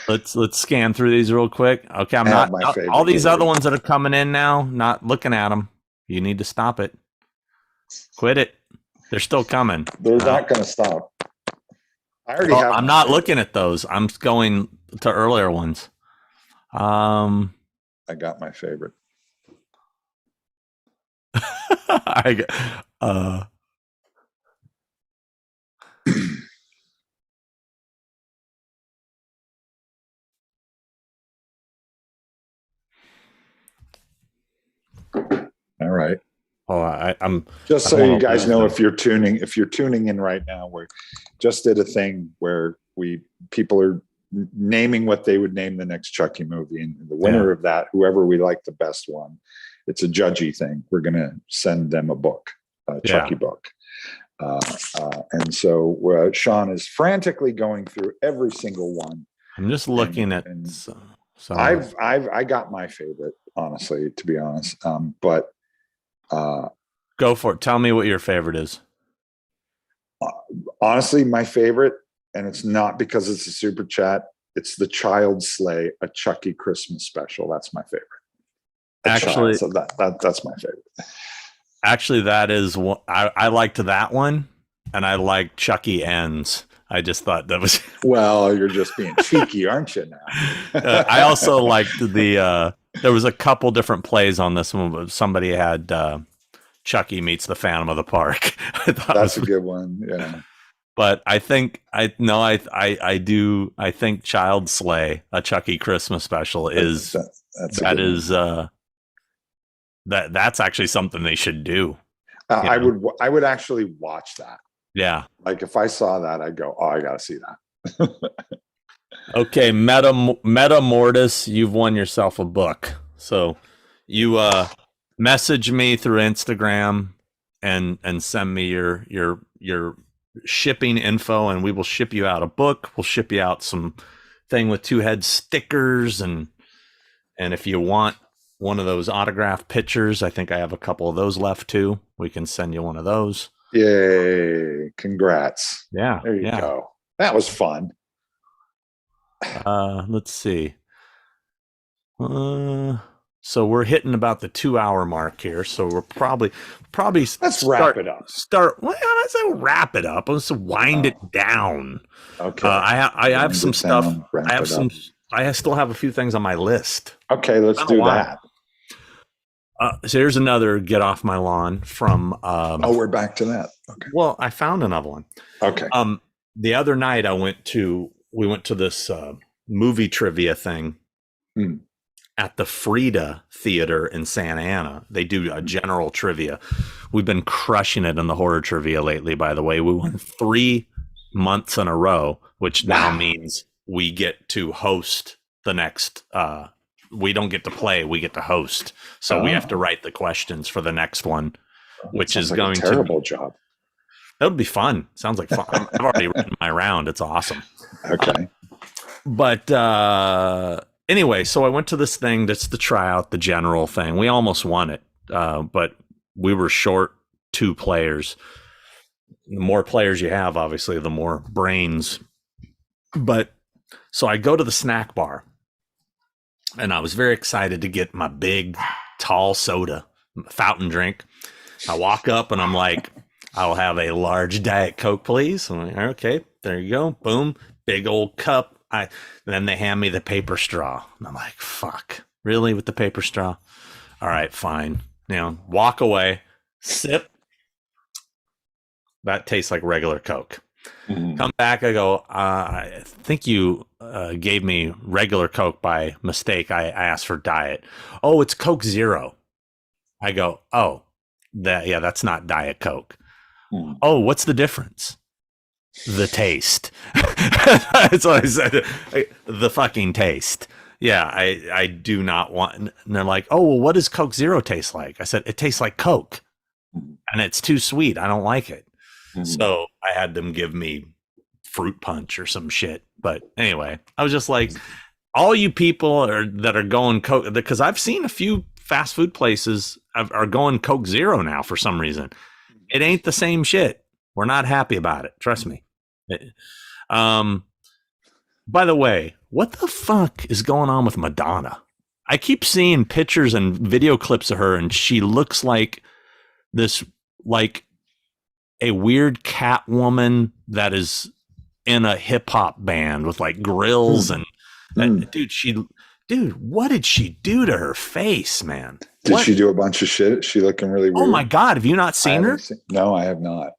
Let's scan through these real quick. Okay, I'm not all these other ones that are coming in now, not looking at them. You need to stop it. Quit it. They're still coming. They're not going to stop. I already have. I'm not looking at those. I'm going to earlier ones. I got my favorite. All right. Oh, I'm just so you guys know, if you're tuning in right now, we just did a thing where people are naming what they would name the next Chucky movie, and the winner of that, whoever we like the best one, it's a judgy thing. We're going to send them a book, a Chucky book. And so Sean is frantically going through every single one. I'm just looking at. I got my favorite, honestly, to be honest. But go for it. Tell me what your favorite is. Honestly, my favorite, and it's not because it's a super chat. It's the Child Slay, a Chucky Christmas special. That's my favorite. Actually, so that's my favorite. Actually, that is what I liked that one, and I like Chucky Ends. I just thought that was well. You're just being cheeky, aren't you? Now, I also liked the. There was a couple different plays on this one, but somebody had Chucky meets the Phantom of the Park. I thought that's a good one. Yeah. But I think I do. I think Child Slay, a Chucky Christmas special, is that's actually something they should do. I would actually watch that. Yeah. Like if I saw that, I'd go, oh, I got to see that. Okay. Meta Mortis, you've won yourself a book. So you message me through Instagram and send me your shipping info, and we will ship you out a book. We'll ship you out some thing with 2 head stickers, and if you want one of those autographed pictures, I think I have a couple of those left too. We can send you one of those. Yay. Congrats. Yeah. There you go. That was fun. Let's see. So we're hitting about the 2-hour mark here. So we're probably let's wrap it up. Well, let's wrap it up. Let's wind it down. Okay. I have some stuff. I still have a few things on my list. Okay, let's do that. So here's another get off my lawn from. Oh, we're back to that. Okay. Well, I found another one. Okay. The other night we went to this movie trivia thing at the Frida Theater in Santa Ana. They do a general trivia. We've been crushing it in the horror trivia lately, by the way. We won 3 months in a row, which now means we get to host the next we don't get to play, we get to host. So we have to write the questions for the next one, which is like going a terrible job. That would be fun. Sounds like fun. I've already written my round. It's awesome. Okay. But anyway, so I went to this thing. That's the tryout, the general thing. We almost won it, but we were short 2 players. The more players you have, obviously, the more brains. But so I go to the snack bar, and I was very excited to get my big, tall soda, fountain drink. I walk up, and I'm like, I'll have a large Diet Coke, please. I'm like, okay, there you go. Boom. Big old cup. Then they hand me the paper straw. And I'm like, fuck. Really? With the paper straw? All right, fine. Walk away. Sip. That tastes like regular Coke. Come back. I go, I think you gave me regular Coke by mistake. I asked for Diet. Oh, it's Coke Zero. I go, oh, that's not Diet Coke. Oh, what's the difference? The taste. That's what I said. The fucking taste. Yeah, I do not want. And they're like, oh, well, what does Coke Zero taste like? I said, it tastes like Coke, and it's too sweet. I don't like it. So I had them give me fruit punch or some shit. But anyway, I was just like, all you people that are going Coke, because I've seen a few fast food places are going Coke Zero now for some reason. It ain't the same shit. We're not happy about it. Trust me. By the way, what the fuck is going on with Madonna? I keep seeing pictures and video clips of her, and she looks like this, like a weird cat woman that is in a hip hop band with like grills and dude, what did she do to her face, man? Did she do a bunch of shit? Is she looking really weird? Oh my God. Have you not seen her? No, I have not.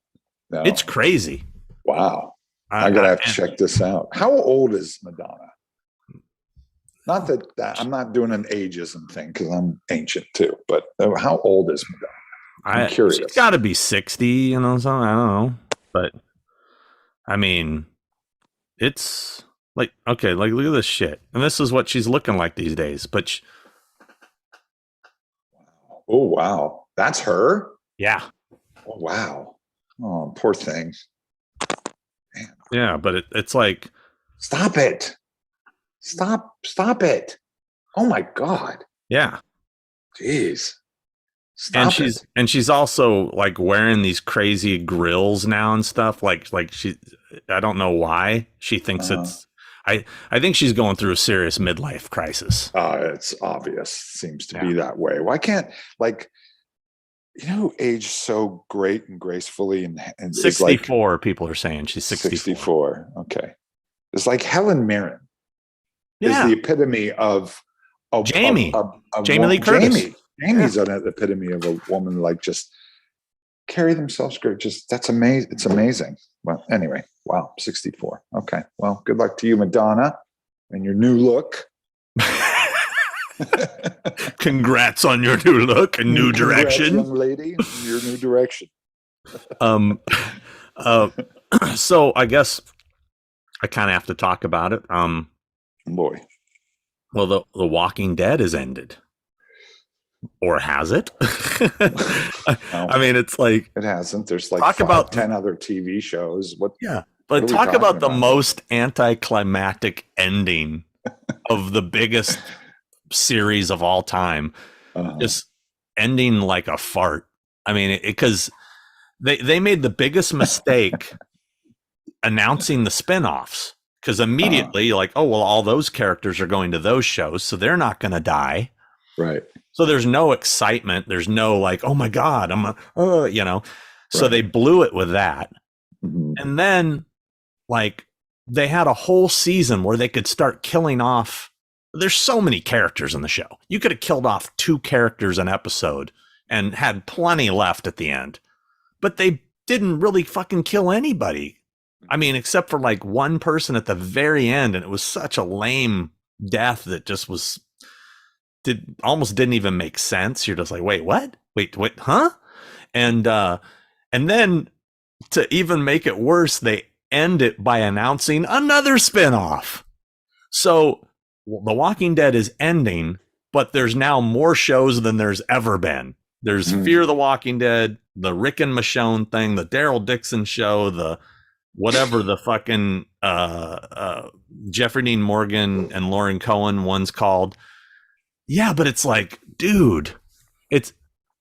No. It's crazy. Wow. I gotta have to check this out. How old is Madonna? Not that I'm not doing an ageism thing because I'm ancient too, but how old is Madonna? I'm curious. She's got to be 60, something. I don't know. But I mean, it's like, okay, like look at this shit. And this is what she's looking like these days. But oh, wow. That's her? Yeah. Oh, wow. Oh, poor thing. Man. Yeah, but it's like, stop it. Stop it. Oh my God. Yeah. Jeez. Stop and she's also like wearing these crazy grills now and stuff. Like I don't know why she thinks it's. I think she's going through a serious midlife crisis. It's obvious. Seems to be that way. Why can't age so great and gracefully and 64? Like, people are saying she's 64. Okay, it's like Helen Mirren is the epitome of Jamie. Jamie Lee Curtis. Jamie's an epitome of a woman like just carry themselves great. Just that's amazing. It's amazing. Well, anyway, wow, 64. Okay, well, good luck to you, Madonna, and your new look. Congrats on your new look and new direction, young lady. Your new direction. So I guess I kind of have to talk about it. Boy, well, the Walking Dead has ended. Or has it? No, I mean, it's like it hasn't. There's like 10 other TV shows. But talk about the most anticlimactic ending of the biggest series of all time. Just ending like a fart. I mean, because they made the biggest mistake announcing the spinoffs. Because immediately you're like, oh, well, all those characters are going to those shows, so they're not going to die. Right. So there's no excitement. There's no like, oh my God, So they blew it with that. And then like they had a whole season where they could start killing off. There's so many characters in the show. You could have killed off 2 characters an episode and had plenty left at the end. But they didn't really fucking kill anybody. I mean, except for like one person at the very end, and it was such a lame death that just almost didn't even make sense. You're just like, wait, what? Wait, huh? And then to even make it worse, they end it by announcing another spinoff. So The Walking Dead is ending, but there's now more shows than there's ever been. There's Fear the Walking Dead, the Rick and Michonne thing, the Daryl Dixon show, the whatever the fucking Jeffrey Dean Morgan and Lauren Cohen one's called. Yeah, but it's like, dude,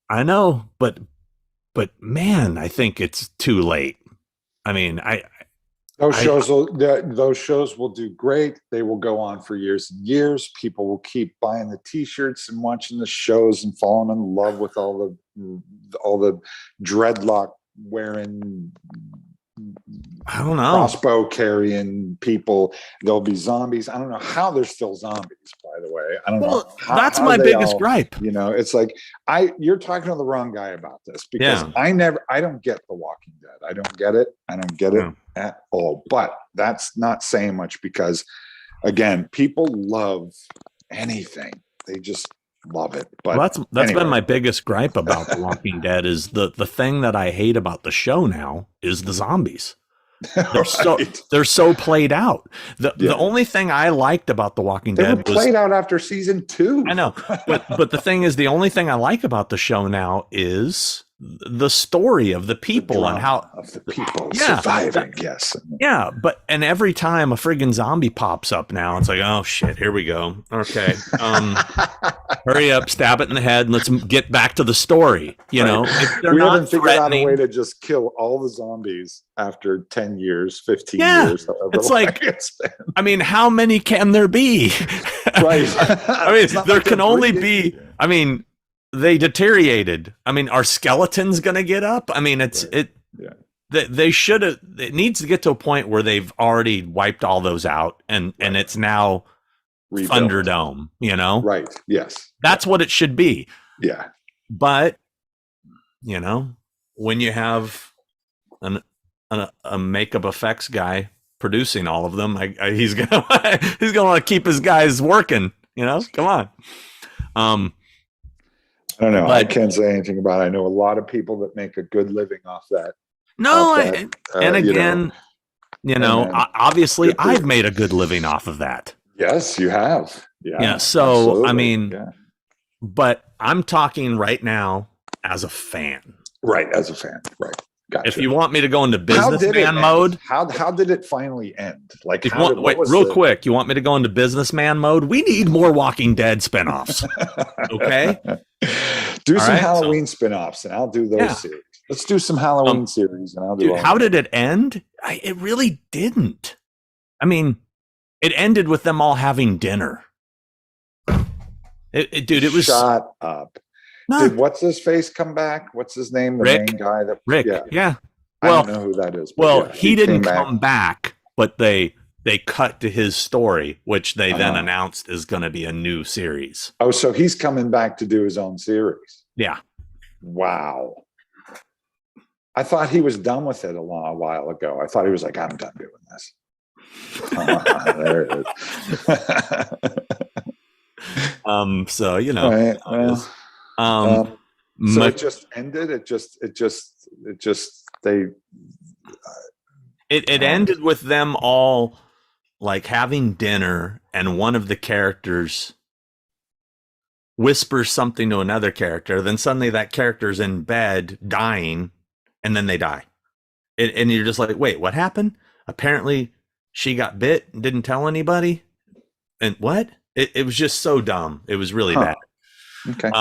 I know, but man, I think it's too late. I mean, those shows will do great. They will go on for years and years. People will keep buying the T-shirts and watching the shows and falling in love with all the dreadlock wearing, I don't know, crossbow carrying people. There'll be zombies. I don't know how there's still zombies, by the way. I don't know. That's my biggest gripe. It's like you're talking to the wrong guy about this, because I don't get The Walking Dead. I don't get it. I don't get it at all. But that's not saying much, because again, people love anything. They just love it. But that's been my biggest gripe about The Walking Dead is the thing that I hate about the show now is the zombies. They're so played out. The only thing I liked about The Walking Dead was played out after season 2. I know, but the thing is, the only thing I like about the show now is the story of the people and how of the people surviving. And every time a friggin' zombie pops up now, it's like, oh shit, here we go. Okay, hurry up, stab it in the head, and let's get back to the story. You know, if they're we not haven't figured out a way to just kill all the zombies after 10 years, 15 years. It's like, I mean, how many can there be? Right. I mean, there can only be. I mean, they deteriorated. I mean, are skeletons going to get up? I mean, they should have. It needs to get to a point where they've already wiped all those out, and it's now rebuilt. Thunderdome. You know, right? Yes, that's what it should be. Yeah, but you know, when you have a makeup effects guy producing all of them, he's gonna want to keep his guys working. You know, come on. I don't know. I can't say anything about it. I know a lot of people that make a good living off that. Obviously, I've made a good living off of that. Yes, you have. Yeah. So, absolutely. I mean, but I'm talking right now as a fan. Right, as a fan. Right. Gotcha. If you want me to go into businessman mode, how did it finally end? Like, quick, you want me to go into businessman mode? We need more Walking Dead spinoffs. Okay, do some Halloween spinoffs, and I'll do those series. Let's do some Halloween series, and I'll do. Dude, how did it end? It really didn't. I mean, it ended with them all having dinner. It was shut up. No. Did what's his face come back? What's his name? The Rick. Main guy that Rick. Yeah. Well, I don't know who that is. Well, he didn't come back, but they cut to his story, which they then announced is going to be a new series. Oh, so he's coming back to do his own series. Yeah. Wow. I thought he was done with it a while ago. I thought he was like, I'm done doing this. There it is. So, you know. Right, well. So it just ended. It ended with them all like having dinner, and one of the characters whispers something to another character. Then suddenly that character's in bed dying, and then they die. And you're just like, wait, what happened? Apparently she got bit and didn't tell anybody. And what? It was just so dumb. It was really bad. Okay.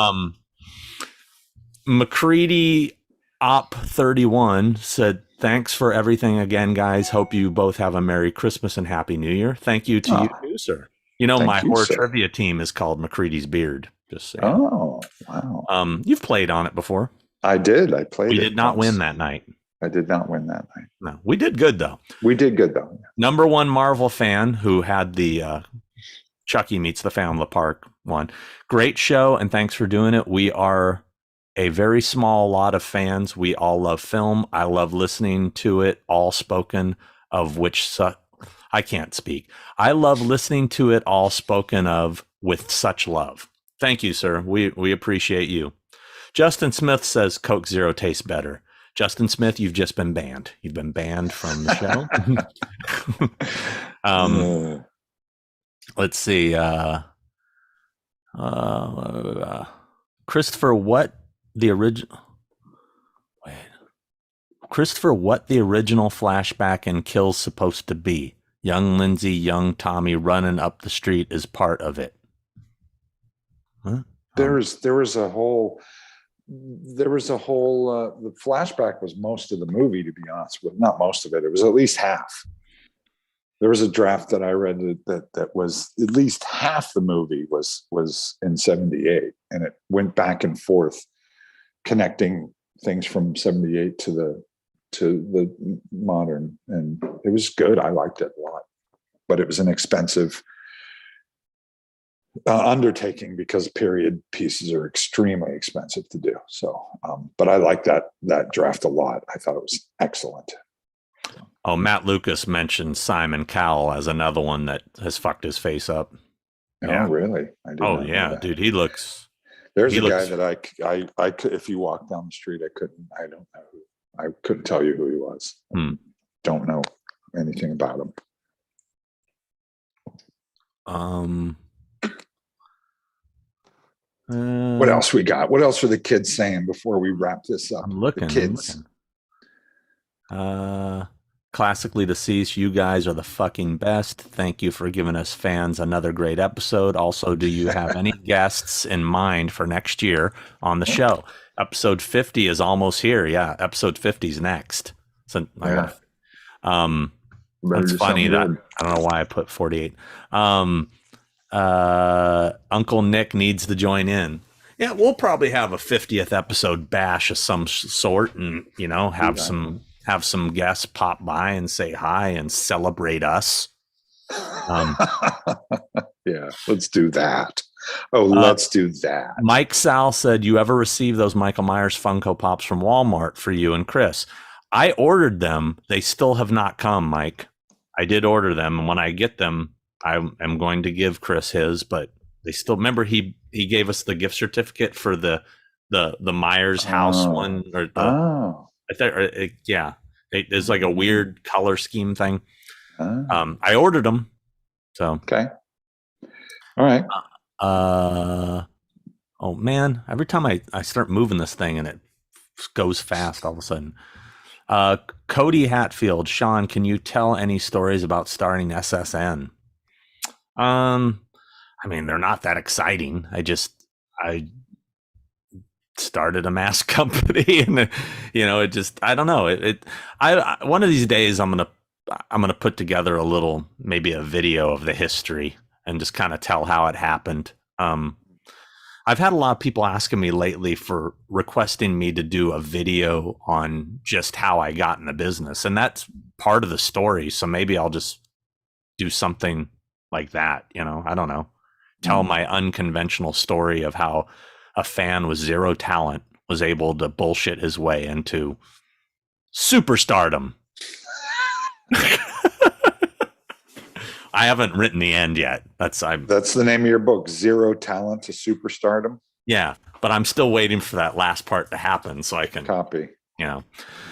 McCready Op 31 said, thanks for everything again, guys. Hope you both have a Merry Christmas and Happy New Year. Thank you to you too, sir. You know, my horror trivia team is called McCready's Beard. Just saying. Oh, wow. You've played on it before. I did. I played. We did not win that night. I did not win that night. No, we did good though. We did good though. Yeah. Number one Marvel fan who had the Chucky meets the Family of the Park one. Great show, and thanks for doing it. We are a very small lot of fans. We all love film. I love listening to it all spoken of, which I can't speak. I love listening to it all spoken of with such love. Thank you, sir. We appreciate you. Justin Smith says Coke Zero tastes better. Justin Smith, you've just been banned. You've been banned from the show. Let's see. Christopher, what the original flashback in Kill's supposed to be? Young Lindsay, young Tommy running up the street is part of it. Huh? There was a whole the flashback was most of the movie, to be honest with, not most of it. It was at least half. There was a draft that I read that was at least half the movie was in 78, and it went back and forth connecting things from 78 to the modern, and it was good. I liked it a lot, but it was an expensive undertaking because period pieces are extremely expensive to do. So, but I liked that draft a lot. I thought it was excellent. Oh, Matt Lucas mentioned Simon Cowell as another one that has fucked his face up. Oh, yeah. Really? Oh, yeah, dude. He looks. There's a guy that I could, if you walk down the street, I don't know who. I couldn't tell you who he was. Don't know anything about him. What else we got? What else are the kids saying before we wrap this up? I'm looking. The kids. Classically deceased, you guys are the fucking best. Thank you for giving us fans another great episode. Also, do you have any guests in mind for next year on the show? Episode 50 is almost here. Yeah, episode 50 is next. So yeah. That's funny that I don't know why I put 48. Uncle Nick needs to join in. Yeah, we'll probably have a 50th episode bash of some sort, and have some guests pop by and say hi and celebrate us. Yeah, let's do that. Let's do that. Mike Sal said, you ever receive those Michael Myers Funko Pops from Walmart for you and Chris? I ordered them. They still have not come, Mike. I did order them, and when I get them, I am going to give Chris his, but they still, remember he gave us the gift certificate for the Myers house one, or there's like a weird color scheme thing. I ordered them, so okay, all right. Oh man, every time I start moving this thing and it goes fast all of a sudden. Cody Hatfield, Sean, can you tell any stories about starting SSN? I mean, they're not that exciting. I started a mask company, and I don't know. I one of these days I'm gonna put together maybe a video of the history and just kind of tell how it happened. I've had a lot of people asking me lately for requesting me to do a video on just how I got in the business, and that's part of the story. So maybe I'll just do something like that. I don't know. Tell my unconventional story of how a fan with zero talent was able to bullshit his way into superstardom. I haven't written the end yet. That's the name of your book, Zero Talent to Superstardom. Yeah, but I'm still waiting for that last part to happen so I can copy.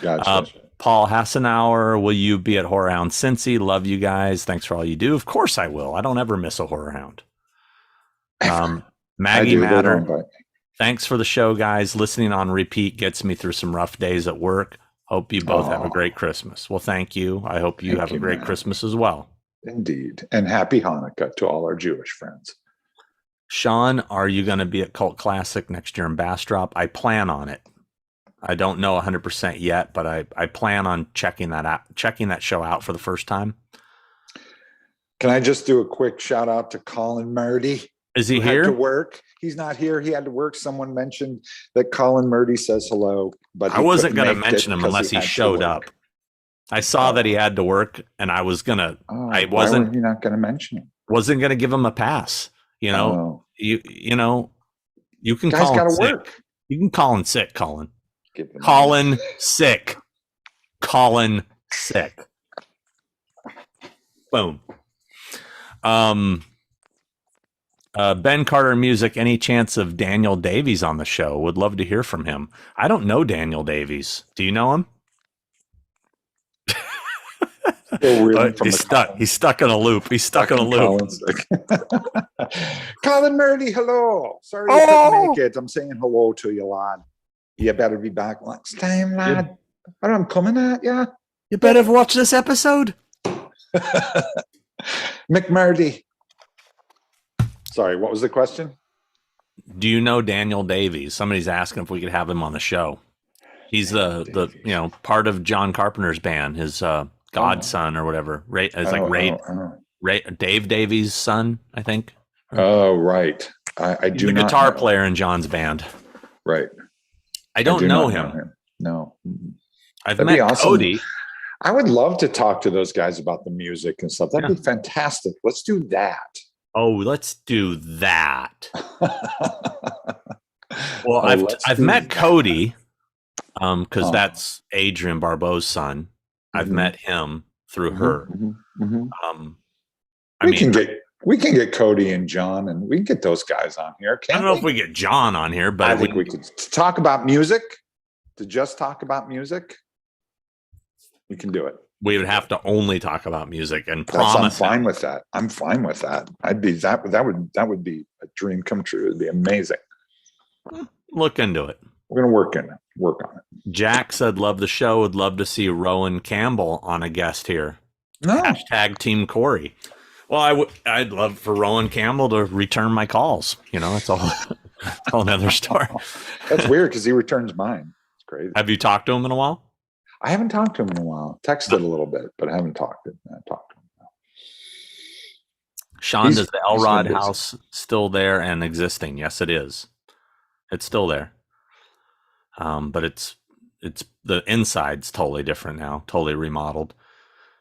Gotcha. Paul Hassenauer, will you be at Horror Hound Cincy? Love you guys. Thanks for all you do. Of course I will. I don't ever miss a Horror Hound. Maggie Matter, thanks for the show, guys. Listening on repeat gets me through some rough days at work. Hope you both have a great Christmas. Well, thank you. I hope you have a great Christmas as well. Indeed. And happy Hanukkah to all our Jewish friends. Sean, are you going to be at Cult Classic next year in Bastrop? I plan on it. I don't know 100% yet, but I plan on checking that show out for the first time. Can I just do a quick shout out to Colin Murdy? Is he here? Had to work. He's not here. He had to work. Someone mentioned that Colin Murdy says hello, but I wasn't going to mention him unless he showed up. I saw that he had to work, and I was gonna. I why were wasn't you not going to mention him? wasn't gonna give him a pass. You know, Oh, you know, you can guy's call got him to sick. work. You can call him sick, Colin. Give him Colin sick. Colin sick. Boom. Ben Carter Music. Any chance of Daniel Davies on the show? Would love to hear from him. I don't know Daniel Davies. Do you know him? He's stuck. He's stuck in a loop. He's stuck in a loop. Colin Murdy, hello. Sorry you couldn't make it. I'm saying hello to you, lad. You better be back next time, lad. I'm coming at you. You better watch this episode. McMurdy. Sorry, what was the question? Do you know Daniel Davies? Somebody's asking if we could have him on the show. He's the part of John Carpenter's band, his godson or whatever. Dave Davies' son, I think. Oh, right. I do the guitar player in John's band. Right. I don't know him. No. That'd met awesome. Cody. I would love to talk to those guys about the music and stuff. That'd be fantastic. Let's do that. Oh, let's do that. Well, I've met Cody because that's Adrian Barbeau's son. I've met him through her. We can get Cody and John, and we can get those guys on here. I don't know if we get John on here, but I think we could talk about music. To just talk about music, we can do it. We would have to only talk about music and promise. I'm fine with that. I'm fine with that. That would be a dream come true. It'd be amazing. Look into it. We're gonna work on it. Jack said, "Love the show. Would love to see Rowan Campbell on a guest here." No. # Team Corey. Well, I'd love for Rowan Campbell to return my calls. That's all. That's all another story. That's weird because he returns mine. It's crazy. Have you talked to him in a while? I haven't talked to him in a while. Texted a little bit, but I haven't talked to him. Now. Sean, is the Elrod house still there and existing? Yes, it is. It's still there. But it's the inside's totally different now, totally remodeled.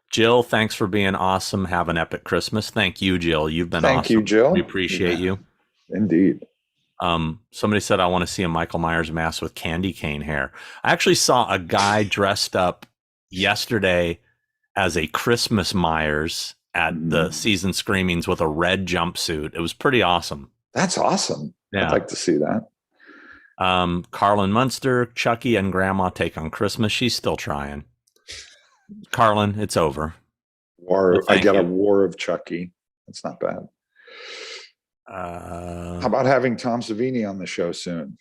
Jill, thanks for being awesome. Have an epic Christmas. Thank you, Jill. You've been awesome. Thank you, Jill. We appreciate you. Indeed. Somebody said, I want to see a Michael Myers mask with candy cane hair. I actually saw a guy dressed up yesterday as a Christmas Myers at the season screenings with a red jumpsuit. It was pretty awesome. That's awesome. Yeah. I'd like to see that. Carlin Munster, Chucky and Grandma take on Christmas. She's still trying. Carlin, it's over. I got a war of Chucky. That's not bad. How about having Tom Savini on the show soon?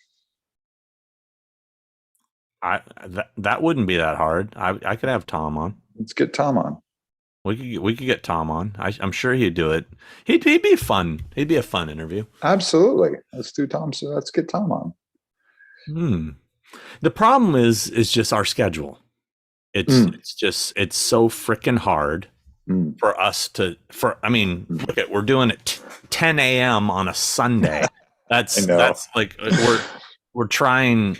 That wouldn't be that hard. I could have Tom on. Let's get Tom on. We could get Tom on. I'm sure he'd do it. He'd be fun. He'd be a fun interview. Absolutely. Let's do Tom. So let's get Tom on. The problem is just our schedule. It's so freaking hard for us to. Look at, we're doing it 10 a.m. on a Sunday. That's like we're trying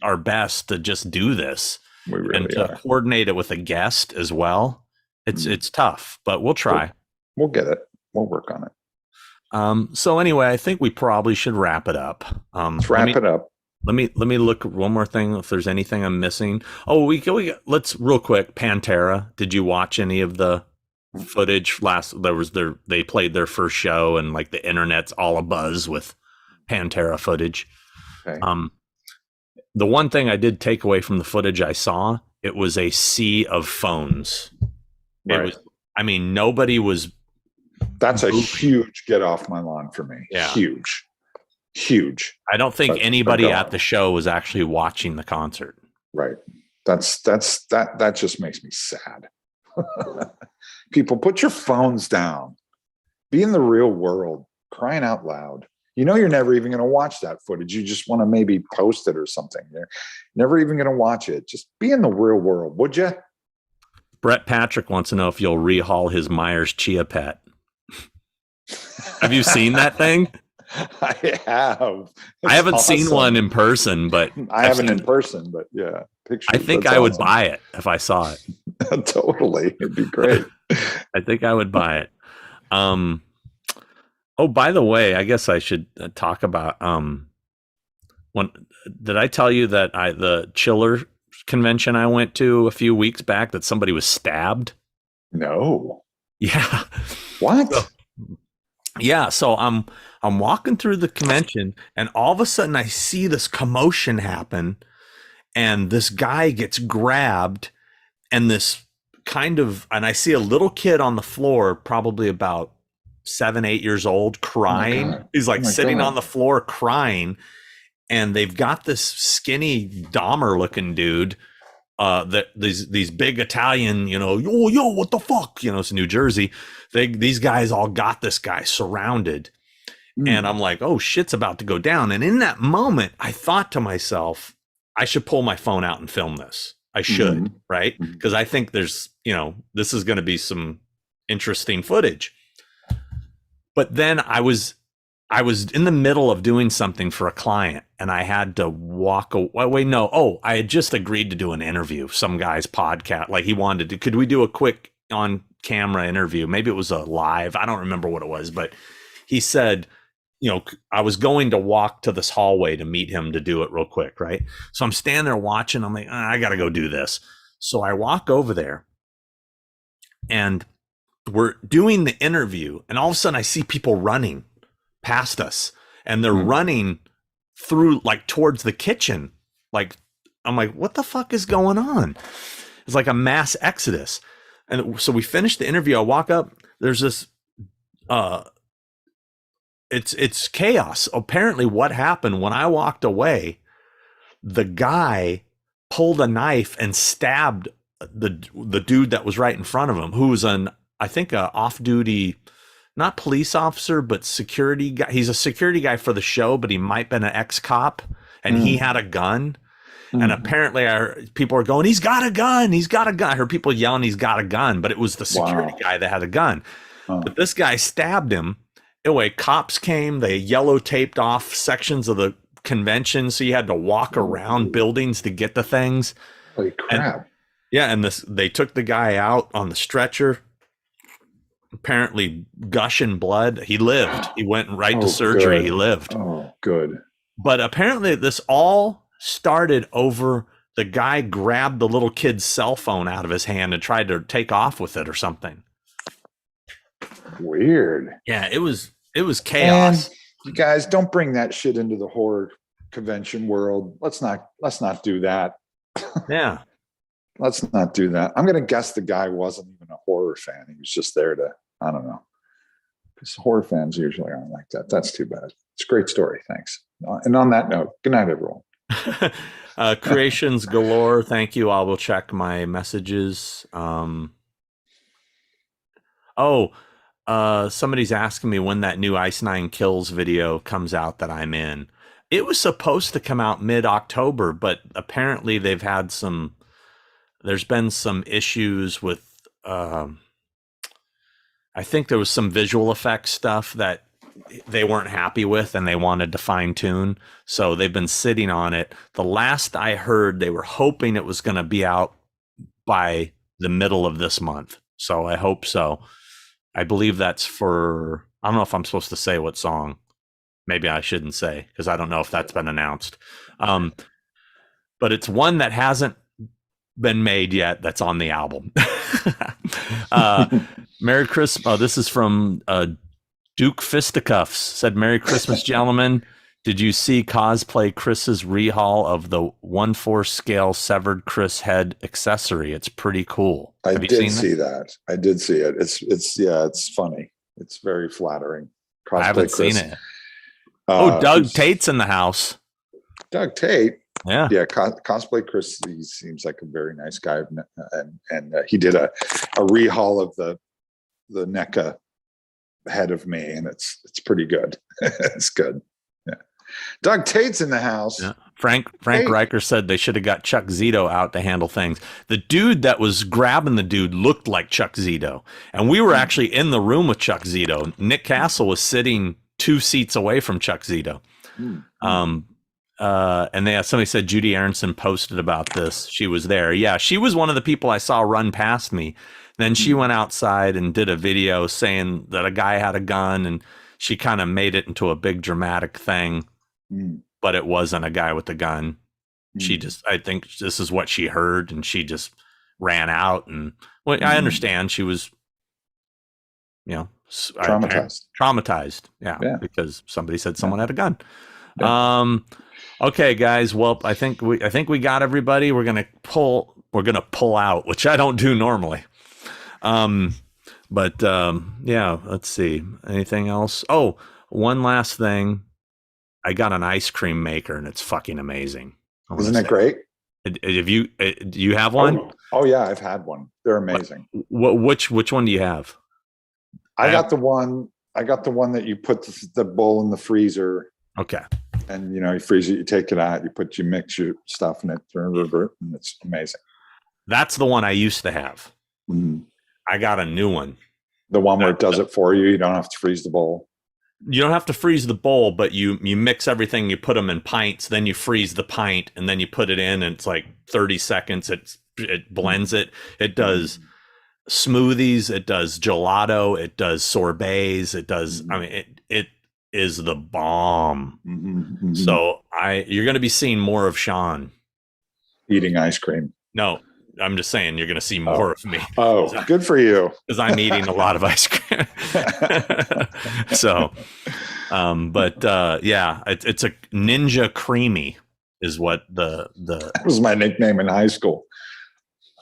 our best to just do this and to coordinate it with a guest as well. It's tough, but we'll try. We'll get it. We'll work on it. So anyway, I think we probably should wrap it up. Let's wrap it up. Let me look at one more thing if there's anything I'm missing. Oh, let's real quick. Pantera. Did you watch any of the footage they played their first show and like the internet's all abuzz with Pantera footage. Okay. The one thing I did take away from the footage I saw, it was a sea of phones. Right. Nobody was. That's a huge get off my lawn for me. Yeah. Huge. I don't think anybody at the show was actually watching the concert. Right. That just makes me sad. People, put your phones down. Be in the real world. Crying out loud. You're never even going to watch that footage. You just want to maybe post it or something. You're never even going to watch it. Just be in the real world, would you? Brett Patrick wants to know if you'll rehaul his Myers Chia Pet. Have you seen that thing? I have. I haven't seen one in person, but I haven't in person, but yeah, pictures. I think I would buy it if I saw it. Totally. It'd be great. I think I would buy it. Oh, by the way, I guess I should talk about when did I tell you that the chiller convention I went to a few weeks back that somebody was stabbed? No. Yeah. What? So, yeah, so I'm walking through the convention and all of a sudden I see this commotion happen and this guy gets grabbed and I see a little kid on the floor, probably about 7, 8 years old, crying. God. He's like Oh my sitting God. on the floor crying, and they've got this skinny Dahmer looking dude. That these big Italian, yo, what the fuck, it's New Jersey. These guys all got this guy surrounded, and I'm like, oh, shit's about to go down. And in that moment, I thought to myself, I should pull my phone out and film this. I should, right? Because I think there's, this is going to be some interesting footage. But then I was in the middle of doing something for a client and I had to walk away. I had just agreed to do an interview, some guy's podcast. Like he wanted to, could we do a quick on camera interview? Maybe it was a live. I don't remember what it was, but he said, I was going to walk to this hallway to meet him to do it real quick. Right. So I'm standing there watching. I'm like, I got to go do this. So I walk over there and we're doing the interview. And all of a sudden I see people running past us and they're running through like towards the kitchen. Like, I'm like, what the fuck is going on? It's like a mass exodus. And so we finished the interview. I walk up, there's this, it's chaos. Apparently what happened when I walked away, the guy pulled a knife and stabbed the dude that was right in front of him, who was I think a off-duty, not police officer, but security guy. He's a security guy for the show, but he might have been an ex-cop, and he had a gun. And apparently people are going, he's got a gun. He's got a gun. I heard people yelling, he's got a gun, but it was the security guy that had a gun. But this guy stabbed him. Anyway, cops came, they yellow taped off sections of the convention. So you had to walk around buildings to get the things. Holy crap. And they took the guy out on the stretcher, apparently gushing blood. He lived. He went right to surgery. Good. He lived. Oh, good. But apparently this all started over the guy grabbed the little kid's cell phone out of his hand and tried to take off with it or something. Weird. Yeah, it was chaos. And you guys, don't bring that shit into the horror convention world. Let's not do that. Yeah. Let's not do that. I'm going to guess the guy wasn't even a horror fan. He was just there to, I don't know. Because horror fans usually aren't like that. That's too bad. It's a great story. Thanks. And on that note, good night, everyone. Creations galore. Thank you. I will check my messages. Somebody's asking me when that new Ice Nine Kills video comes out that I'm in. It was supposed to come out mid-October, but apparently there's been some issues with, I think there was some visual effects stuff that they weren't happy with and they wanted to fine tune. So they've been sitting on it. The last I heard, they were hoping it was going to be out by the middle of this month. So I hope so. I believe that's for, I don't know if I'm supposed to say what song. Maybe I shouldn't say because I don't know if that's been announced. But it's one that hasn't been made yet that's on the album. Merry Christmas. This is from Duke Fisticuffs. Said, Merry Christmas, gentlemen. Did you see cosplay Chris's rehaul of the 1/4 scale severed Chris head accessory? It's pretty cool. I did see that. I did see it. It's funny. It's very flattering. Cosplay I haven't Chris. Seen it. Doug Tate's in the house. Doug Tate. Yeah. Yeah. Cosplay Chris, he seems like a very nice guy. And he did a rehaul of the NECA head of me, and it's pretty good. It's good. Yeah. Doug Tate's in the house. Yeah. Frank Riker said they should have got Chuck Zito out to handle things. The dude that was grabbing the dude looked like Chuck Zito. And we were actually in the room with Chuck Zito. Nick Castle was sitting 2 seats away from Chuck Zito. And somebody said Judy Aronson posted about this. She was there. Yeah, she was one of the people I saw run past me. Then she went outside and did a video saying that a guy had a gun, and she kind of made it into a big dramatic thing, but it wasn't a guy with a gun. She just, I think this is what she heard, and she just ran out. And well, I understand she was, traumatized. Yeah, because somebody said someone had a gun. Yeah. Okay, guys. Well, I think we got everybody. We're gonna pull out, which I don't do normally. But yeah. Let's see. Anything else? Oh, one last thing. I got an ice cream maker, and it's fucking amazing. Isn't it great? Do you have one? Oh yeah, I've had one. They're amazing. Which one do you have? I got the one that you put the bowl in the freezer. Okay. And you freeze it, you take it out, you mix your stuff in it, and it's amazing. That's the one I used to have. I got a new one. The one where it does it for you. You don't have to freeze the bowl. You don't have to freeze the bowl, but you mix everything, you put them in pints, then you freeze the pint, and then you put it in, and it's like 30 seconds. It blends it. It does smoothies, it does gelato, it does sorbets, it does, I mean, it is the bomb. So you're going to be seeing more of Sean eating ice cream. No, I'm just saying you're going to see more of me. Oh, good for you. Because I'm eating a lot of ice cream. So, yeah, it's a Ninja Creamy is what the that was my nickname in high school.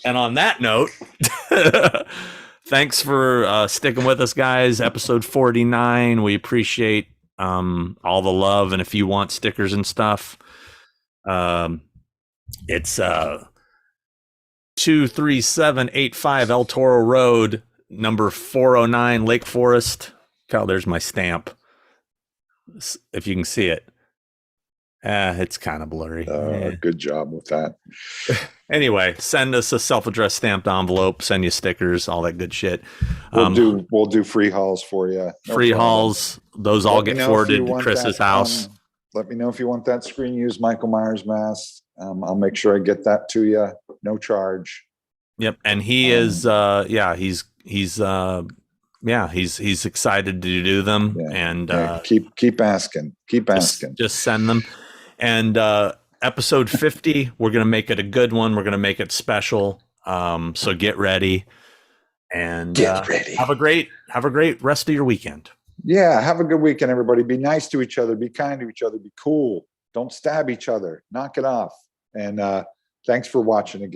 And on that note, thanks for sticking with us, guys. Episode 49. We appreciate all the love, and if you want stickers and stuff, it's 23785 El Toro Road, number 409, Lake Forest. Cal, there's my stamp. If you can see it. It's kind of blurry. Good job with that. Anyway, send us a self-addressed stamped envelope, send you stickers, all that good shit. We'll do free hauls for you. Free hauls, those all get forwarded to Chris's house. Let me know if you want that screen used Michael Myers mask. I'll make sure I get that to you. No charge. Yep, and he is he's excited to do them. Yeah. And keep asking. Just send them. And episode 50, we're going to make it a good one. We're going to make it special. So get ready. And have a great rest of your weekend. Yeah, have a good weekend, everybody. Be nice to each other. Be kind to each other. Be cool. Don't stab each other. Knock it off. And thanks for watching again.